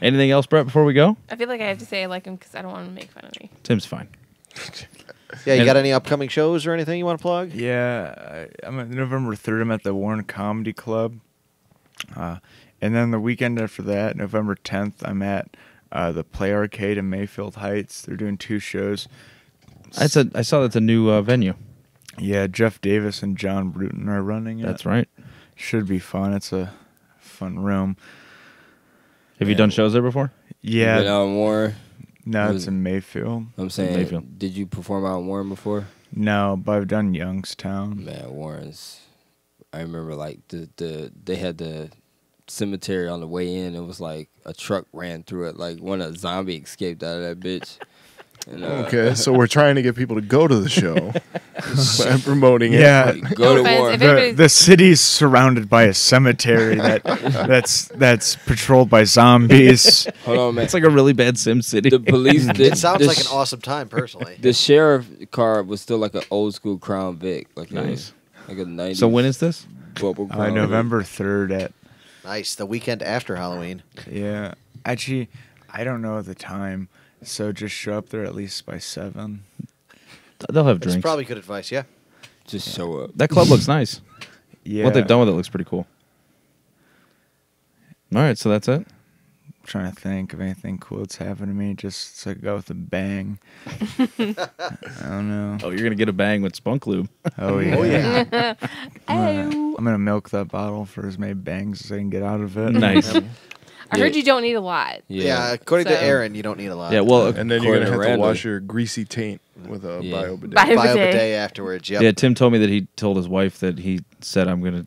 Speaker 3: Anything else, Brett? Before we go,
Speaker 4: I feel like I have to say I like him because I don't want to make fun of me.
Speaker 3: Tim's fine.
Speaker 1: Yeah, you
Speaker 3: And-
Speaker 1: got any upcoming shows or anything you want to plug?
Speaker 6: Yeah, I'm at November 3rd. I'm at the Warren Comedy Club, and then the weekend after that, November 10th, I'm at the Play Arcade in Mayfield Heights. They're doing 2 shows.
Speaker 3: I saw that's a new venue.
Speaker 6: Yeah, Jeff Davis and John Bruton are running it.
Speaker 3: That's right.
Speaker 6: Should be fun. It's a fun room.
Speaker 3: Have you done shows there before?
Speaker 6: Yeah,
Speaker 5: Been out in Warren.
Speaker 6: no,
Speaker 5: was-
Speaker 6: it's in Mayfield.
Speaker 5: I'm saying,
Speaker 3: Mayfield.
Speaker 5: did you perform out in Warren before?
Speaker 6: No, but I've done Youngstown.
Speaker 5: Man, Warren's. I remember like they had the cemetery on the way in. It was like a truck ran through it, like when a zombie escaped out of that bitch. And,
Speaker 2: Okay, so we're trying to get people to go to the show. I'm promoting it.
Speaker 6: Yeah,
Speaker 5: like, go
Speaker 4: No
Speaker 5: to
Speaker 4: offense,
Speaker 5: Warren.
Speaker 4: if
Speaker 6: the
Speaker 4: anybody's-
Speaker 6: the city's surrounded by a cemetery that's patrolled by zombies.
Speaker 5: Hold on, man.
Speaker 3: It's like a really bad Sim City.
Speaker 5: The police.
Speaker 1: It sounds like an awesome time, personally.
Speaker 5: The sheriff car was still like an old school Crown Vic, like
Speaker 3: Nice.
Speaker 5: like a 90s.
Speaker 3: So when is this?
Speaker 5: bubble Crown Vic.
Speaker 6: November 3rd at
Speaker 1: Nice. The weekend after Halloween.
Speaker 6: yeah. Actually, I don't know the time, so just show up there at least by 7.
Speaker 3: They'll have
Speaker 1: That's
Speaker 3: drinks.
Speaker 1: probably good advice, yeah.
Speaker 5: Just show up.
Speaker 3: That club looks nice.
Speaker 6: Yeah.
Speaker 3: What they've done with it looks pretty cool. All right, so that's it.
Speaker 6: Trying to think of anything cool that's happened to me. Just to go with a bang. I don't know.
Speaker 3: Oh, you're gonna get a bang with Spunk Lube.
Speaker 6: Oh yeah.
Speaker 1: Oh, yeah.
Speaker 4: Oh.
Speaker 6: I'm gonna milk that bottle for as many bangs as I can get out of it.
Speaker 3: Nice.
Speaker 4: I heard you don't need a lot.
Speaker 1: Yeah, according to
Speaker 4: So-
Speaker 1: Aaron, you don't need a lot.
Speaker 3: Yeah, well,
Speaker 2: And then you're
Speaker 5: According
Speaker 2: gonna have
Speaker 5: to
Speaker 2: to
Speaker 5: Randall.
Speaker 2: wash your greasy taint with a
Speaker 5: Yeah.
Speaker 2: bio bidet.
Speaker 4: Bio-
Speaker 1: Bio
Speaker 4: bidet.
Speaker 1: bidet afterwards, yep.
Speaker 3: yeah. Tim told me that he told his wife that he said I'm gonna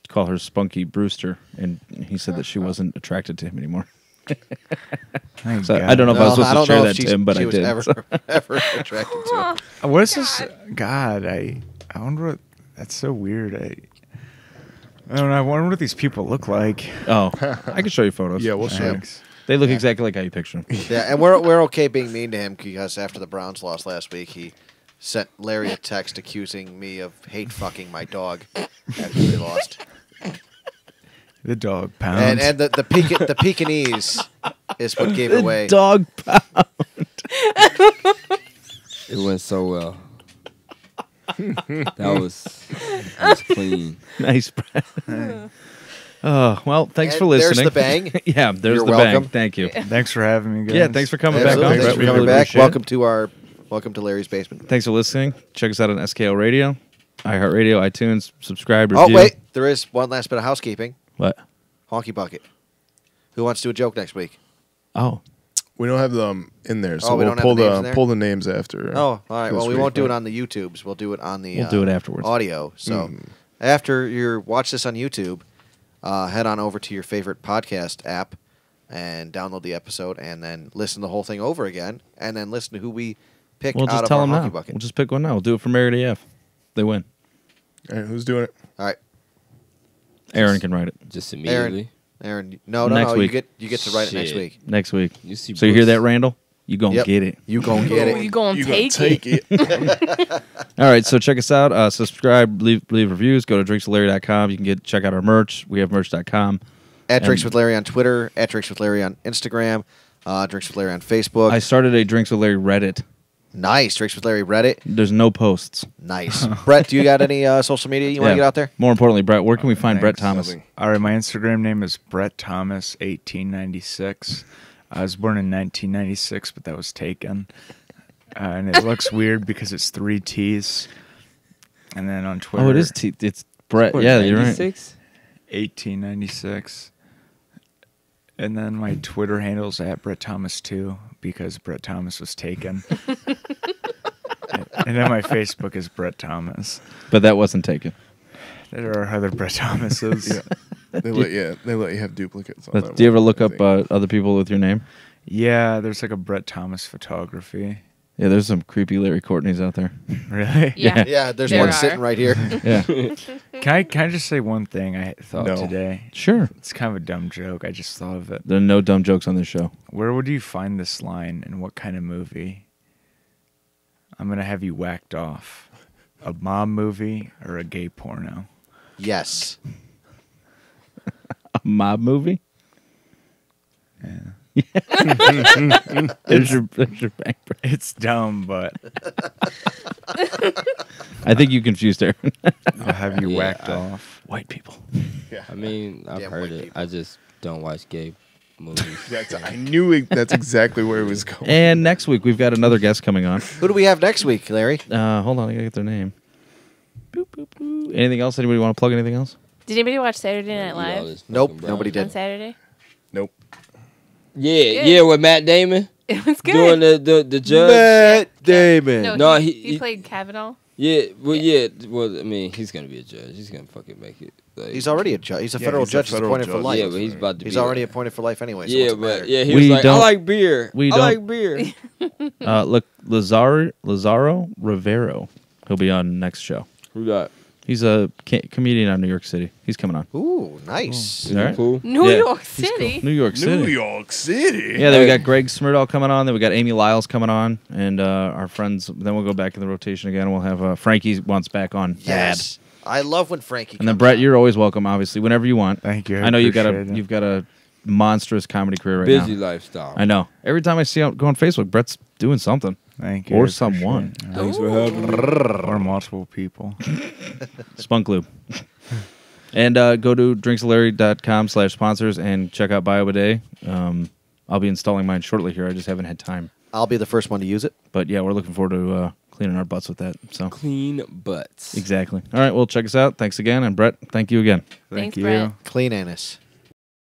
Speaker 3: call her Spunky Brewster, and he said that she wasn't attracted to him anymore.
Speaker 6: Thank
Speaker 3: So
Speaker 6: God.
Speaker 3: I don't know if I was
Speaker 1: Well,
Speaker 3: supposed to share
Speaker 1: know
Speaker 3: that,
Speaker 1: if she's-
Speaker 3: Tim, but
Speaker 1: she
Speaker 3: I
Speaker 1: was
Speaker 3: did.
Speaker 1: ever,
Speaker 3: so.
Speaker 1: ever attracted to him.
Speaker 6: What is this? God, I wonder what. That's so weird. I don't know. I wonder what these people look like.
Speaker 3: Oh, I can show you photos.
Speaker 2: Yeah, we'll show.
Speaker 6: Thanks.
Speaker 3: They look exactly like how you picture them.
Speaker 1: Yeah, and we're okay being mean to him because after the Browns lost last week, he sent Larry a text accusing me of hate fucking my dog after they lost.
Speaker 6: The dog pounds.
Speaker 1: And the Pekingese is what gave it away.
Speaker 3: Dog pound.
Speaker 5: It went so well. that was clean.
Speaker 3: Nice, Brad. Well, thanks
Speaker 1: And
Speaker 3: for listening.
Speaker 1: there's the bang.
Speaker 3: Yeah, there's
Speaker 1: You're
Speaker 3: the
Speaker 1: welcome.
Speaker 3: bang. Thank you.
Speaker 6: Thanks for having me, guys.
Speaker 3: Yeah, thanks for coming back
Speaker 1: Absolutely.
Speaker 3: on.
Speaker 1: Thanks
Speaker 3: Brett.
Speaker 1: for
Speaker 3: We
Speaker 1: coming
Speaker 3: really
Speaker 1: back.
Speaker 3: appreciate it.
Speaker 1: Welcome to Larry's basement.
Speaker 3: Thanks for listening. Check us out on SKL Radio, iHeartRadio, iTunes. Subscribe, review.
Speaker 1: Oh wait, there is one last bit of housekeeping.
Speaker 3: What?
Speaker 1: Honky Bucket. Who wants to do a joke next week?
Speaker 3: Oh,
Speaker 2: We don't have them in there, so
Speaker 1: Oh, we
Speaker 2: we'll
Speaker 1: don't have
Speaker 2: pull
Speaker 1: the names in there?
Speaker 2: pull the names after.
Speaker 1: Oh, all right.
Speaker 2: this
Speaker 1: Well, we
Speaker 2: week,
Speaker 1: won't do it
Speaker 2: right?
Speaker 1: on the YouTubes. We'll do it on the.
Speaker 3: We'll do it afterwards.
Speaker 1: Audio. So after you watch this on YouTube, head on over to your favorite podcast app and download the episode, and then listen the whole thing over again, and then listen to who we pick
Speaker 3: we'll
Speaker 1: out
Speaker 3: just
Speaker 1: of
Speaker 3: tell
Speaker 1: our
Speaker 3: them
Speaker 1: Honky
Speaker 3: now.
Speaker 1: Bucket.
Speaker 3: We'll just pick one now. We'll do it for Married AF. They win.
Speaker 2: All right, who's doing it?
Speaker 1: All right,
Speaker 3: Aaron can write it
Speaker 5: Just immediately.
Speaker 1: Aaron. No,
Speaker 3: Next week.
Speaker 1: You get to write it next
Speaker 5: Shit.
Speaker 1: week.
Speaker 3: next week.
Speaker 5: You see
Speaker 3: So you hear
Speaker 5: Brooks.
Speaker 3: that, Randall? You gonna
Speaker 1: Yep.
Speaker 3: get it.
Speaker 1: You gonna get
Speaker 4: Oh, you
Speaker 1: it.
Speaker 4: gonna
Speaker 2: You
Speaker 4: take
Speaker 2: gonna
Speaker 4: it?
Speaker 2: take it?
Speaker 3: All right, so check us out. Subscribe, leave reviews. Go to drinkswithlarry.com. You can check out our merch. We have merch.com.
Speaker 1: At Drinks with Larry on Twitter. At Drinks with Larry on Instagram. Drinks with Larry on Facebook.
Speaker 3: I started a Drinks with Larry Reddit.
Speaker 1: Nice. Drinks with Larry Reddit.
Speaker 3: There's no posts.
Speaker 1: Nice. Brett, do you got any social media you want to get out there?
Speaker 3: More importantly, Brett, where can we find Brett
Speaker 6: Thanks.
Speaker 3: Thomas?
Speaker 2: Nothing.
Speaker 6: All right, my Instagram name is Brett Thomas 1896. I was born in 1996, but that was taken. And it looks weird because it's 3 T's. And then on Twitter,
Speaker 3: Oh, it is. It's Brett.
Speaker 5: What,
Speaker 3: Yeah, you're right.
Speaker 5: 96?
Speaker 6: 1896. And then my Twitter handle's at Brett Thomas 2 because Brett Thomas was taken. And then my Facebook is Brett Thomas.
Speaker 3: But that wasn't taken.
Speaker 6: There are other Brett Thomases.
Speaker 2: Yeah. They let you have duplicates on
Speaker 3: But
Speaker 2: that
Speaker 3: do you
Speaker 2: one,
Speaker 3: ever look
Speaker 2: I
Speaker 3: up
Speaker 2: think.
Speaker 3: other people with your name?
Speaker 6: Yeah, there's like a Brett Thomas photography.
Speaker 3: Yeah, there's some creepy Larry Courtneys out there.
Speaker 6: Really?
Speaker 4: Yeah.
Speaker 1: Yeah, there's
Speaker 4: There
Speaker 1: one
Speaker 4: are.
Speaker 1: sitting right here.
Speaker 3: Yeah,
Speaker 6: Can I just say one thing I thought
Speaker 2: No.
Speaker 6: today?
Speaker 3: sure.
Speaker 6: It's kind of a dumb joke. I just thought of it.
Speaker 3: There are no dumb jokes on this show.
Speaker 6: Where would you find this line and what kind of movie? I'm going to have you whacked off. A mom movie or a gay porno?
Speaker 1: Yes.
Speaker 3: A mob movie?
Speaker 6: Yeah.
Speaker 3: There's your bang. Brett.
Speaker 6: It's dumb, but
Speaker 3: I think you confused Aaron.
Speaker 6: I'll have you
Speaker 5: Yeah,
Speaker 6: whacked
Speaker 5: I-
Speaker 6: off.
Speaker 3: White people.
Speaker 5: I mean, I've
Speaker 1: Damn
Speaker 5: heard
Speaker 1: white
Speaker 5: it.
Speaker 1: people.
Speaker 5: I just don't watch gay movies.
Speaker 2: I knew that's exactly where it was going.
Speaker 3: And next week we've got another guest coming on.
Speaker 1: Who do we have next week, Larry?
Speaker 3: Hold on, I gotta get their name. Boop, boop, boop. Anything else? Anybody want to plug anything else?
Speaker 4: Did anybody watch Saturday Night
Speaker 5: All
Speaker 4: Live
Speaker 5: this
Speaker 1: Nope,
Speaker 5: fucking
Speaker 1: nobody
Speaker 5: brown-
Speaker 1: did.
Speaker 4: on Saturday?
Speaker 2: Nope.
Speaker 5: Yeah,
Speaker 4: Good.
Speaker 5: yeah, with Matt Damon
Speaker 4: It was good.
Speaker 5: doing the judge.
Speaker 1: Matt Damon.
Speaker 4: No,
Speaker 5: No,
Speaker 4: he
Speaker 5: he-
Speaker 4: played Kavanaugh.
Speaker 5: Yeah, well, yeah. Well, I mean, he's gonna be a judge. He's gonna fucking make it. Like,
Speaker 1: He's already a judge. He's a
Speaker 2: Yeah,
Speaker 1: federal
Speaker 2: he's a
Speaker 1: judge. He's
Speaker 2: federal
Speaker 1: appointed for
Speaker 2: judge.
Speaker 1: life.
Speaker 5: yeah, but he's about to.
Speaker 1: He's
Speaker 5: be
Speaker 1: already
Speaker 5: like,
Speaker 1: appointed for life anyway. So
Speaker 5: Yeah,
Speaker 1: what's the
Speaker 5: but
Speaker 1: matter?
Speaker 5: yeah, he
Speaker 3: We
Speaker 5: was like, I
Speaker 3: don't-
Speaker 5: like beer.
Speaker 3: we
Speaker 5: I
Speaker 3: don't-
Speaker 5: like beer.
Speaker 3: Look, Lazaro Rivero. He'll be on next show.
Speaker 5: Who got?
Speaker 3: He's a comedian out of New York City. He's coming on.
Speaker 1: Ooh, nice.
Speaker 5: Is he
Speaker 3: All right.
Speaker 5: cool?
Speaker 4: New
Speaker 3: Yeah,
Speaker 4: York
Speaker 3: he's cool.
Speaker 4: City.
Speaker 3: New York City.
Speaker 2: New York City.
Speaker 3: Yeah, then we
Speaker 5: Hey.
Speaker 3: got Greg Smirdahl coming on. Then we got Amy Lyles coming on, and our friends. Then we'll go back in the rotation again. We'll have Frankie once back on.
Speaker 1: Yes. I love when Frankie.
Speaker 3: And then
Speaker 1: comes
Speaker 3: Brett,
Speaker 1: on.
Speaker 3: you're always welcome. Obviously, whenever you want.
Speaker 6: Thank you.
Speaker 3: I know you've got
Speaker 6: appreciate it.
Speaker 3: a monstrous comedy career right
Speaker 5: Busy
Speaker 3: now.
Speaker 5: lifestyle.
Speaker 3: I know. Every time I see him go on Facebook, Brett's doing something.
Speaker 6: Thank you.
Speaker 3: Or
Speaker 6: I appreciate
Speaker 3: someone.
Speaker 6: it.
Speaker 5: Thanks for having me.
Speaker 6: Or multiple people.
Speaker 3: Spunk Lube. And go to drinkslarry.com/sponsors and check out BioBidet. I'll be installing mine shortly here. I just haven't had time.
Speaker 1: I'll be the first one to use it.
Speaker 3: But yeah, we're looking forward to cleaning our butts with that. So
Speaker 5: Clean butts.
Speaker 3: exactly. All right, well, check us out. Thanks again. And Brett, thank you again.
Speaker 6: Thank
Speaker 4: Thanks,
Speaker 6: you.
Speaker 4: Brett.
Speaker 1: Clean anus.